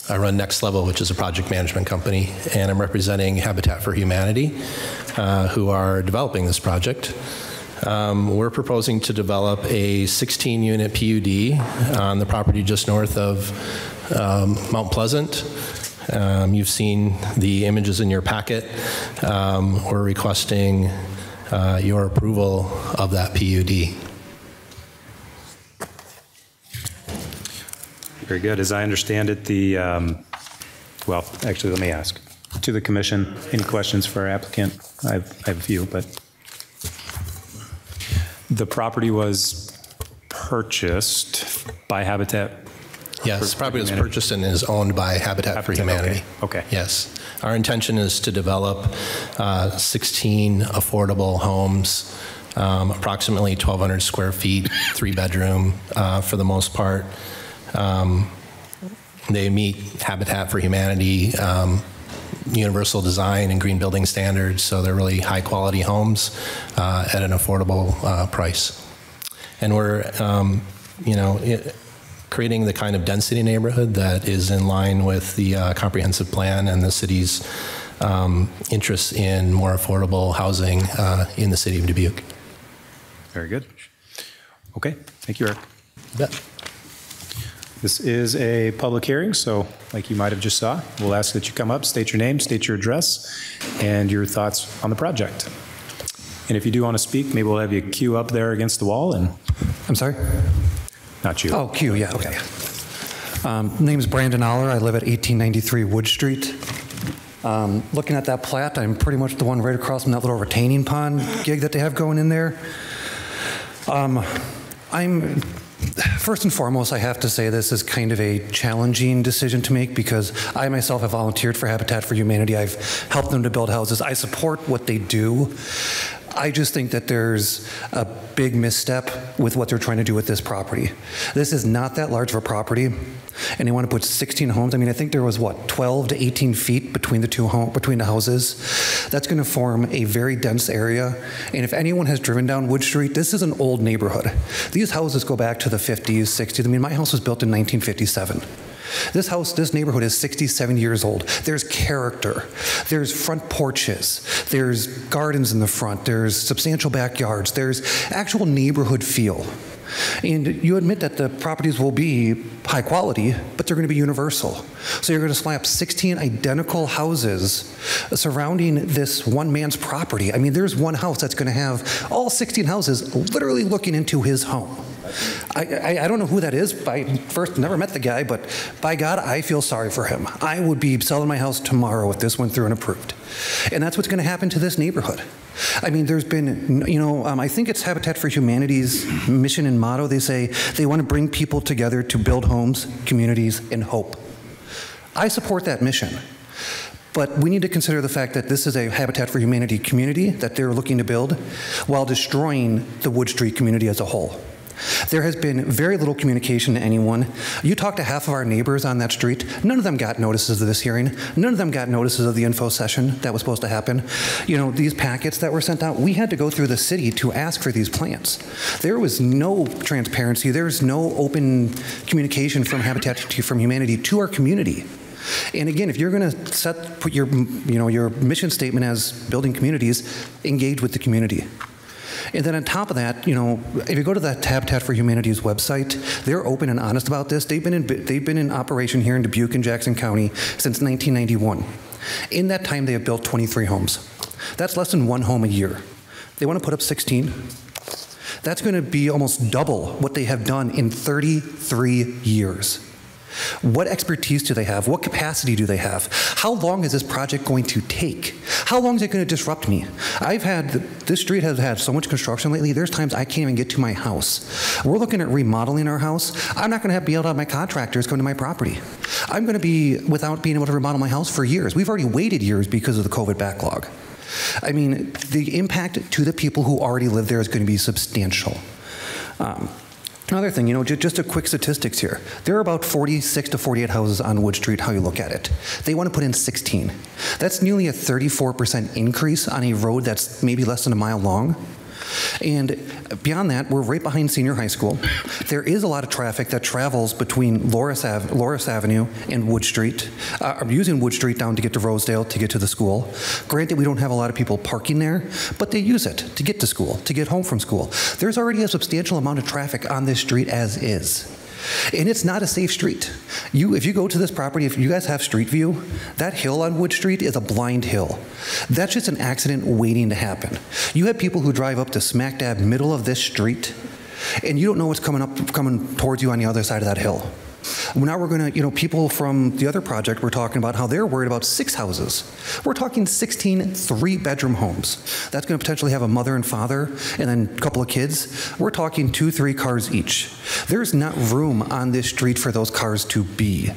run Next Level, which is a project management company, and I'm representing Habitat for Humanity, who are developing this project. We're proposing to develop a 16-unit PUD on the property just north of Mount Pleasant. You've seen the images in your packet. We're requesting your approval of that PUD. Very good. As I understand it, well, actually, let me ask. To the commission, any questions for our applicant? I have a few, but the property was purchased by Habitat? Yes, the property was purchased and is owned by Habitat for Humanity. Okay. Yes. Our intention is to develop 16 affordable homes, approximately 1,200 square feet, 3-bedroom for the most part. They meet Habitat for Humanity universal design and green building standards, so they're really high-quality homes at an affordable price. And we're, creating the kind of density neighborhood that is in line with the comprehensive plan and the city's interest in more affordable housing in the city of Dubuque. Very good. Okay, thank you, Eric. You bet. This is a public hearing, so like you might have just saw, we'll ask that you come up, state your name, state your address, and your thoughts on the project. And if you do want to speak, maybe we'll have you queue up there against the wall and... I'm sorry? Not you. Oh, queue, yeah, okay. Name's Brandon Aller. I live at 1893 Wood Street. Looking at that plat, I'm pretty much the one right across from that little retaining pond gig that they have going in there. First and foremost, I have to say this is kind of a challenging decision to make because I myself have volunteered for Habitat for Humanity. I've helped them to build houses. I support what they do. I just think that there's a big misstep with what they're trying to do with this property. This is not that large of a property, and they want to put 16 homes. I mean, I think there was, 12 to 18 feet between the houses. That's going to form a very dense area, and if anyone has driven down Wood Street, this is an old neighborhood. These houses go back to the 50s, 60s. I mean, my house was built in 1957. This neighborhood is 67 years old. There's character. There's front porches. There's gardens in the front. There's substantial backyards. There's actual neighborhood feel. And you admit that the properties will be high quality, but they're going to be universal. So you're going to slap 16 identical houses surrounding this one man's property. I mean, there's one house that's going to have all 16 houses literally looking into his home. I don't know who that is. I first never met the guy, but by God, I feel sorry for him. I would be selling my house tomorrow if this went through and approved. And that's what's going to happen to this neighborhood. I mean, there's been, I think it's Habitat for Humanity's mission and motto. They say they want to bring people together to build homes, communities, and hope. I support that mission. But we need to consider the fact that this is a Habitat for Humanity community that they're looking to build while destroying the Wood Street community as a whole. There has been very little communication to anyone. You talk to half of our neighbors on that street, none of them got notices of this hearing. None of them got notices of the info session that was supposed to happen. You know, these packets that were sent out, we had to go through the city to ask for these plans. There was no transparency. There was no open communication from Habitat for Humanity to our community. And again, if you're going to put your, your mission statement as building communities, engage with the community. And then on top of that, if you go to the Habitat for Humanity's website, they're open and honest about this. They've been in operation here in Dubuque and Jackson County since 1991. In that time, they have built 23 homes. That's less than one home a year. They want to put up 16. That's going to be almost double what they have done in 33 years. What expertise do they have? What capacity do they have? How long is this project going to take? How long is it going to disrupt me? This street has had so much construction lately, there's times I can't even get to my house. We're looking at remodeling our house. I'm not going to be able to have my contractors come to my property. I'm going to be without being able to remodel my house for years. We've already waited years because of the COVID backlog. I mean, the impact to the people who already live there is going to be substantial. Another thing, just a quick statistics here. There are about 46 to 48 houses on Wood Street, how you look at it. They want to put in 16. That's nearly a 34% increase on a road that's maybe less than a mile long. And beyond that, we're right behind Senior High School. There is a lot of traffic that travels between Loris Avenue and Wood Street, using Wood Street down to get to Rosedale, to get to the school. Granted, we don't have a lot of people parking there, but they use it to get to school, to get home from school. There's already a substantial amount of traffic on this street as is. And it's not a safe street. If you go to this property, if you guys have street view, that hill on Wood Street is a blind hill. That's just an accident waiting to happen. You have people who drive up to smack dab middle of this street, and you don't know what's coming towards you on the other side of that hill. Now we're going to, people from the other project we're talking about how they're worried about 6 houses. We're talking 16 3-bedroom homes. That's going to potentially have a mother and father and then a couple of kids. We're talking 2-3 cars each. There's not room on this street for those cars to be.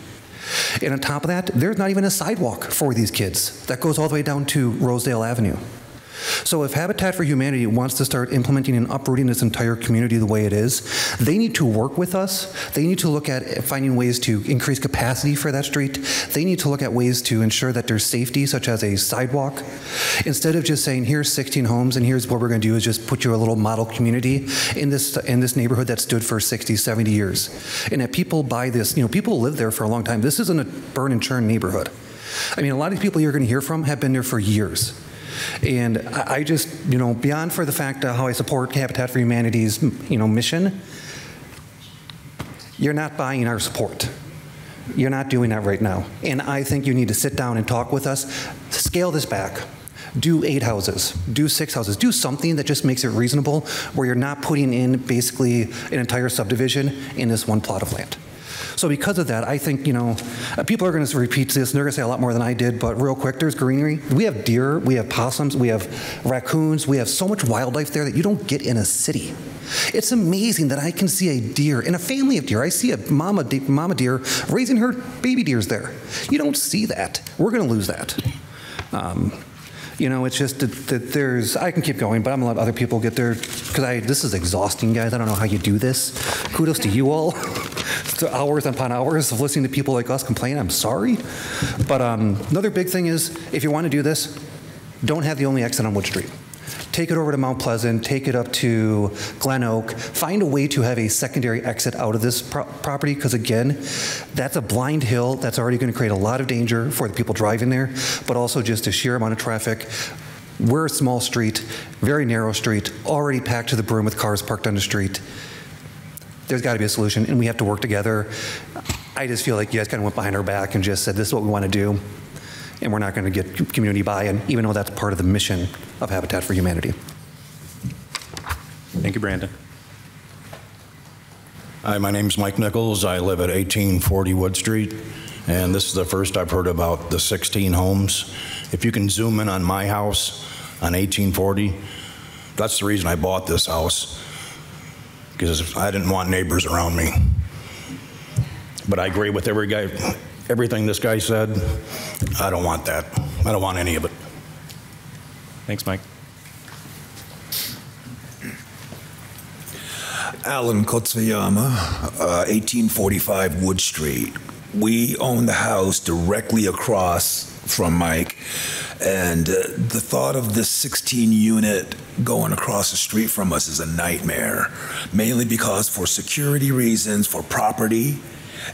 And on top of that, there's not even a sidewalk for these kids. That goes all the way down to Rosedale Avenue. So if Habitat for Humanity wants to start implementing and uprooting this entire community the way it is, they need to work with us. They need to look at finding ways to increase capacity for that street. They need to look at ways to ensure that there's safety, such as a sidewalk. Instead of just saying, here's 16 homes and here's what we're going to do is just put you a little model community in this neighborhood that stood for 60, 70 years. And that people buy this, people live there for a long time. This isn't a burn and churn neighborhood. I mean, a lot of people you're going to hear from have been there for years. And I just, beyond for the fact how I support Habitat for Humanity's, mission, you're not buying our support. You're not doing that right now. And I think you need to sit down and talk with us, scale this back. Do 8 houses, do 6 houses, do something that just makes it reasonable where you're not putting in basically an entire subdivision in this one plot of land. So because of that, I think, people are going to repeat this, and they're going to say a lot more than I did, but real quick, there's greenery. We have deer, we have possums, we have raccoons, we have so much wildlife there that you don't get in a city. It's amazing that I can see a deer in a family of deer. I see a mama deer raising her baby deers there. You don't see that. We're going to lose that. It's just that I can keep going, but I'm going to let other people get there, because this is exhausting, guys. I don't know how you do this. Kudos to you all. To hours upon hours of listening to people like us complain. I'm sorry. But another big thing is, if you want to do this, don't have the only exit on Wood Street. Take it over to Mount Pleasant, take it up to Glen Oak, find a way to have a secondary exit out of this property, because again, that's a blind hill that's already going to create a lot of danger for the people driving there, but also just a sheer amount of traffic. We're a small street, very narrow street, already packed to the brim with cars parked on the street. There's got to be a solution, and we have to work together. I just feel like you guys kind of went behind our back and just said, this is what we want to do, and we're not going to get community buy-in, even though that's part of the mission of Habitat for Humanity. Thank you, Brandon. Hi, my name's Mike Nichols. I live at 1840 Wood Street, and this is the first I've heard about the 16 homes. If you can zoom in on my house on 1840, that's the reason I bought this house, because I didn't want neighbors around me. But I agree with every guy, everything this guy said, I don't want that. I don't want any of it. Thanks, Mike. Alan Kotsuyama, 1845 Wood Street. We own the house directly across from Mike, and the thought of this 16 unit going across the street from us is a nightmare, mainly because for security reasons, for property,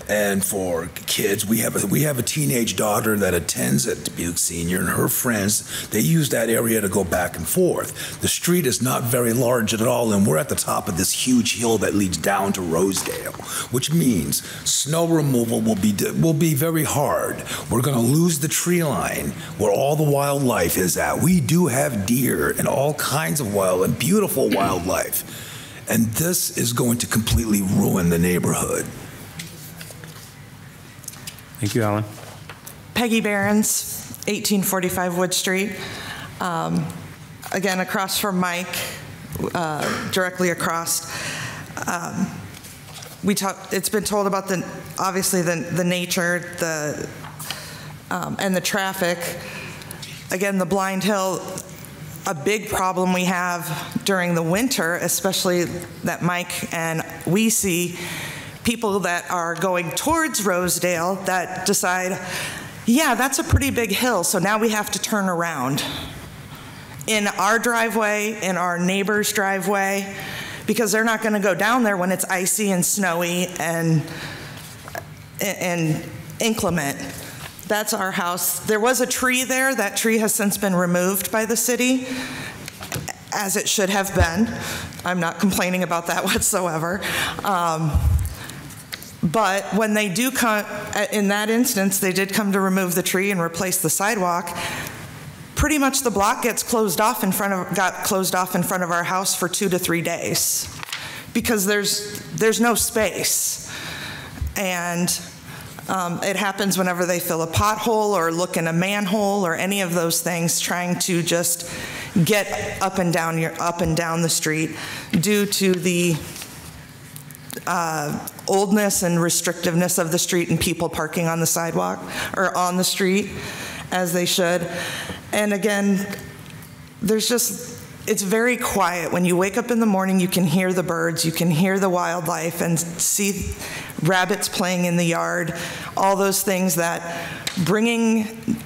and for kids. We have a teenage daughter that attends at Dubuque Senior, and her friends, they use that area to go back and forth. The street is not very large at all, and we're at the top of this huge hill that leads down to Rosedale, which means snow removal will be very hard. We're going to lose the tree line where all the wildlife is at. We do have deer and all kinds of wild and beautiful wildlife, and this is going to completely ruin the neighborhood. Thank you, Alan. Peggy Behrens, 1845 Wood Street. Again, across from Mike, directly across. It's been told about obviously the nature, and the traffic. Again, the Blind Hill, a big problem we have during the winter, especially that Mike and we see people that are going towards Rosedale that decide, yeah, that's a pretty big hill, so now we have to turn around in our driveway, in our neighbor's driveway, because they're not going to go down there when it's icy and snowy and inclement. That's our house. There was a tree there. That tree has since been removed by the city, as it should have been. I'm not complaining about that whatsoever. But when they do come, in that instance, they did come to remove the tree and replace the sidewalk. Pretty much the block got closed off in front of our house for 2 to 3 days because there's no space. And it happens whenever they fill a pothole or look in a manhole or any of those things, trying to just get up and down the street due to the oldness and restrictiveness of the street and people parking on the sidewalk or on the street as they should. And again, it's very quiet. When you wake up in the morning, you can hear the birds, you can hear the wildlife and see rabbits playing in the yard, all those things that bringing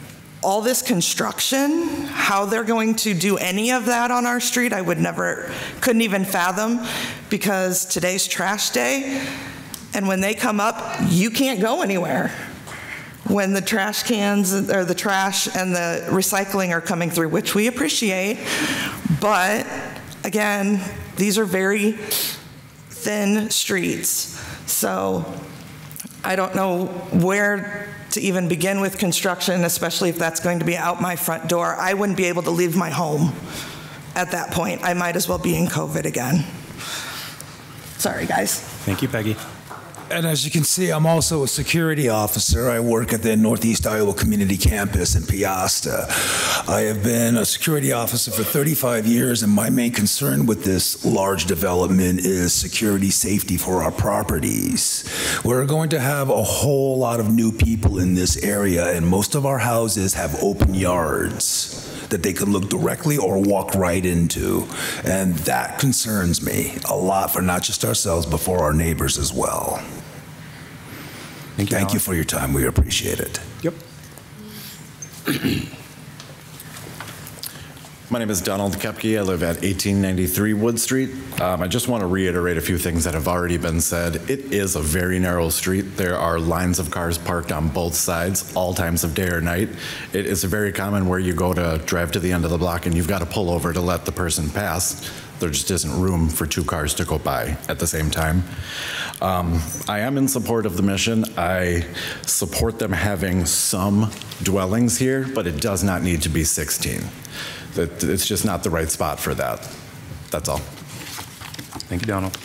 all this construction, how they're going to do any of that on our street, I couldn't even fathom, because today's trash day, and when they come up, you can't go anywhere when the trash cans or the trash and the recycling are coming through, which we appreciate. But again, these are very thin streets. So I don't know where to even begin with construction, especially if that's going to be out my front door. I wouldn't be able to leave my home at that point. I might as well be in COVID again. Sorry, guys. Thank you, Peggy. And as you can see, I'm also a security officer. I work at the Northeast Iowa Community Campus in Piasta. I have been a security officer for 35 years, and my main concern with this large development is security safety for our properties. We're going to have a whole lot of new people in this area, and most of our houses have open yards that they could look directly or walk right into. And that concerns me a lot for not just ourselves, but for our neighbors as well. Thank you for your time. We appreciate it. Yep. My name is Donald Kepke. I live at 1893 Wood Street. I just want to reiterate a few things that have already been said. It is a very narrow street. There are lines of cars parked on both sides, all times of day or night. It is very common where you go to drive to the end of the block and you've got to pull over to let the person pass. There just isn't room for 2 cars to go by at the same time. I am in support of the mission. I support them having some dwellings here, but it does not need to be 16. It's just not the right spot for that. That's all. Thank you, Donald.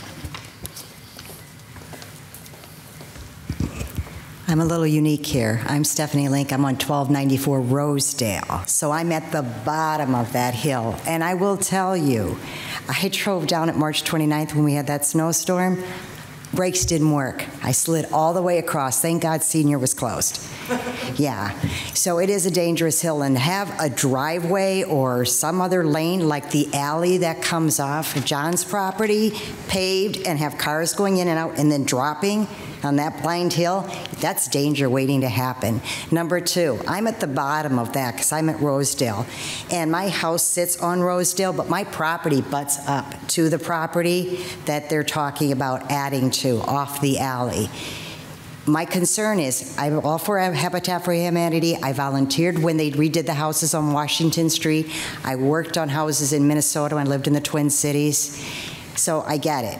I'm a little unique here. I'm Stephanie Link. I'm on 1294 Rosedale. So I'm at the bottom of that hill. And I will tell you, I drove down at March 29th when we had that snowstorm. Brakes didn't work. I slid all the way across. Thank God Senior was closed. Yeah. So it is a dangerous hill, and have a driveway or some other lane like the alley that comes off of John's property paved and have cars going in and out and then dropping on that blind hill, that's danger waiting to happen. Number two, I'm at the bottom of that because I'm at Rosedale, and my house sits on Rosedale, but my property butts up to the property that they're talking about adding to off the alley. My concern is, I'm all for Habitat for Humanity. I volunteered when they redid the houses on Washington Street. I worked on houses in Minnesota and lived in the Twin Cities, so I get it.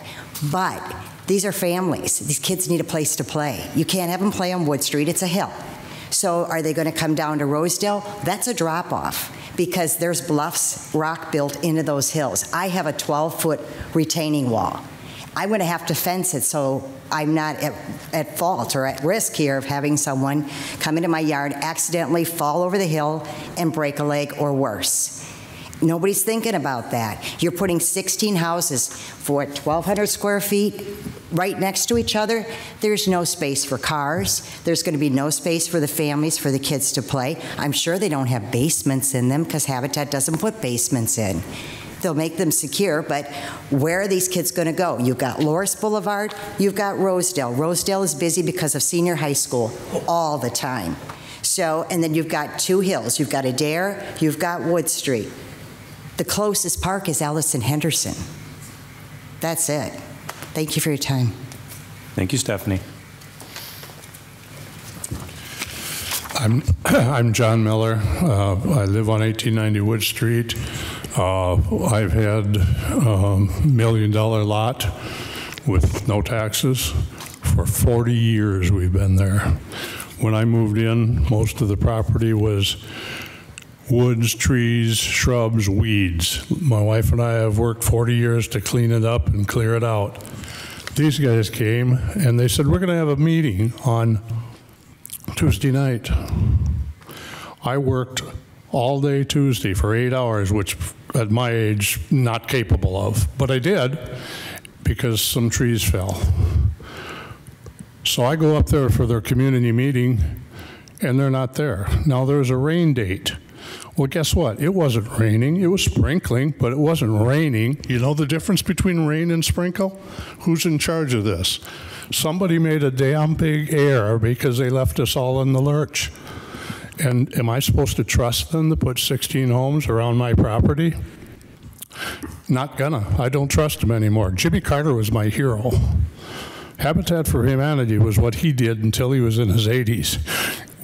But these are families. These kids need a place to play. You can't have them play on Wood Street. It's a hill. So are they going to come down to Rosedale? That's a drop-off because there's bluffs, rock built into those hills. I have a 12-foot retaining wall. I'm going to have to fence it so I'm not at fault or at risk here of having someone come into my yard, accidentally fall over the hill and break a leg or worse. Nobody's thinking about that. You're putting 16 houses for 1,200 square feet right next to each other. There's no space for cars. There's going to be no space for the families, for the kids to play. I'm sure they don't have basements in them because Habitat doesn't put basements in. They'll make them secure, but where are these kids going to go? You've got Loris Boulevard, you've got Rosedale. Rosedale is busy because of senior high school all the time. So, and then you've got two hills. You've got Adair, you've got Wood Street. The closest park is Ellison Henderson. That's it. Thank you for your time. Thank you, Stephanie. I'm John Miller. I live on 1890 Wood Street. I've had $1 million lot with no taxes. For 40 years we've been there. When I moved in, most of the property was woods, trees, shrubs, weeds. My wife and I have worked 40 years to clean it up and clear it out. These guys came and they said, we're going to have a meeting on Tuesday night. I worked all day Tuesday for 8 hours, which at my age, not capable of, but I did because some trees fell. So I go up there for their community meeting and they're not there. Now there's a rain date. Well, guess what? It wasn't raining. It was sprinkling, but it wasn't raining. You know the difference between rain and sprinkle? Who's in charge of this? Somebody made a damn big error because they left us all in the lurch. And am I supposed to trust them to put 16 homes around my property? Not gonna. I don't trust them anymore. Jimmy Carter was my hero. Habitat for Humanity was what he did until he was in his 80s.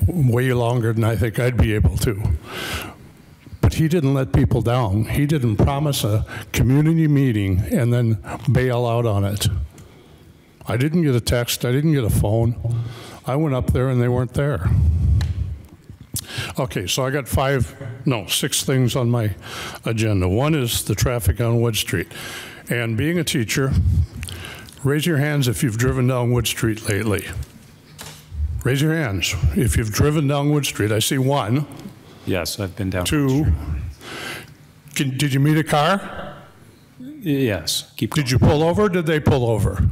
Way longer than I think I'd be able to. But he didn't let people down. He didn't promise a community meeting and then bail out on it. I didn't get a text. I didn't get a phone. I went up there and they weren't there. Okay, so I got 6 things on my agenda. One is the traffic on Wood Street. And being a teacher, raise your hands if you've driven down Wood Street lately. Raise your hands if you've driven down Wood Street. I see 1. Yes, I've been down. 2. Did you meet a car? Yes. Did you pull over? Did they pull over?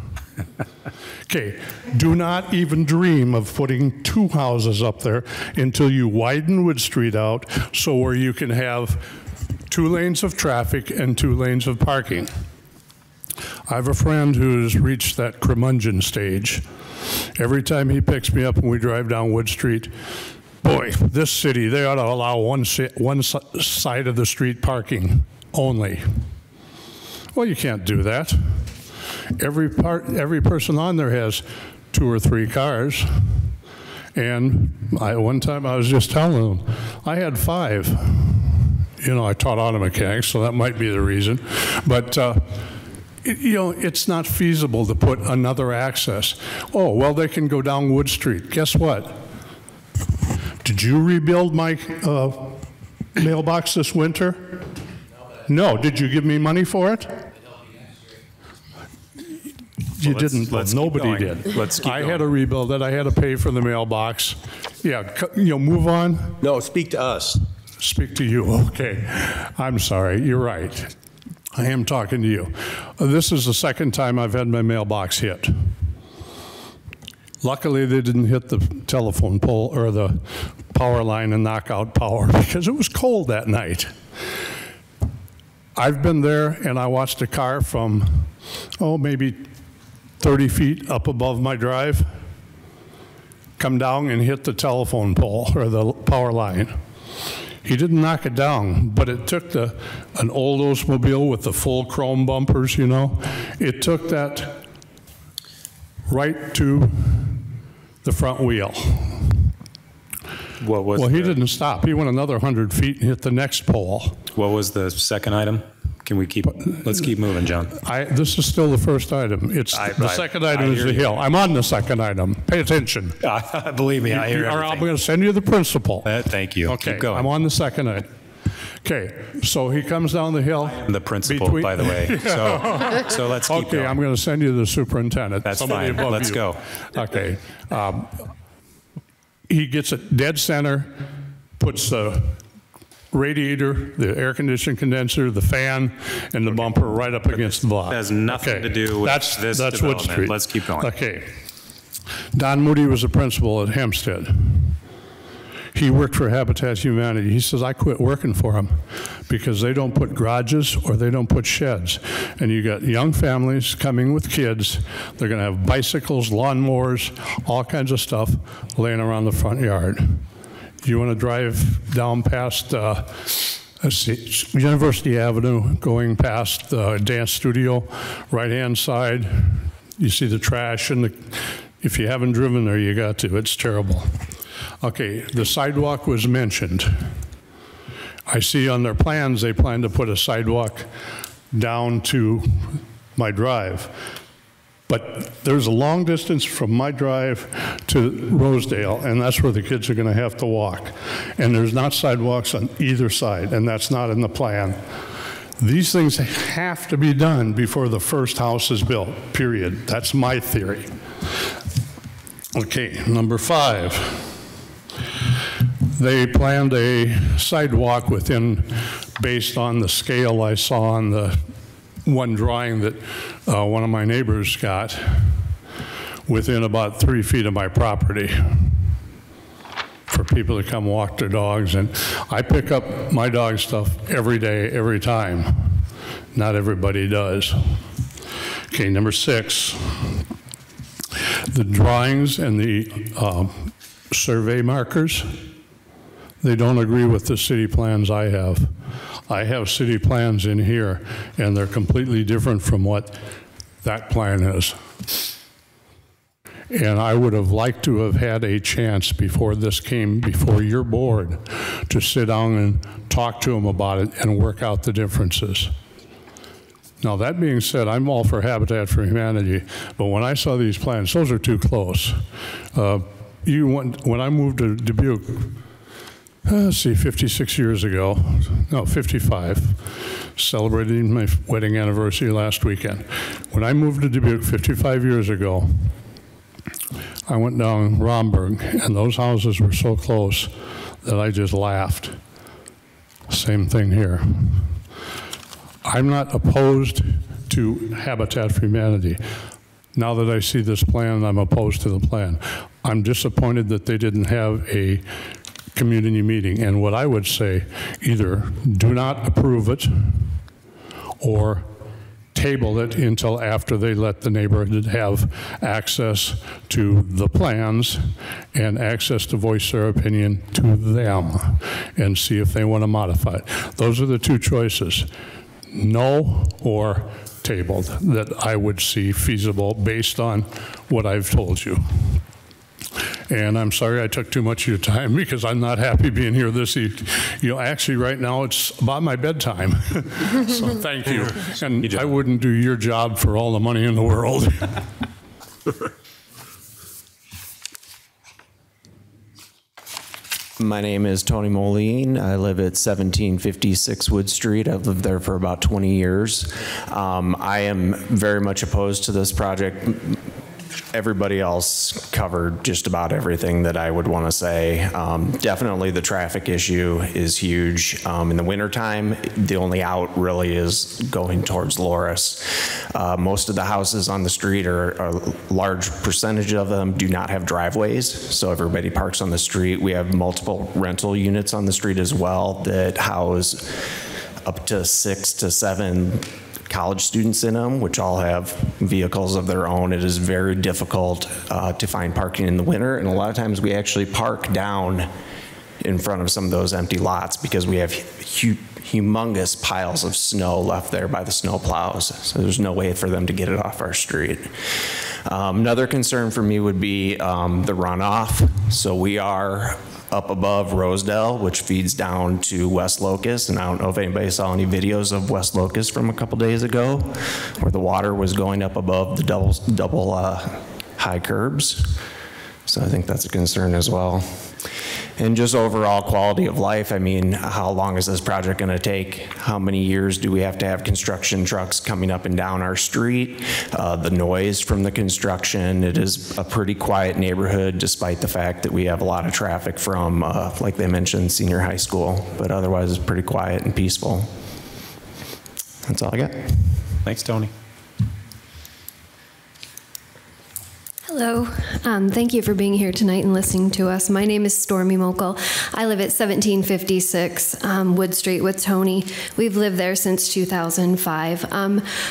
Okay, do not even dream of putting 2 houses up there until you widen Wood Street out so where you can have 2 lanes of traffic and 2 lanes of parking. I have a friend who's reached that curmudgeon stage. Every time he picks me up and we drive down Wood Street, boy, this city, they ought to allow one side of the street parking only. Well, you can't do that. Every person on there has 2 or 3 cars. And one time I was just telling them, I had 5. You know, I taught auto mechanics, so that might be the reason. But, you know, it's not feasible to put another access. Oh, well, they can go down Wood Street. Guess what? Did you rebuild my mailbox this winter? No. Did you give me money for it? You didn't. Nobody did. Let's keep I going. had to rebuild it. I had to pay for the mailbox. Yeah, you know, move on. No, speak to us. Speak to you. Okay. I'm sorry. You're right. I am talking to you. This is the second time I've had my mailbox hit. Luckily, they didn't hit the telephone pole or the power line and knock out power because it was cold that night. I've been there and I watched a car from, maybe 30 feet up above my drive come down and hit the telephone pole or the power line. He didn't knock it down, but it took an old Oldsmobile with the full chrome bumpers, you know, it took that right to the front wheel. What was? Well, he didn't stop. He went another 100 feet and hit the next pole. What was the second item? Can we keep? Let's keep moving, John. This is still the first item. The second item is the hill. I'm on the second item. Pay attention. Believe me, I hear I'm everything. going to send you the principal. Thank you. Okay, Keep going. I'm on the second item. Okay, so he comes down the hill. I'm the principal, by the way. So let's keep going. Okay, I'm going to send you the superintendent. That's Somebody fine. above Let's you. go. Okay. He gets it dead center, puts the radiator, the air conditioning condenser, the fan, and the bumper right up against the block. It has nothing to do with that's this Wood development. Street. Let's keep going. Okay. Don Moody was a principal at Hempstead. He worked for Habitat Humanity. He says, I quit working for them because they don't put garages or they don't put sheds. And you got young families coming with kids. They're going to have bicycles, lawnmowers, all kinds of stuff laying around the front yard. You want to drive down past University Avenue, going past the dance studio, right-hand side, you see the trash, and if you haven't driven there, you got to. It's terrible. Okay, the sidewalk was mentioned. I see on their plans they plan to put a sidewalk down to my drive. But there's a long distance from my drive to Rosedale, and that's where the kids are going to have to walk. And there's not sidewalks on either side, and that's not in the plan. These things have to be done before the first house is built, period. That's my theory. Okay, number 5. They planned a sidewalk based on the scale I saw on the one drawing that one of my neighbors got, within about 3 feet of my property for people to come walk their dogs. And I pick up my dog stuff every day, every time. Not everybody does. Okay, number 6. The drawings and the survey markers, they don't agree with the city plans I have. I have city plans in here, and they're completely different from what that plan is. And I would have liked to have had a chance before this came before your board to sit down and talk to them about it and work out the differences. Now, that being said, I'm all for Habitat for Humanity, but when I saw these plans, those are too close. When I moved to Dubuque, 56 years ago, no, 55, celebrating my wedding anniversary last weekend. When I moved to Dubuque 55 years ago, I went down Romberg, and those houses were so close that I just laughed. Same thing here. I'm not opposed to Habitat for Humanity. Now that I see this plan, I'm opposed to the plan. I'm disappointed that they didn't have a community meeting. And what I would say, either do not approve it or table it until after they let the neighborhood have access to the plans and access to voice their opinion to them and see if they want to modify it. Those are the two choices, no or tabled, that I would see feasible based on what I've told you. And I'm sorry I took too much of your time because I'm not happy being here this evening. Actually, right now it's about my bedtime. So thank you. And I wouldn't do your job for all the money in the world. My name is Tony Moline. I live at 1756 Wood Street. I've lived there for about 20 years. I am very much opposed to this project, everybody else covered just about everything that I would want to say. Definitely the traffic issue is huge. In the wintertime, the only out really is going towards Loris. Most of the houses on the street, or a large percentage of them, do not have driveways, so everybody parks on the street. We have multiple rental units on the street as well that house up to 6 to 7 college students in them, which all have vehicles of their own. It is very difficult to find parking in the winter, and a lot of times we actually park down in front of some of those empty lots because we have humongous piles of snow left there by the snow plows, so there's no way for them to get it off our street. Another concern for me would be the runoff. So we are up above Rosedale, which feeds down to West Locust, and I don't know if anybody saw any videos of West Locust from a couple days ago where the water was going up above the double high curbs. So I think that's a concern as well. And just overall quality of life, I mean, how long is this project going to take? How many years do we have to have construction trucks coming up and down our street? The noise from the construction, it is a pretty quiet neighborhood despite the fact that we have a lot of traffic from, like they mentioned, senior high school, but otherwise it's pretty quiet and peaceful. That's all I got. Thanks, Tony. Hello. Thank you for being here tonight and listening to us. My name is Stormy Mokel. I live at 1756 Wood Street with Tony. We've lived there since 2005.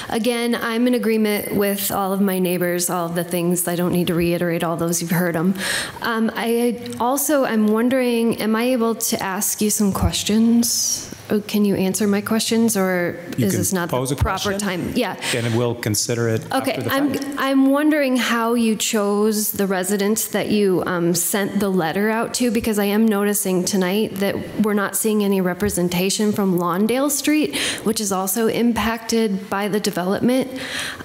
Again, I'm in agreement with all of my neighbors, all of the things. I don't need to reiterate all those. You've heard them. I'm wondering, am I able to ask you some questions? Can you answer my questions, or is this not the proper time? Yeah. And we'll consider it Okay, after the fact. I'm wondering how you chose the residents that you sent the letter out to, because I am noticing tonight that we're not seeing any representation from Lawndale Street, which is also impacted by the development.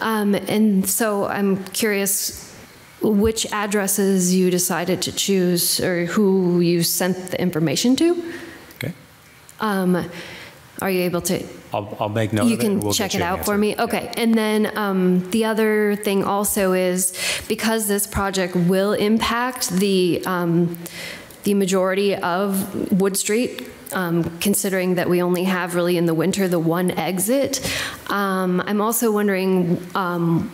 And so I'm curious which addresses you decided to choose, or who you sent the information to. Okay. Are you able to? I'll make note of it. You can We'll check get it you an out for answer. me? Okay. And then the other thing also is, because this project will impact the majority of Wood Street, considering that we only have really in the winter the one exit. I'm also wondering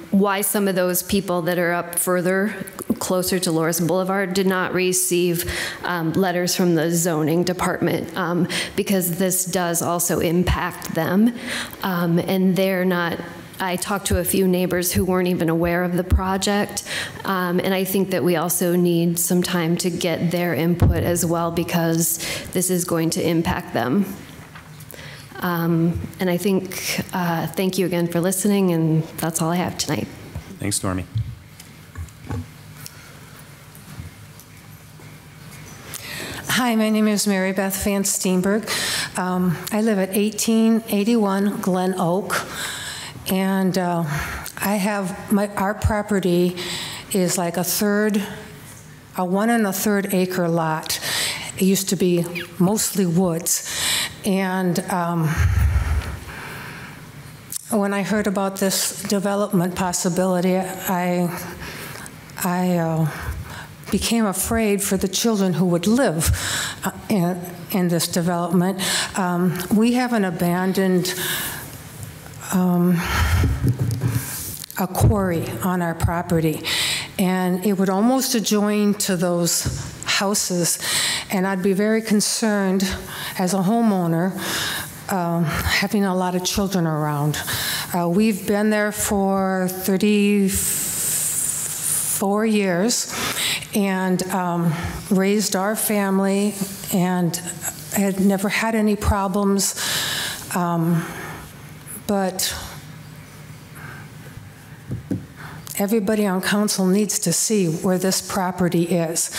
why some of those people that are up further, closer to Loris Boulevard, did not receive letters from the zoning department, because this does also impact them. And they're not, I talked to a few neighbors who weren't even aware of the project, and I think that we also need some time to get their input as well, because this is going to impact them. And I think, thank you again for listening, and that's all I have tonight. Thanks, Stormy. Hi, my name is Mary Beth Van Steenberg. I live at 1881 Glen Oak. And I have our property is like a 1 1/3 acre lot. It used to be mostly woods. And when I heard about this development possibility, I became afraid for the children who would live in this development. We have an abandoned a quarry on our property, and it would almost adjoin to those houses, and I'd be very concerned as a homeowner having a lot of children around. We've been there for 34 years and raised our family and had never had any problems, but everybody on council needs to see where this property is,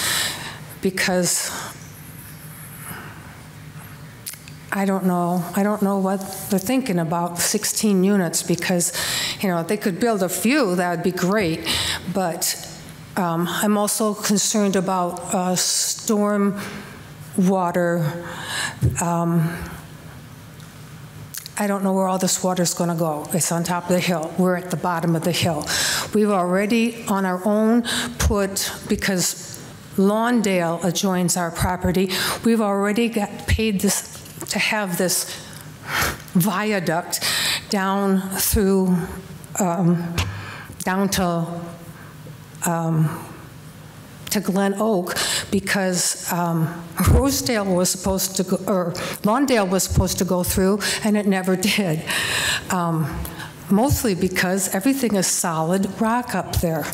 because I don't know what they're thinking about 16 units, because, you know, if they could build a few, that would be great, but I'm also concerned about storm water I don't know where all this water's going to go. It's on top of the hill. We're at the bottom of the hill. We've already, on our own, because Lawndale adjoins our property, we've already got paid this to have this viaduct down through, down to Glen Oak, because Rosedale was supposed to go, or Lawndale was supposed to go through, and it never did. Mostly because everything is solid rock up there.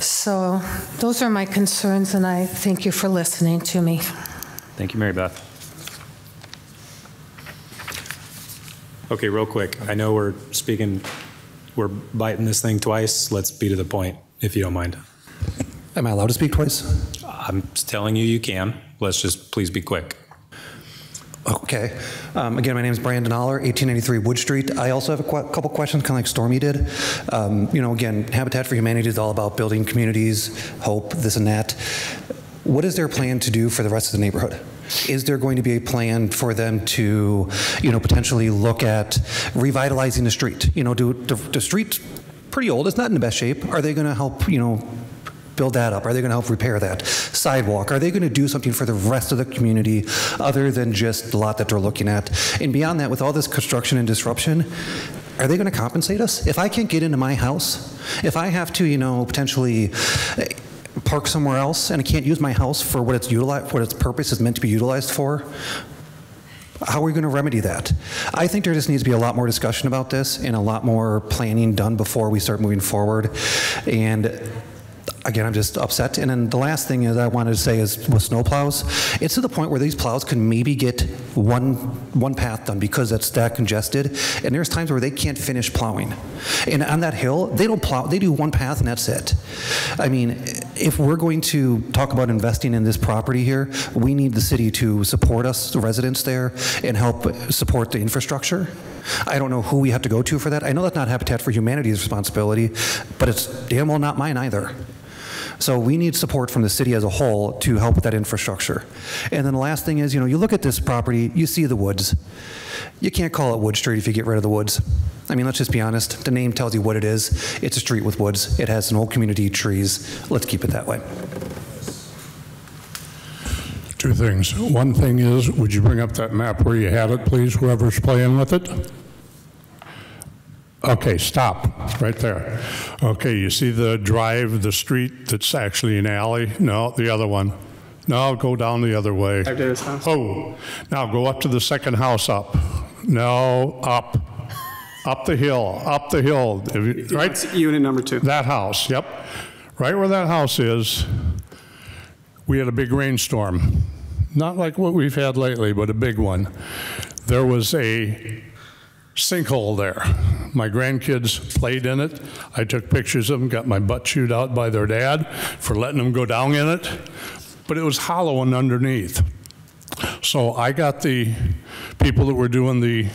So those are my concerns, and I thank you for listening to me. Thank you, Mary Beth. Okay, real quick. I know we're biting this thing twice. Let's be to the point, if you don't mind. Am I allowed to speak twice? I'm telling you, you can. Let's just please be quick. Okay. Again, my name is Brandon Aller, 1893 Wood Street. I also have a couple questions, kind of like Stormy did. Again, Habitat for Humanity is all about building communities, hope, this and that. What is their plan to do for the rest of the neighborhood? Is there going to be a plan for them to, potentially look at revitalizing the street? The street's pretty old. It's not in the best shape. Are they going to help, build that up? Are they going to help repair that? Sidewalk? Are they going to do something for the rest of the community other than just the lot that they're looking at? And beyond that, with all this construction and disruption, are they going to compensate us? If I can't get into my house, if I have to, potentially park somewhere else and I can't use my house for what its purpose is meant to be utilized for, how are we going to remedy that? I think there just needs to be a lot more discussion about this and a lot more planning done before we start moving forward. And again, I'm just upset. And then the last thing is I wanted to say is with snow plows, it's to the point where these plows can maybe get one path done because it's that congested. And there's times where they can't finish plowing. And on that hill, they don't plow, they do one path and that's it. I mean, if we're going to talk about investing in this property here, we need the city to support us, the residents there, and help support the infrastructure. I don't know who we have to go to for that. I know that's not Habitat for Humanity's responsibility, but it's damn well not mine either. So we need support from the city as a whole to help with that infrastructure. And then the last thing is, you look at this property, you see the woods. You can't call it Wood Street if you get rid of the woods. I mean, let's just be honest. The name tells you what it is. It's a street with woods. It has an old community, trees. Let's keep it that way. Two things. One thing is, would you bring up that map where you had it, please, whoever's playing with it? Okay, stop right there. Okay, you see the drive, the street that's actually an alley? No, the other one. No, go down the other way. Oh, now go up to the second house up. No, up. Up the hill, up the hill. Right? That's unit number 2. That house, yep. Right where that house is, we had a big rainstorm. Not like what we've had lately, but a big one. There was a sinkhole there. My grandkids played in it. I took pictures of them, got my butt chewed out by their dad for letting them go down in it, but it was hollow and underneath. So I got the people that were doing the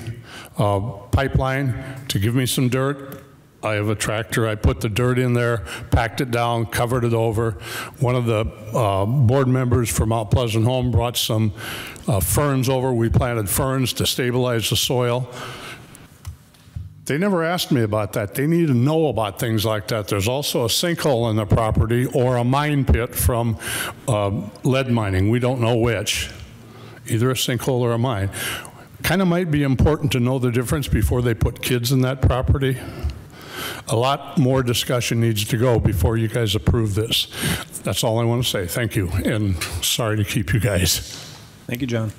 pipeline to give me some dirt. I have a tractor. I put the dirt in there, packed it down, covered it over. One of the board members from Mount Pleasant Home brought some ferns over. We planted ferns to stabilize the soil. They never asked me about that. They need to know about things like that. There's also a sinkhole in the property or a mine pit from lead mining. We don't know which, either a sinkhole or a mine. Kind of might be important to know the difference before they put kids in that property. A lot more discussion needs to go before you guys approve this. That's all I want to say. Thank you, and sorry to keep you guys. Thank you, John.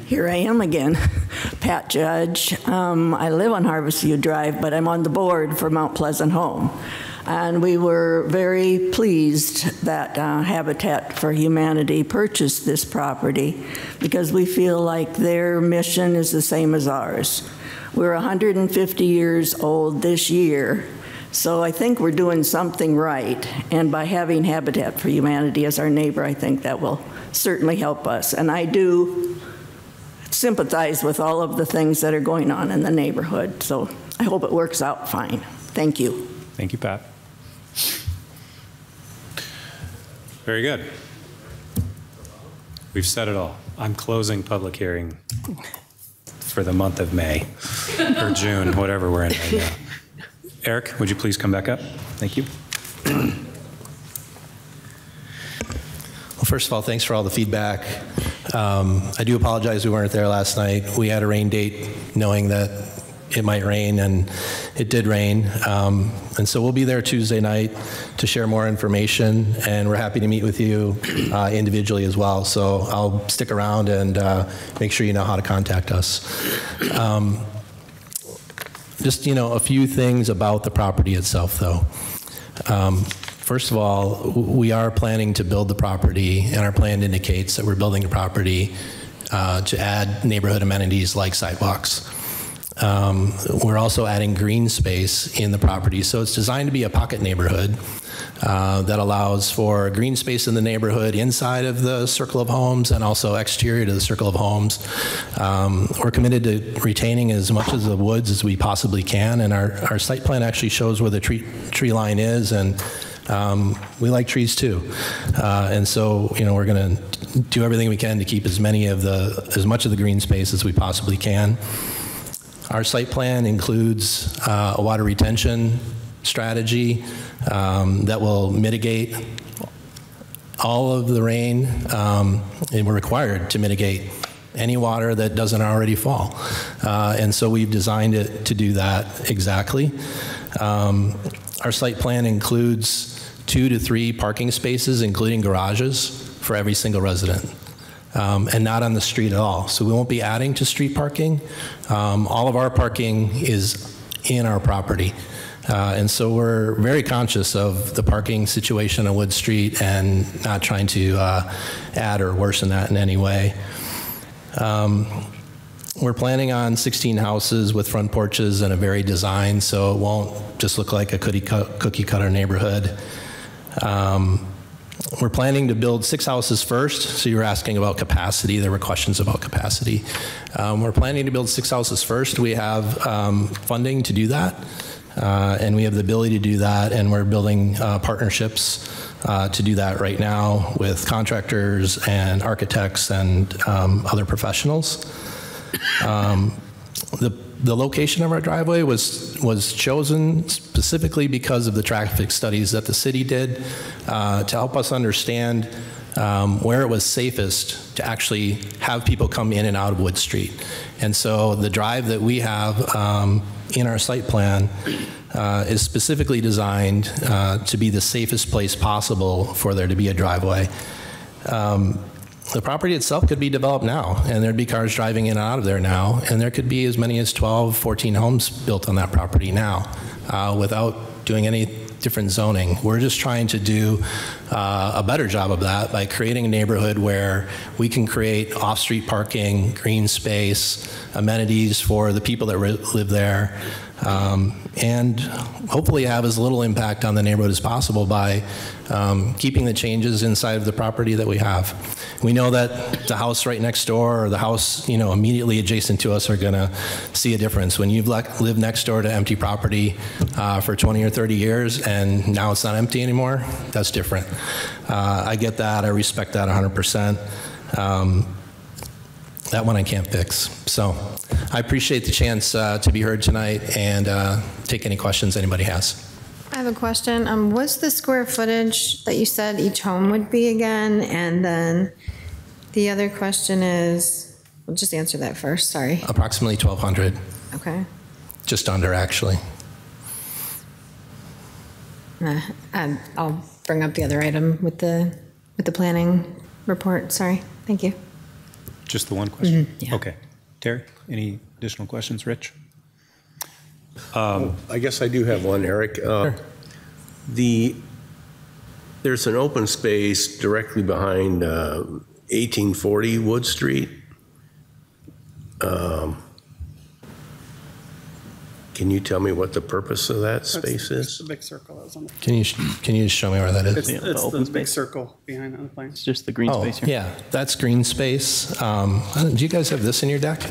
Here I am again, Pat Judge. I live on Harvestview Drive, but I'm on the board for Mount Pleasant Home. And we were very pleased that Habitat for Humanity purchased this property because we feel like their mission is the same as ours. We're 150 years old this year, so I think we're doing something right. And by having Habitat for Humanity as our neighbor, I think that will certainly help us. And I do sympathize with all of the things that are going on in the neighborhood. So I hope it works out fine. Thank you. Thank you, Pat. Very good. We've said it all. I'm closing public hearing for the month of May, or June, whatever we're in right now. Eric, would you please come back up? Thank you. Well, first of all, thanks for all the feedback. I do apologize we weren't there last night. We had a rain date knowing that it might rain, and it did rain. And so we'll be there Tuesday night to share more information, and we're happy to meet with you individually as well. So I'll stick around and make sure you know how to contact us. Just, a few things about the property itself, though. First of all, we are planning to build the property, and our plan indicates that we're building the property to add neighborhood amenities like sidewalks. We're also adding green space in the property, so it's designed to be a pocket neighborhood that allows for green space in the neighborhood inside of the circle of homes and also exterior to the circle of homes. We're committed to retaining as much of the woods as we possibly can, and our site plan actually shows where the tree line is, and we like trees too. And so, we're going to do everything we can to keep as much of the green space as we possibly can. Our site plan includes a water retention strategy that will mitigate all of the rain, and we're required to mitigate any water that doesn't already fall. And so we've designed it to do that exactly. Our site plan includes 2 to 3 parking spaces, including garages, for every single resident. And not on the street at all. So we won't be adding to street parking. All of our parking is in our property. And so we're very conscious of the parking situation on Wood Street and not trying to add or worsen that in any way. We're planning on 16 houses with front porches and a varied design, so it won't just look like a cookie cutter neighborhood. We're planning to build 6 houses first, so you were asking about capacity. There were questions about capacity. We're planning to build 6 houses first. We have funding to do that, and we have the ability to do that, and we're building partnerships to do that right now with contractors and architects and other professionals. The location of our driveway was chosen specifically because of the traffic studies that the city did to help us understand where it was safest to actually have people come in and out of Wood Street. And so the drive that we have in our site plan is specifically designed to be the safest place possible for there to be a driveway. The property itself could be developed now, and there'd be cars driving in and out of there now, and there could be as many as 12, 14 homes built on that property now without doing any different zoning. We're just trying to do a better job of that by creating a neighborhood where we can create off-street parking, green space, amenities for the people that live there, and hopefully have as little impact on the neighborhood as possible by keeping the changes inside of the property that we have. We know that the house right next door or the house immediately adjacent to us are going to see a difference. When you've lived next door to empty property for 20 or 30 years and now it's not empty anymore, that's different. I get that. I respect that 100%. That one I can't fix. So I appreciate the chance to be heard tonight and take any questions anybody has. I have a question. What's the square footage that you said each home would be again? And then the other question is, we'll just answer that first, sorry. Approximately 1,200. Okay. Just under, actually. I'll bring up the other item with the planning report. Sorry. Thank you. Just the one question? Yeah. Okay. Terry, any additional questions? Rich? I guess I do have one, Eric. Sure. There's an open space directly behind 1840 Wood Street. Can you tell me what the purpose of that space is? It's the big circle that was on the. Can you just show me where that is? It's the big circle behind on the plan. It's just the green space here. Yeah, that's green space. Do you guys have this in your deck?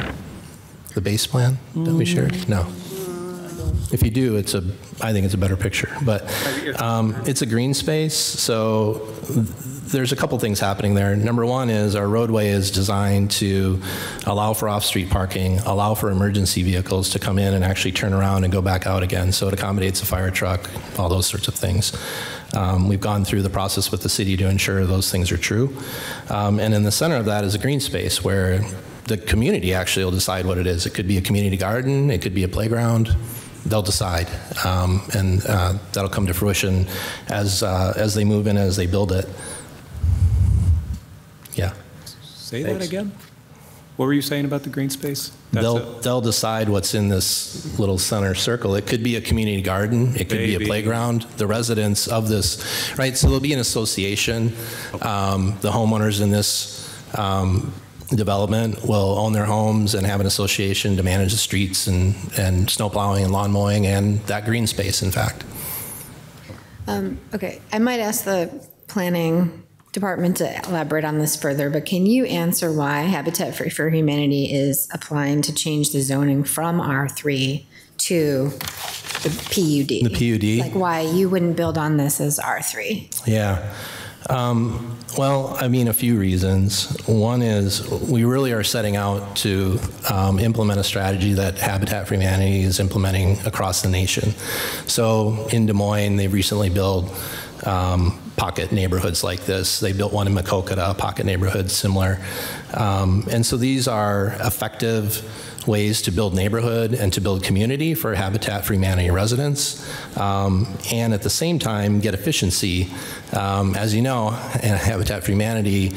The base plan that we shared? No. If you do, I think it's a better picture. But it's a green space, so there's a couple things happening there. Number one is our roadway is designed to allow for off-street parking, allow for emergency vehicles to come in and actually turn around and go back out again. So it accommodates a fire truck, all those sorts of things. We've gone through the process with the city to ensure those things are true. And in the center of that is a green space where the community actually will decide what it is. It could be a community garden, it could be a playground. They'll decide, and that'll come to fruition as they move in, as they build it. Yeah. Say that again? What were you saying about the green space? They'll decide what's in this little center circle. It could be a community garden. It could be a playground. The residents of this, right? So there'll be an association. The homeowners in this development will own their homes and have an association to manage the streets and snow plowing and lawn mowing and that green space, in fact. Okay, I might ask the planning department to elaborate on this further, but can you answer why Habitat for Humanity is applying to change the zoning from R3 to the PUD? The PUD? Like why you wouldn't build on this as R3? Yeah. Well, I mean, a few reasons. One is we really are setting out to implement a strategy that Habitat for Humanity is implementing across the nation. So in Des Moines, they've recently built pocket neighborhoods like this. They built one in Maquoketa, a pocket neighborhood similar. And so these are effective ways to build neighborhood and to build community for Habitat for Humanity residents, and at the same time get efficiency. As you know, Habitat for Humanity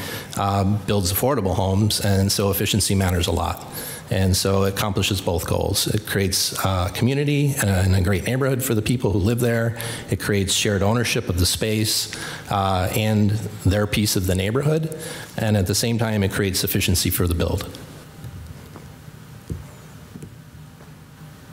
builds affordable homes, and so efficiency matters a lot. And so it accomplishes both goals. It creates community and a great neighborhood for the people who live there. It creates shared ownership of the space and their piece of the neighborhood. And at the same time, it creates efficiency for the build.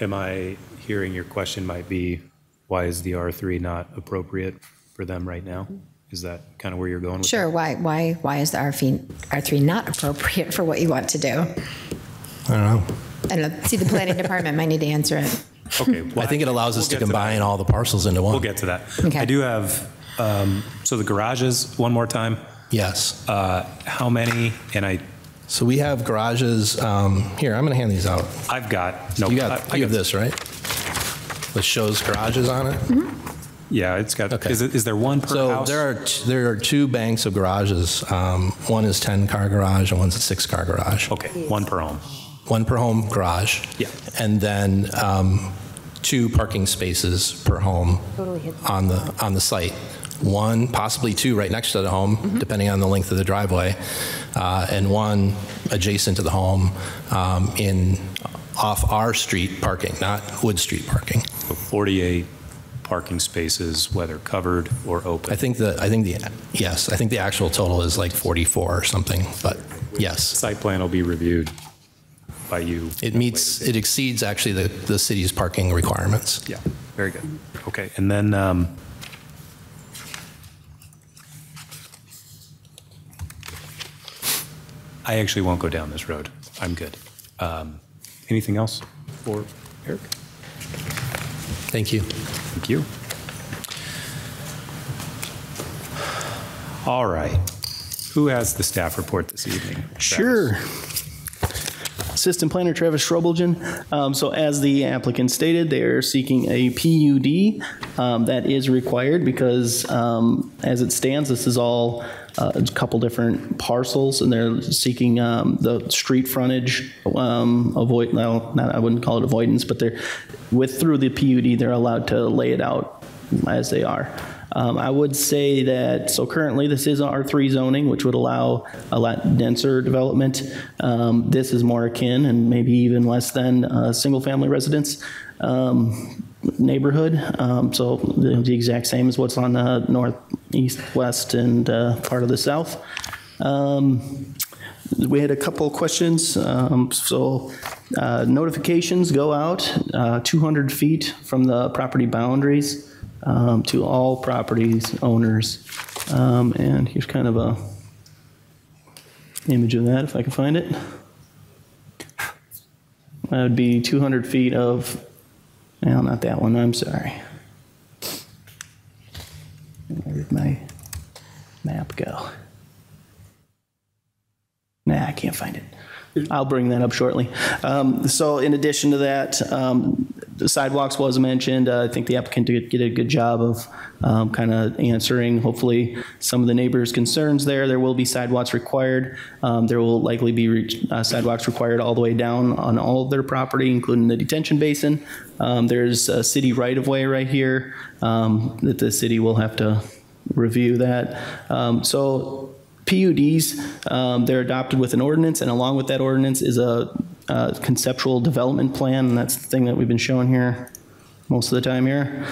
Am I hearing your question might be, why is the R3 not appropriate for them right now? Is that kind of where you're going with Sure, that? why is the R3 not appropriate for what you want to do? I don't know. I don't know, see, the planning department might need to answer it. Okay. Well, I think it allows us to combine all the parcels into one. We'll get to that. Okay. I do have, so the garages, one more time. Yes. How many, So we have garages, here, I'm going to hand these out. I've got, no. You have this, right? Which shows garages on it? Mm-hmm. Yeah, it's got, Okay. is there one per house? So there are two banks of garages. One is 10-car garage and one's a 6-car garage. Okay, one per home. One per home garage. Yeah. And then 2 parking spaces per home on the site. One, possibly 2 right next to the home, depending on the length of the driveway, and 1 adjacent to the home off our street parking, not Wood Street parking. So 48 parking spaces, whether covered or open. I think the actual total is like 44 or something, but yes. Site plan will be reviewed by you. It exceeds actually the city's parking requirements. Yeah, very good. Okay, and then I actually won't go down this road. I'm good. Anything else for Eric? Thank you. Thank you. All right. Who has the staff report this evening? Sure. Assistant Planner Travis Strobelgen. So as the applicant stated, they are seeking a PUD that is required because as it stands, this is all a couple different parcels, and they're seeking the street frontage I wouldn't call it avoidance, but through the PUD, they're allowed to lay it out as they are. I would say that, so currently this is R3 zoning, which would allow a lot denser development. This is more akin and maybe even less than a single-family residence neighborhood. So the exact same as what's on the north, east, west, and part of the south. We had a couple of questions. Notifications go out 200 feet from the property boundaries to all properties owners. And here's kind of a image of that, if I can find it. That would be 200 feet of Well, not that one, I'm sorry. Where did my map go? Nah, I can't find it. I'll bring that up shortly. So in addition to that, the sidewalks was mentioned. I think the applicant did a good job of kind of answering, hopefully, some of the neighbors' concerns there. There will be sidewalks required. There will likely be sidewalks required all the way down on all of their property, including the detention basin. There's a city right-of-way right here that the city will have to review that. So PUDs, they're adopted with an ordinance, and along with that ordinance is a conceptual development plan, and that's the thing that we've been showing here most of the time here.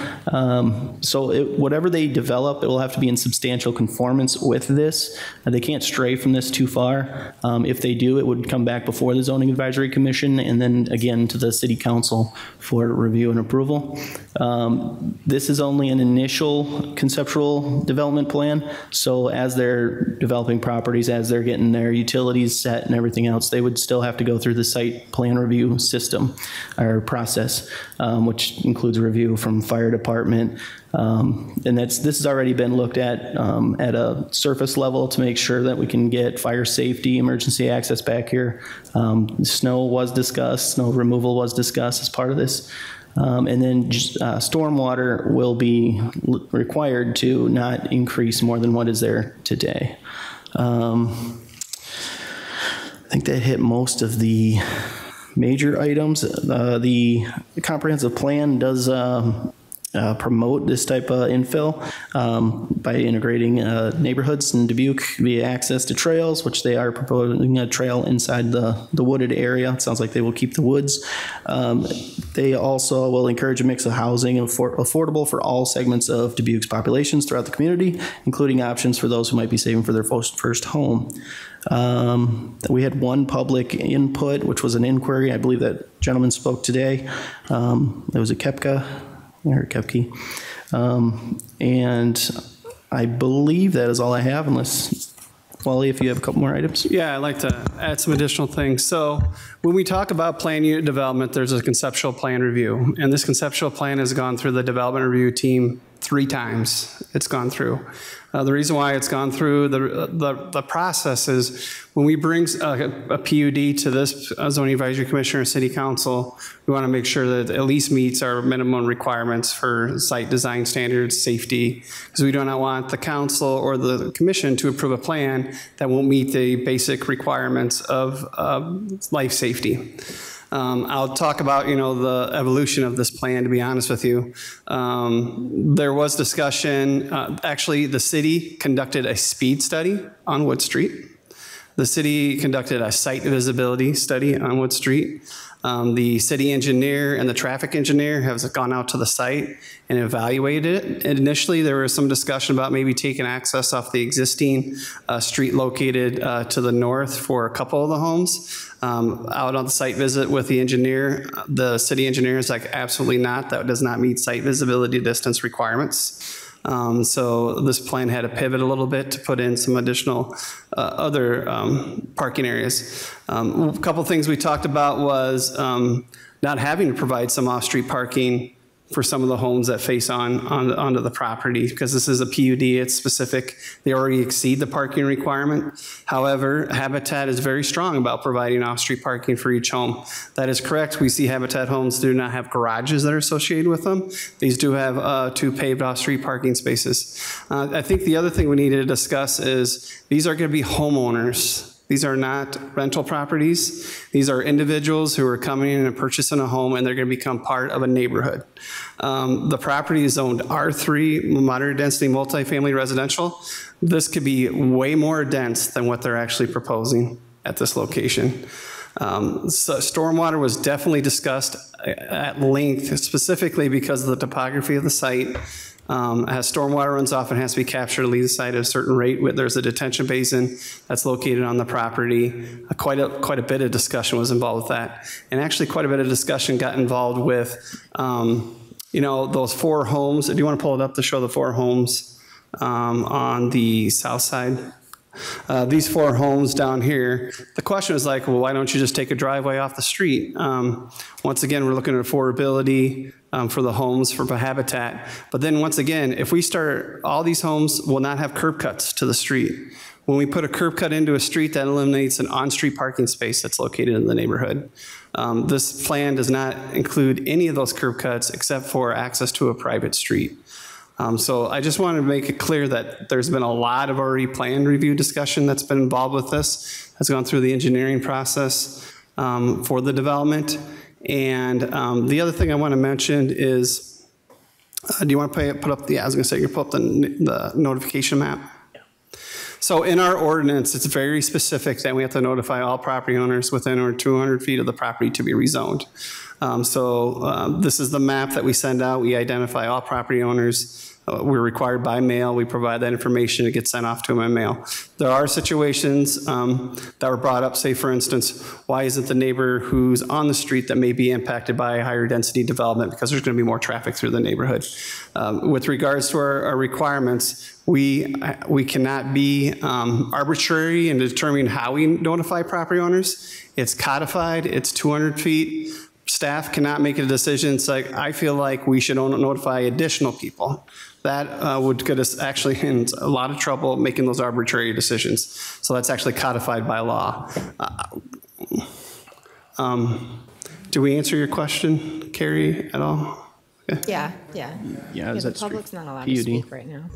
So whatever they develop, it will have to be in substantial conformance with this. They can't stray from this too far. If they do, it would come back before the Zoning Advisory Commission and then again to the City Council for review and approval. This is only an initial conceptual development plan. So as they're developing properties, as they're getting their utilities set and everything else, they would still have to go through the site plan review system or process, which includes a review from fire department. And this has already been looked at a surface level to make sure that we can get fire safety, emergency access back here. Snow was discussed, snow removal was discussed as part of this. And then stormwater will be required to not increase more than what is there today. I think that hit most of the major items. The comprehensive plan does promote this type of infill by integrating neighborhoods in Dubuque via access to trails, which they are proposing a trail inside the wooded area. It sounds like they will keep the woods. They also will encourage a mix of housing affordable for all segments of Dubuque's populations throughout the community, including options for those who might be saving for their first home. We had one public input, which was an inquiry. I believe that gentleman spoke today. It was a Kepke. And I believe that is all I have, unless, Wally, if you have a couple more items. Yeah, I'd like to add some additional things. So when we talk about plan unit development, there's a conceptual plan review. And this conceptual plan has gone through the development review team 3 times. It's gone through. The reason why it's gone through the process is when we bring a PUD to this Zoning Advisory Commission or City Council, we want to make sure that it at least meets our minimum requirements for site design standards, safety, because we do not want the council or the commission to approve a plan that won't meet the basic requirements of life safety. I'll talk about, the evolution of this plan, to be honest with you. There was discussion, actually the city conducted a speed study on Wood Street. The city conducted a site visibility study on Wood Street. The city engineer and the traffic engineer have gone out to the site and evaluated it. And initially, there was some discussion about maybe taking access off the existing street located to the north for a couple of the homes. Out on the site visit with the engineer, the city engineer is like, absolutely not. That does not meet site visibility distance requirements. So this plan had to pivot a little bit to put in some additional other parking areas. A couple things we talked about was not having to provide some off-street parking for some of the homes that face onto the property, because this is a PUD, it's specific. They already exceed the parking requirement. However, Habitat is very strong about providing off-street parking for each home. That is correct. We see Habitat homes do not have garages that are associated with them. These do have 2 paved off-street parking spaces. I think the other thing we need to discuss is these are going to be homeowners. These are not rental properties. These are individuals who are coming in and purchasing a home, and they're going to become part of a neighborhood. The property is zoned R3, moderate density multifamily residential. This could be way more dense than what they're actually proposing at this location. So stormwater was definitely discussed at length, specifically because of the topography of the site. As stormwater runs off, it has to be captured to leave the site at a certain rate. There's a detention basin that's located on the property. Quite a bit of discussion was involved with that. And actually quite a bit of discussion got involved with, those 4 homes. Do you want to pull it up to show the 4 homes on the south side? These 4 homes down here, the question is like, well, why don't you just take a driveway off the street? Once again, we're looking at affordability. for the homes, for habitat. But then once again, if we start, all these homes will not have curb cuts to the street. When we put a curb cut into a street, that eliminates an on-street parking space that's located in the neighborhood. This plan does not include any of those curb cuts except for access to a private street. So I just wanted to make it clear that there's been a lot of already plan review discussion that's been involved with this, has gone through the engineering process for the development. And the other thing I want to mention is, do you want to put up the, I was going to say, you put up the notification map? So in our ordinance, it's very specific that we have to notify all property owners within or 200 feet of the property to be rezoned. This is the map that we send out. We identify all property owners. We're required by mail. We provide that information. It gets sent off to them in mail. There are situations that were brought up, say for instance, why isn't the neighbor who's on the street that may be impacted by a higher density development because there's going to be more traffic through the neighborhood. With regards to our requirements, we cannot be arbitrary in determining how we notify property owners. It's codified. It's 200 feet. Staff cannot make a decision. It's like, I feel like we should notify additional people. That would get us actually in a lot of trouble making those arbitrary decisions. So that's actually codified by law. Do we answer your question, Carrie, at all? Yeah. The public's not allowed to speak right now.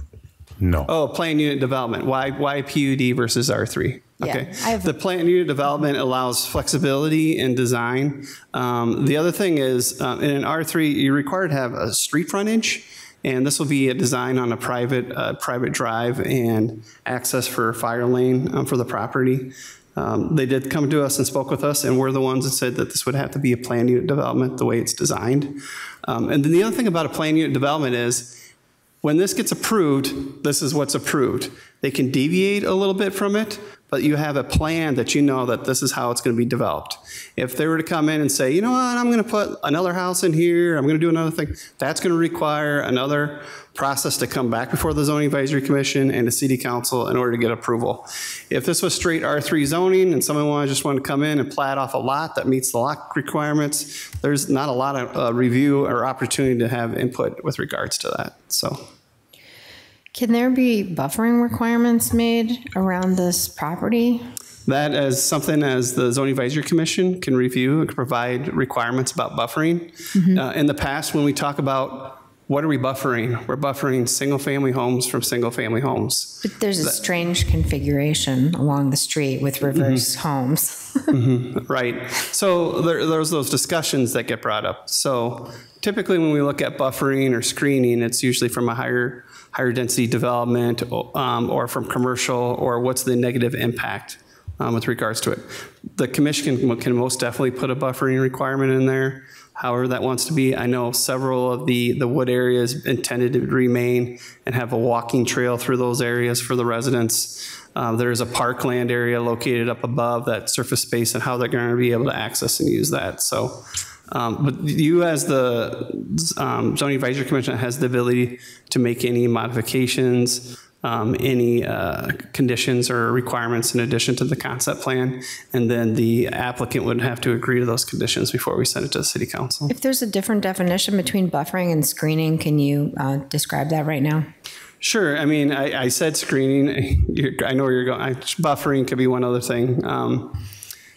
No. Oh, planned unit development. Why PUD versus R3? Okay. Yeah, the planned unit development allows flexibility in design. The other thing is, in an R3, you're required to have a street frontage, and this will be a design on a private drive and access for a fire lane for the property. They did come to us and spoke with us, and we're the ones that said that this would have to be a planned unit development the way it's designed. And then the other thing about a planned unit development is, when this gets approved, this is what's approved. They can deviate a little bit from it, but you have a plan that you know that this is how it's going to be developed. If they were to come in and say, you know what, I'm going to put another house in here, I'm going to do another thing, that's going to require another process to come back before the Zoning Advisory Commission and the City Council in order to get approval. If this was straight R3 zoning and someone just wanted to come in and plat off a lot that meets the lot requirements, there's not a lot of review or opportunity to have input with regards to that. So. Can there be buffering requirements made around this property? That is something as the Zoning Advisory Commission can review and can provide requirements about buffering. In the past, when we talk about what are we buffering, we're buffering single-family homes from single-family homes. But there's a strange configuration along the street with reverse homes. Right. So there's those discussions that get brought up. So typically when we look at buffering or screening, it's usually from a higher density development or from commercial, or what's the negative impact with regards to it. The commission can most definitely put a buffering requirement in there, however that wants to be. I know several of the wood areas intended to remain and have a walking trail through those areas for the residents. There's a parkland area located up above that surface space and how they're going to be able to access and use that. So. But you as the Zoning Advisory Commission has the ability to make any modifications, any conditions or requirements in addition to the concept plan, and then the applicant would have to agree to those conditions before we send it to the City Council. If there's a different definition between buffering and screening, can you describe that right now? Sure. I mean, I said screening. I know where you're going. Buffering could be one other thing.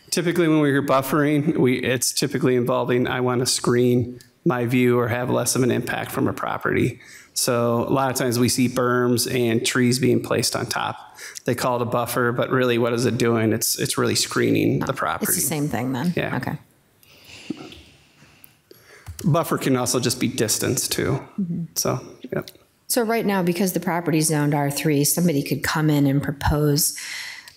Typically when we hear buffering, it's typically involving, I want to screen my view or have less of an impact from a property. So a lot of times we see berms and trees being placed on top. They call it a buffer, but really what is it doing? It's really screening the property. It's the same thing then? Yeah. Okay. Buffer can also just be distance too. So, yep. So right now, because the property's zoned R3, somebody could come in and propose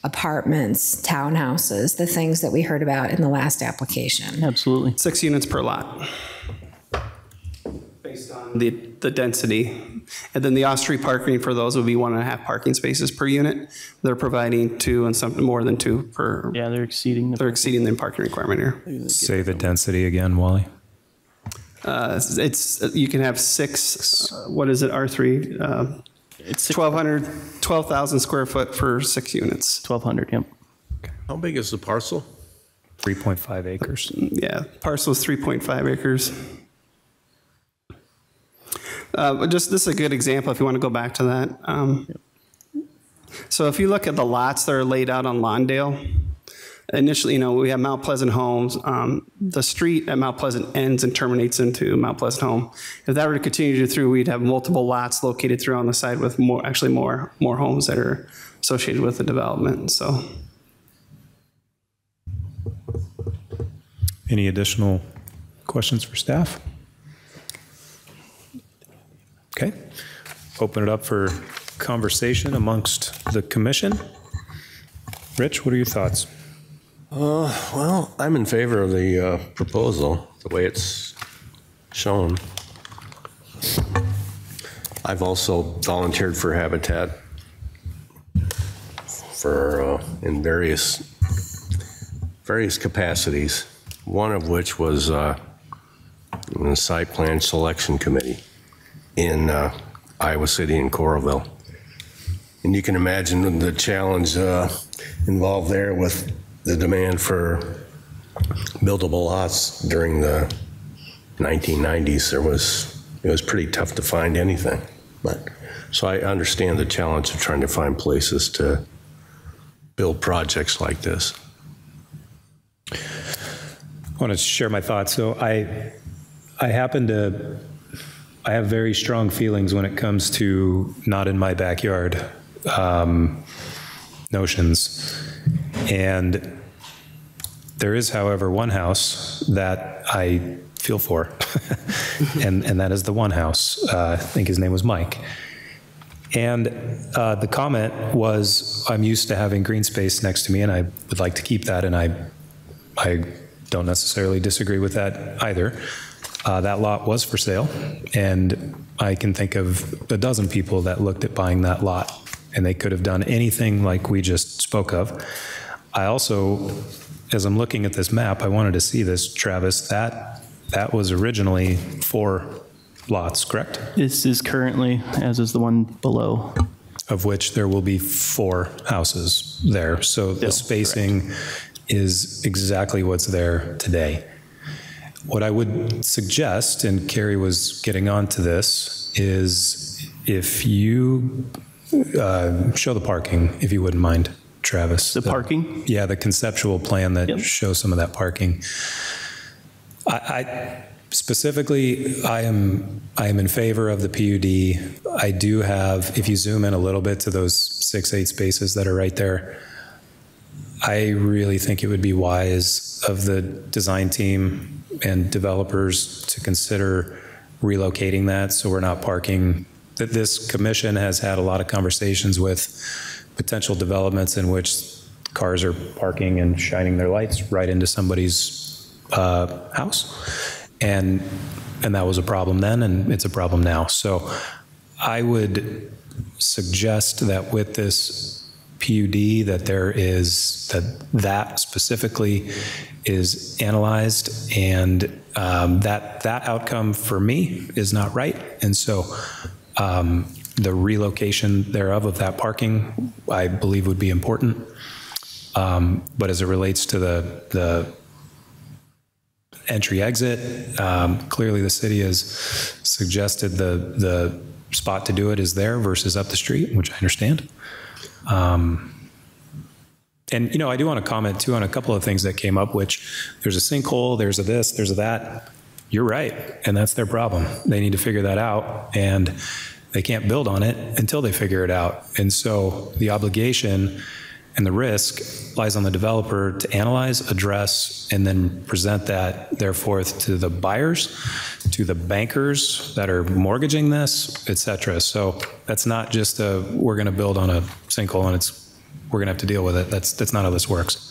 apartments, townhouses, the things that we heard about in the last application. Absolutely. 6 units per lot, based on the density. And then the off-street parking for those would be 1.5 parking spaces per unit. They're providing 2 and something more than 2 per. Yeah, they're exceeding the parking requirement here. Say the density again, Wally. You can have 6. What is it? R3. It's 12,000 square foot for 6 units. 1,200. Yep. Okay. How big is the parcel? 3.5 acres. Yeah, parcel is 3.5 acres. Just this is a good example if you want to go back to that. So if you look at the lots that are laid out on Lawndale, initially, we have Mount Pleasant Homes. The street at Mount Pleasant ends and terminates into Mount Pleasant Home. If that were to continue through, we'd have multiple lots located through on the side with more homes that are associated with the development. So, any additional questions for staff? Okay, open it up for conversation amongst the commission. Rich, what are your thoughts? Well, I'm in favor of the proposal, the way it's shown. I've also volunteered for Habitat in various capacities, one of which was in the site plan selection committee in Iowa City and Coralville. And you can imagine the challenge involved there with the demand for buildable lots during the 1990s. It was pretty tough to find anything. So I understand the challenge of trying to find places to build projects like this. I want to share my thoughts. So I have very strong feelings when it comes to not in my backyard notions. And there is, however, one house that I feel for, and that is the one house. I think his name was Mike. And the comment was, I'm used to having green space next to me, and I would like to keep that, and I don't necessarily disagree with that either. That lot was for sale, and I can think of a dozen people that looked at buying that lot, and they could have done anything like we just spoke of. I also, as I'm looking at this map, I wanted to see this, Travis, that was originally 4 lots, correct? This is currently, as is the one below. Of which there will be 4 houses there. So the spacing is exactly what's there today. What I would suggest, and Carrie was getting onto this, is if you show the parking, if you wouldn't mind, Travis. The parking? Yeah, the conceptual plan that shows some of that parking. I specifically, I am in favor of the PUD. I do have, if you zoom in a little bit to those 6-8 spaces that are right there, I really think it would be wise of the design team and developers to consider relocating that so we're not parking. That this commission has had a lot of conversations with potential developments in which cars are parking and shining their lights right into somebody's house. And that was a problem then, and it's a problem now. So I would suggest that with this PUD that specifically is analyzed, and that outcome for me is not right. And so the relocation thereof of that parking, I believe, would be important. But as it relates to the entry exit, clearly the city has suggested the spot to do it is there versus up the street, which I understand. And, I do want to comment too on a couple of things that came up, which there's a sinkhole, there's a this, there's a that. You're right. And that's their problem. They need to figure that out, and they can't build on it until they figure it out. And so the obligation and the risk lies on the developer to analyze, address, and then present that therefore to the buyers, to the bankers that are mortgaging this, et cetera. So that's not just we're going to build on a sinkhole and we're going to have to deal with it. That's not how this works.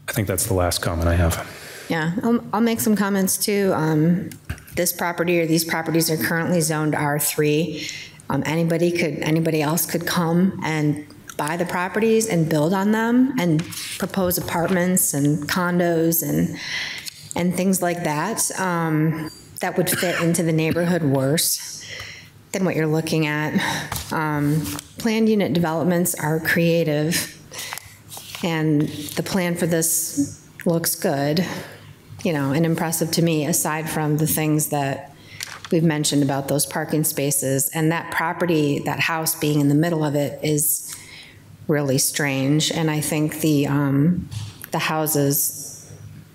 I think that's the last comment I have. Yeah, I'll make some comments too. This property or these properties are currently zoned R3. Anybody else could come and buy the properties and build on them and propose apartments and condos and things like that. That would fit into the neighborhood worse than what you're looking at. Planned unit developments are creative, and the plan for this looks good. and impressive to me, aside from the things that we've mentioned about those parking spaces. And that property, that house being in the middle of it is really strange. And I think the houses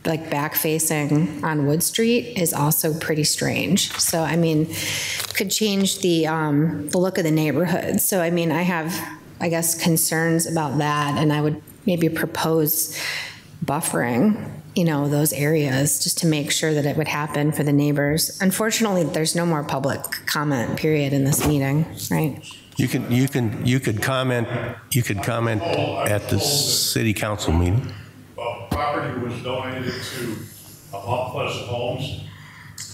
like back facing on Wood Street is also pretty strange. So, I mean, could change the look of the neighborhood. So, I mean, I have, I guess, concerns about that, and I would maybe propose buffering, those areas just to make sure that it would happen for the neighbors. Unfortunately, there's no more public comment period in this meeting, right? You could comment at the city council meeting. Well, property was donated to Mount Pleasant Homes.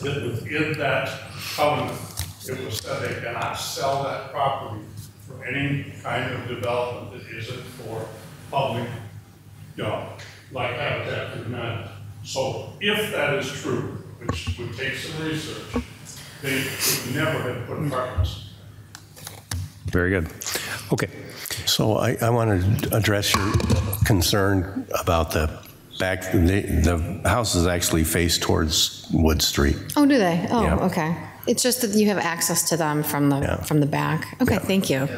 That within that covenant, it was said they cannot sell that property for any kind of development that isn't for public, like Habitat for Humanity. So if that is true, which would take some research, they would never have put apartments. Very good. Okay. So I want to address your concern about the back. The houses actually face towards Wood Street. Oh, do they? Oh, Yeah. okay. It's just that you have access to them from the back. Okay, thank you.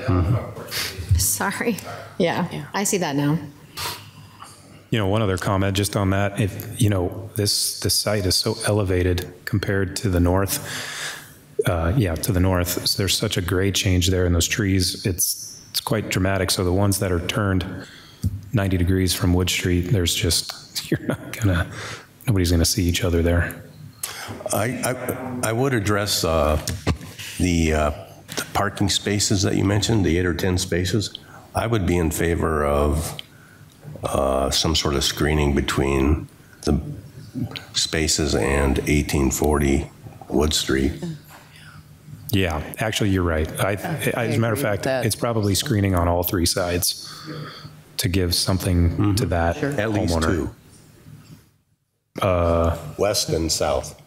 Sorry. Yeah, I see that now. One other comment just on that. If this site is so elevated compared to the north. To the north, so there's such a grade change there in those trees. It's quite dramatic. So the ones that are turned 90 degrees from Wood Street, nobody's gonna see each other there. I would address the parking spaces that you mentioned, the 8 or 10 spaces. I would be in favor of some sort of screening between the spaces and 1840 Wood Street. Yeah, actually, you're right. As a matter of fact, it's probably screening on all 3 sides to give something to that At least homeowner. 2. West and south.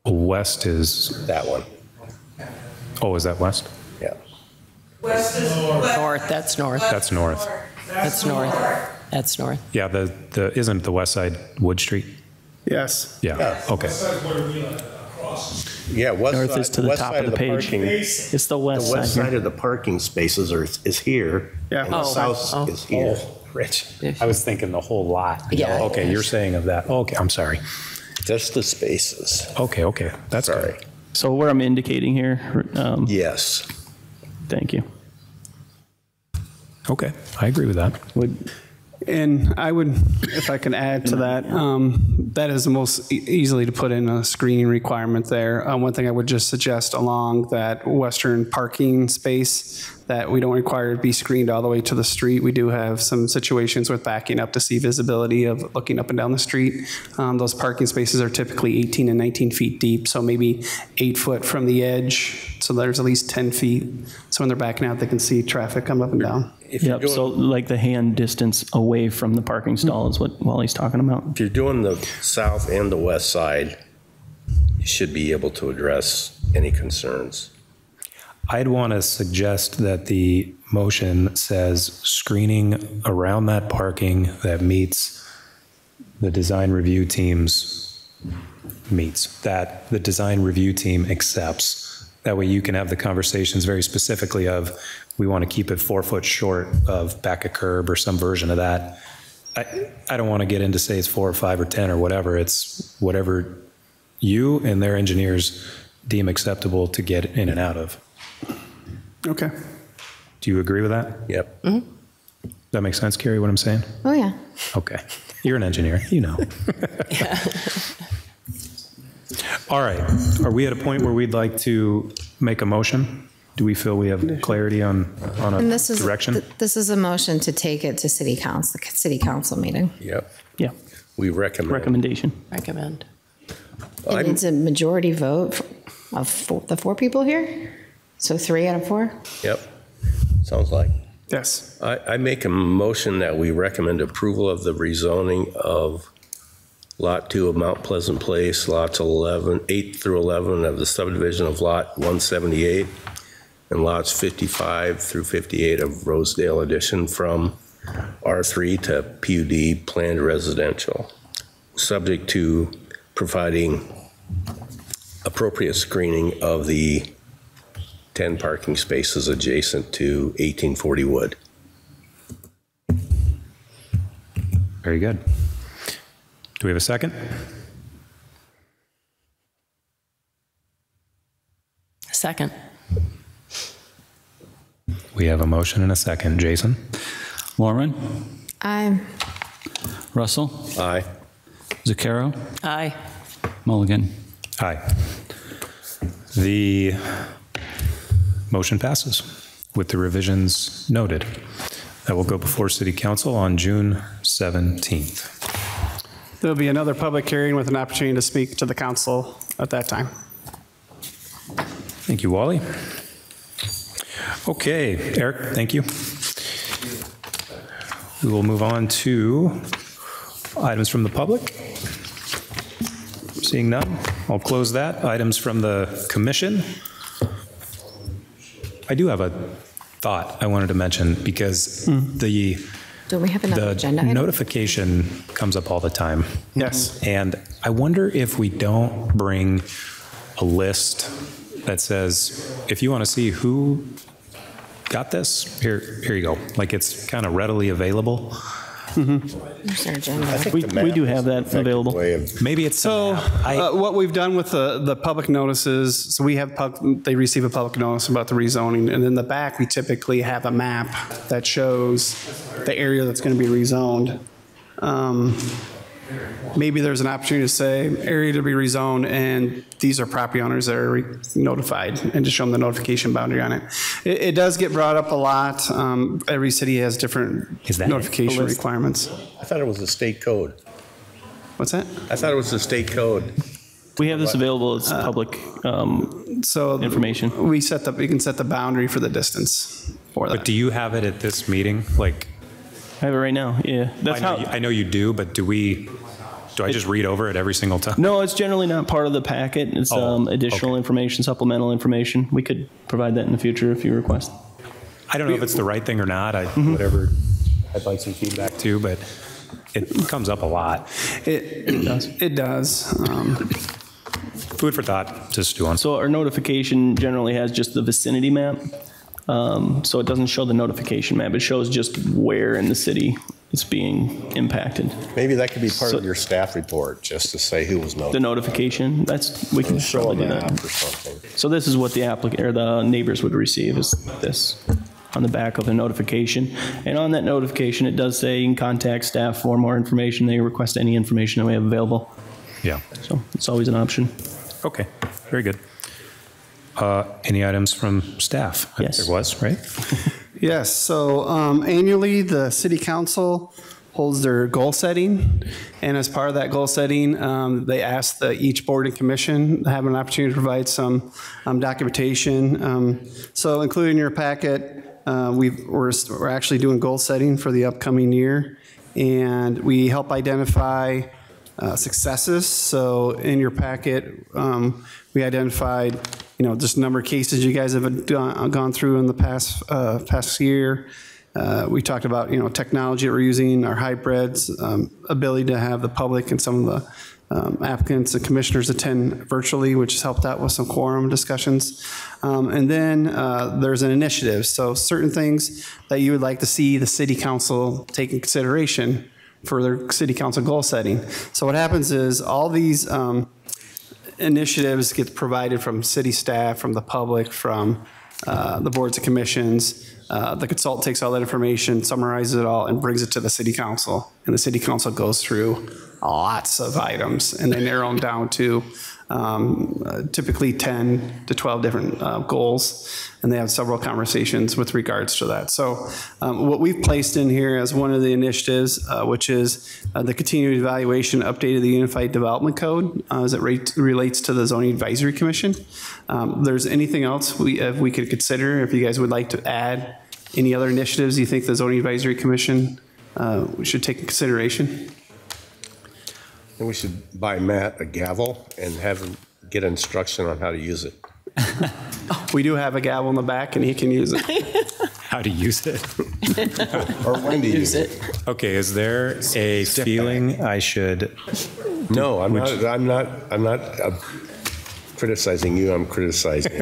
West is that one. Oh, is that west? Yeah. West is north. That's north. That's north. That's north. That's north. Yeah, the isn't the west side Wood Street? Yes. Yeah. Okay. Yeah, North is to the top of the page. It's the west side. The west side of the parking spaces is here. Yeah. And the south is here. Rich. I was thinking the whole lot. Yeah. Okay, you're saying of that. Okay, I'm sorry. Just the spaces. Okay. That's sorry. Good. So what I'm indicating here. Yes. Thank you. Okay, I agree with that. And I would, if I can add to that, that is the most easily to put in a screening requirement there. One thing I would just suggest along that western parking space that we don't require to be screened all the way to the street. We do have some situations with backing up to see visibility of looking up and down the street. Those parking spaces are typically 18 and 19 feet deep, so maybe 8 foot from the edge. So there's at least 10 feet. So when they're backing out, they can see traffic come up and down. Yep, so like the hand distance away from the parking stall is what Wally's talking about. If you're doing the south and the west side, you should be able to address any concerns. I'd want to suggest that the motion says screening around that parking that meets the design review team's that the design review team accepts. That way you can have the conversations very specifically of, we want to keep it 4 foot short of back a curb or some version of that. I don't want to get into say it's 4 or 5 or 10 or whatever. It's whatever you and their engineers deem acceptable to get in and out of. Okay. Do you agree with that? Yep. Mm-hmm. That makes sense, Carrie, what I'm saying? Oh, yeah. Okay. You're an engineer, you know. All right. Are we at a point where we'd like to make a motion? Do we feel we have clarity on a And this is, direction? this is a motion to take it to city council meeting. Yep. Yeah. We recommend. Recommendation. Recommend. It needs a majority vote of the 4 people here? So 3 out of 4? Yep. Sounds like. Yes. I make a motion that we recommend approval of the rezoning of Lot 2 of Mount Pleasant Place, lots 8 through 11 of the subdivision of Lot 178, and lots 55 through 58 of Rosedale Addition from R3 to PUD planned residential. subject to providing appropriate screening of the 10 parking spaces adjacent to 1840 Wood. Very good. Do we have a second? Second. We have a motion and a second. Jason? Lauren? Aye. Russell? Aye. Zucchero? Aye. Mulligan? Aye. The motion passes with the revisions noted. That will go before City Council on June 17th. There'll be another public hearing with an opportunity to speak to the council at that time. Thank you, Wally. Okay, Eric, thank you. We will move on to items from the public. Seeing none, I'll close that. Items from the commission. I do have a thought I wanted to mention because the Don't we have another agenda item? notification comes up all the time. Yes. And I wonder if we don't bring a list that says, if you want to see who got this, here you go. Like it's kind of readily available. There's our agenda. We do have that available. Maybe it's so. What we've done with the public notices, so we have they receive a public notice about the rezoning, and in the back we typically have a map that shows the area that's going to be rezoned. Maybe there's an opportunity to say area to be rezoned, and these are property owners that are notified, and to show them the notification boundary on it. It does get brought up a lot. Every city has different notification requirements. I thought it was the state code. What's that? I thought it was the state code. We have this available as public information. We can set the boundary for the distance for that. But do you have it at this meeting? Like, I have it right now. Yeah, that's I know you do, but do I just read over it every single time? No, it's generally not part of the packet. It's additional information, supplemental information. We could provide that in the future if you request. I don't know if it's the right thing or not. Whatever. I'd like some feedback too, but it comes up a lot. It does. It does. Food for thought to stew on. So our notification generally has just the vicinity map. So it doesn't show the notification map. It shows just where in the city it's being impacted. Maybe that could be part of your staff report, just to say who was notified. The notification, we can show do that that. or something. So this is what the applicant or the neighbors would receive, is this on the back of the notification. And on that notification, it does say you can contact staff for more information. They request any information that we have available. Yeah. So it's always an option. Okay, very good. Any items from staff? Yes. There was, right? Yes. So annually, the city council holds their goal setting. And as part of that goal setting, they ask each board and commission to have an opportunity to provide some documentation. So including your packet, we're actually doing goal setting for the upcoming year. And we help identify successes. So in your packet, we identified, just a number of cases you guys have gone through in the past year. We talked about, technology that we're using, our hybrids, ability to have the public and some of the applicants and commissioners attend virtually, which has helped out with some quorum discussions. And then there's an initiative. So certain things that you would like to see the city council take in consideration for their city council goal setting. So what happens is all these initiatives get provided from city staff, from the public, from the boards and commissions. The consultant takes all that information, summarizes it all, and brings it to the city council. And the city council goes through lots of items, and they narrow them down to typically 10 to 12 different goals, and they have several conversations with regards to that. So what we've placed in here as one of the initiatives, which is the continued evaluation update of the Unified Development Code as it relates to the Zoning Advisory Commission. There's anything else we could consider, if you guys would like to add any other initiatives you think the Zoning Advisory Commission should take in consideration? And we should buy Matt a gavel and have him get instruction on how to use it. We do have a gavel in the back, and he can use it. How to use it. Or when to use it. Okay, is there a feeling I should No, I'm not criticizing you. I'm criticizing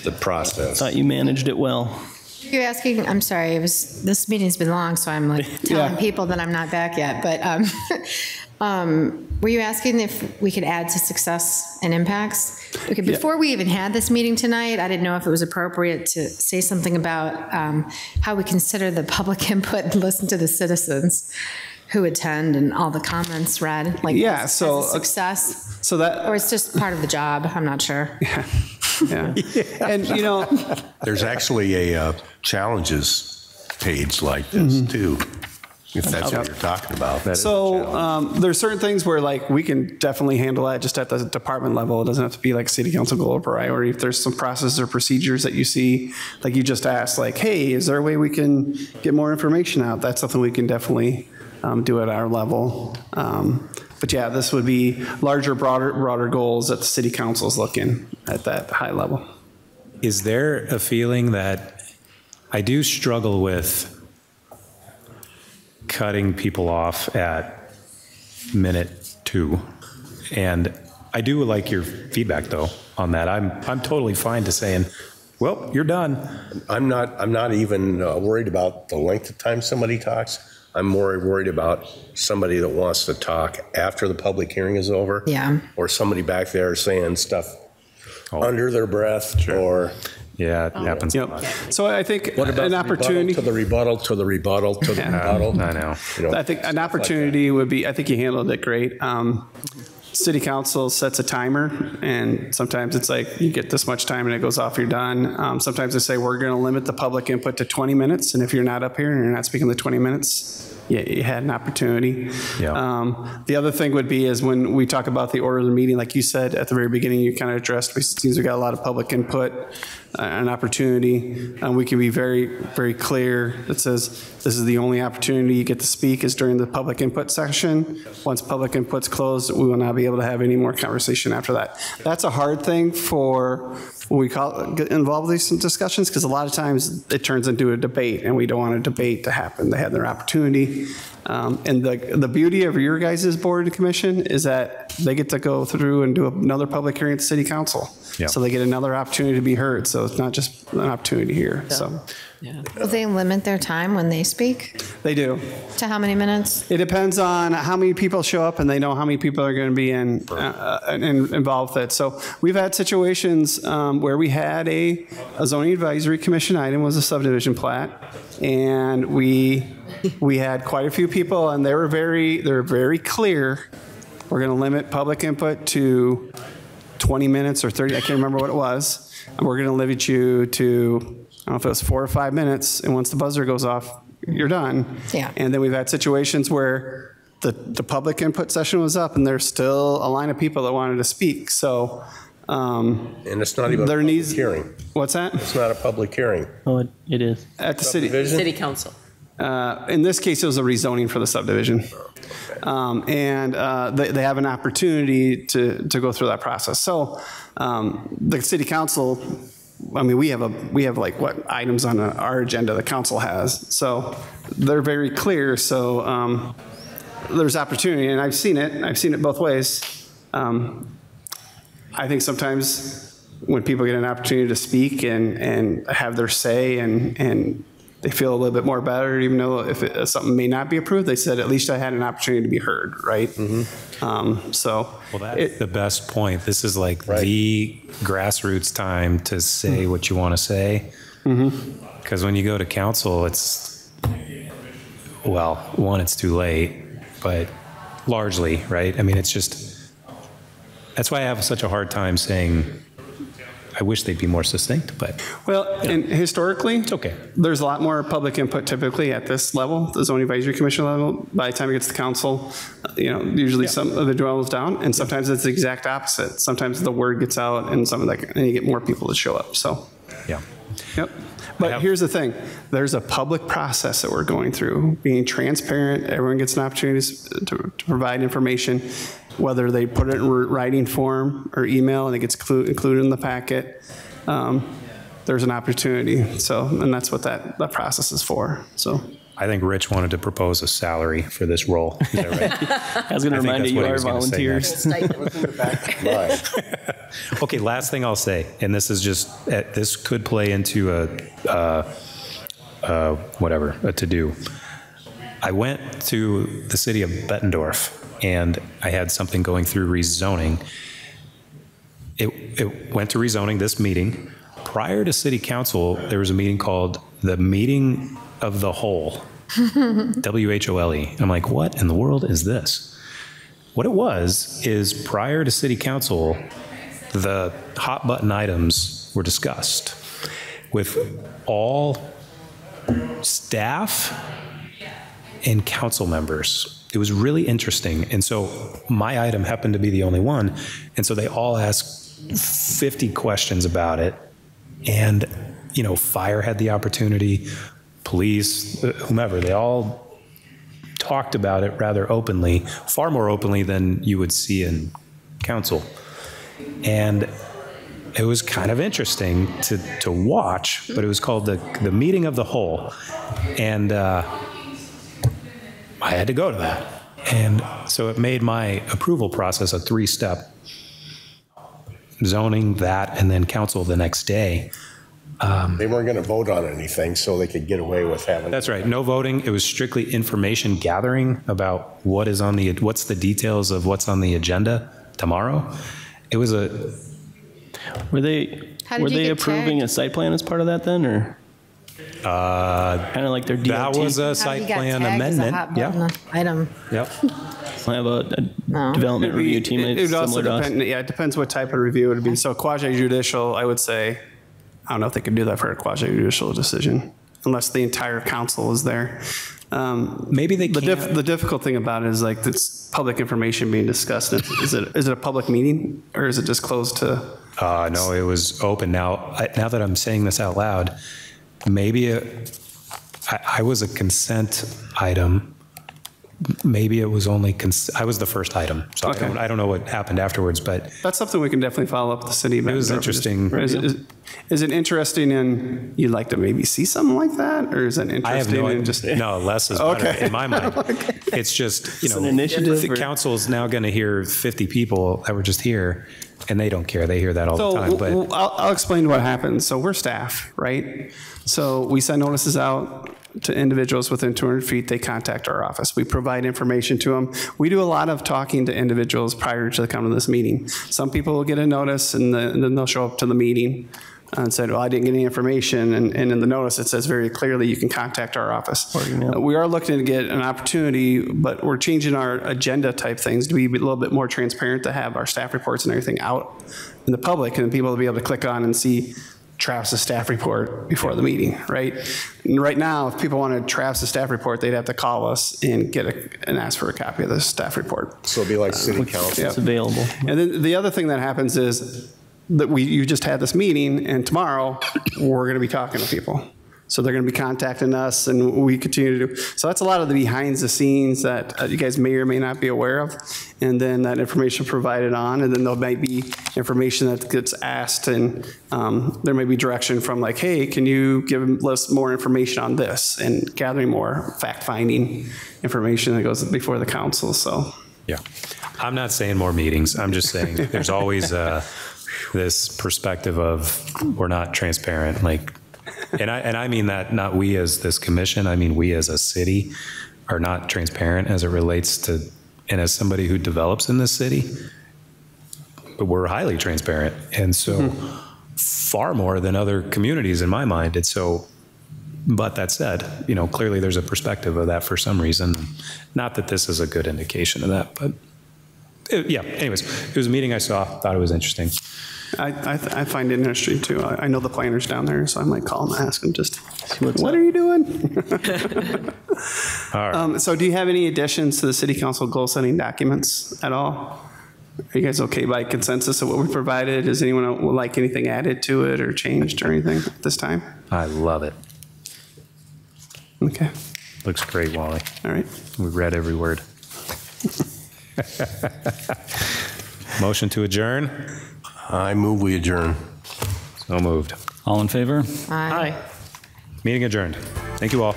the process. Thought you managed it well. You're asking, I'm sorry, this meeting's been long, so I'm like telling people that I'm not back yet, but were you asking if we could add to success and impacts? Okay, before we even had this meeting tonight, I didn't know if it was appropriate to say something about how we consider the public input and listen to the citizens who attend and all the comments read, like as a success. So that, or it's just part of the job, I'm not sure. Yeah. And, you know, there's actually a challenges page like this too, if that's what you're talking about. So there's certain things where like we can definitely handle that just at the department level. It doesn't have to be like city council goal or priority. If there's some processes or procedures that you see, like you just asked, like, hey, is there a way we can get more information out? That's something we can definitely do at our level. But yeah, this would be larger, broader goals that the city council is looking at that high level. Is there a feeling that I do struggle with cutting people off at minute 2? And I do like your feedback though on that. I'm totally fine to saying, well, you're done. I'm not even worried about the length of time somebody talks. I'm more worried about somebody that wants to talk after the public hearing is over. Yeah. Or somebody back there saying stuff under their breath or. Yeah, it happens a lot. So I think what about an opportunity to the rebuttal, to the rebuttal, to the rebuttal. I know. You know. I think an opportunity would be, I think you handled it great. City council sets a timer, and sometimes it's like you get this much time and it goes off, you're done. Sometimes they say we're going to limit the public input to 20 minutes, and if you're not up here and you're not speaking the 20 minutes, you had an opportunity. Yeah. The other thing would be is when we talk about the order of the meeting, like you said at the very beginning, you kind of addressed, it seems we got a lot of public input, an opportunity. We can be very, very clear that says this is the only opportunity you get to speak is during the public input section. Once public input's closed, we will not be able to have any more conversation after that. That's a hard thing for when we get involved in these discussions, because a lot of times it turns into a debate, and we don't want a debate to happen. They had their opportunity. And the beauty of your guys' board and commission is that they get to go through and do another public hearing at the city council. Yeah. So they get another opportunity to be heard. So it's not just an opportunity here. Yeah. So Will they limit their time when they speak? They do. To how many minutes? It depends on how many people show up, and they know how many people are going to be involved with it. So we've had situations where we had a zoning advisory commission item was a subdivision plat, and we had quite a few people, and they were very clear. We're going to limit public input to 20 minutes or 30. I can't remember what it was. And we're going to limit you to, I don't know if it was 4 or 5 minutes, and once the buzzer goes off, you're done. Yeah. And then we've had situations where the public input session was up, and there's still a line of people that wanted to speak. So, and it's not even a public hearing. What's that? It's not a public hearing. Oh, it is. At the City council. In this case, it was a rezoning for the subdivision. And they have an opportunity to go through that process. So the city council, I mean, we have like what items on our agenda the council has. So they're very clear. So there's opportunity, and I've seen it both ways. I think sometimes when people get an opportunity to speak and have their say and they feel a little bit more better, even though if something may not be approved, they said, at least I had an opportunity to be heard, right? Mm-hmm. Well, that's the best point. This is like the grassroots time to say what you want to say. Because when you go to council, it's, well, one, it's too late, but largely, right? I mean, it's just, that's why I have such a hard time saying, I wish they'd be more succinct, but. Well, and historically, it's okay. There's a lot more public input typically at this level, the zoning advisory commission level. By the time it gets to council, usually some of the dwindles down, and sometimes it's the exact opposite. Sometimes the word gets out, and and you get more people to show up. So. Yeah. Yep. But here's the thing. There's a public process that we're going through, being transparent. Everyone gets an opportunity to provide information, whether they put it in writing form or email and it gets included in the packet. There's an opportunity. So, and that's what that process is for. So. I think Rich wanted to propose a salary for this role. Is that right? I was going to remind you, are volunteers. Okay, last thing I'll say, and this is just, this could play into a to-do. I went to the city of Bettendorf, and I had something going through rezoning. It went to rezoning, this meeting. Prior to city council, there was a meeting called the Meeting of the Whole, W-H-O-L-E. I'm like, what in the world is this? What it was is prior to city council, the hot button items were discussed with all staff and council members. It was really interesting. And so my item happened to be the only one. And so they all asked 50 questions about it. And, you know, fire had the opportunity, police, whomever, they all talked about it rather openly, far more openly than you would see in council. And it was kind of interesting to watch, but it was called the Meeting of the Whole. And I had to go to that. And so it made my approval process a 3-step. Zoning, that, and then council the next day. They weren't going to vote on anything, so they could get away with having. That's right. No voting. It was strictly information gathering about what's the details of what's on the agenda tomorrow. It was a. Were they approving a site plan as part of that then, or? Kind of like their DOT. That was a site plan amendment. Yeah. Item. I Yep. have a development review team. It would also depend. Yeah, it depends what type of review it would be. So quasi judicial, I would say. I don't know if they could do that for a quasi-judicial decision, unless the entire council is there. Maybe they can't. The difficult thing about it is like it's public information being discussed. Is it a public meeting, or is it just closed to? No, it was open. Now that I'm saying this out loud, maybe I was a consent item. Maybe it was only, I was the first item, so okay. I don't know what happened afterwards, but. That's something we can definitely follow up with the city. It was interesting. Is it interesting and you'd like to maybe see something like that? Or is it interesting in just. No, less is better in my mind. Okay. It's just, you know, an initiative the council is now going to hear 50 people that were just here, and they don't care. They hear that all the time. But I'll explain what happens. So we're staff, right? So we send notices out to individuals within 200 feet. They contact our office. We provide information to them. We do a lot of talking to individuals prior to coming to this meeting. Some people will get a notice and then they'll show up to the meeting and said, well, I didn't get any information. And in the notice, it says very clearly you can contact our office. We are looking to get an opportunity, but we're changing our agenda type things to be a little bit more transparent, to have our staff reports and everything out in the public and people to be able to click on and see Travis's staff report before the meeting, right? And right now, if people wanted Travis's staff report, they'd have to call us and and ask for a copy of the staff report. So it'd be like city council. It's available. And then the other thing that happens is that you just had this meeting, and tomorrow we're going to be talking to people. So they're going to be contacting us, and we continue to do. So that's a lot of the behind the scenes that you guys may or may not be aware of. And then that information provided on, and then there might be information that gets asked, and there may be direction from like, hey, can you give us more information on this, and gathering more fact-finding information that goes before the council. So yeah, I'm not saying more meetings. I'm just saying there's always this perspective of we're not transparent, like. And I mean that not we as this commission, I mean we as a city are not transparent as it relates to, and as somebody who develops in this city, but we're highly transparent. And so far more than other communities in my mind. And so, but that said, you know, clearly there's a perspective of that for some reason. Not that this is a good indication of that, but yeah, anyways, it was a meeting I saw, thought it was interesting. I find it interesting too. I know the planners down there, so I might call them and ask them just, what are you doing? All right. So do you have any additions to the city council goal setting documents at all? Are you guys okay by consensus of what we provided? Does anyone like anything added to it or changed or anything at this time? I love it. Okay. Looks great, Wally. All right. We've read every word. Motion to adjourn? I move we adjourn. So moved. All in favor? Aye. Meeting adjourned. Thank you all.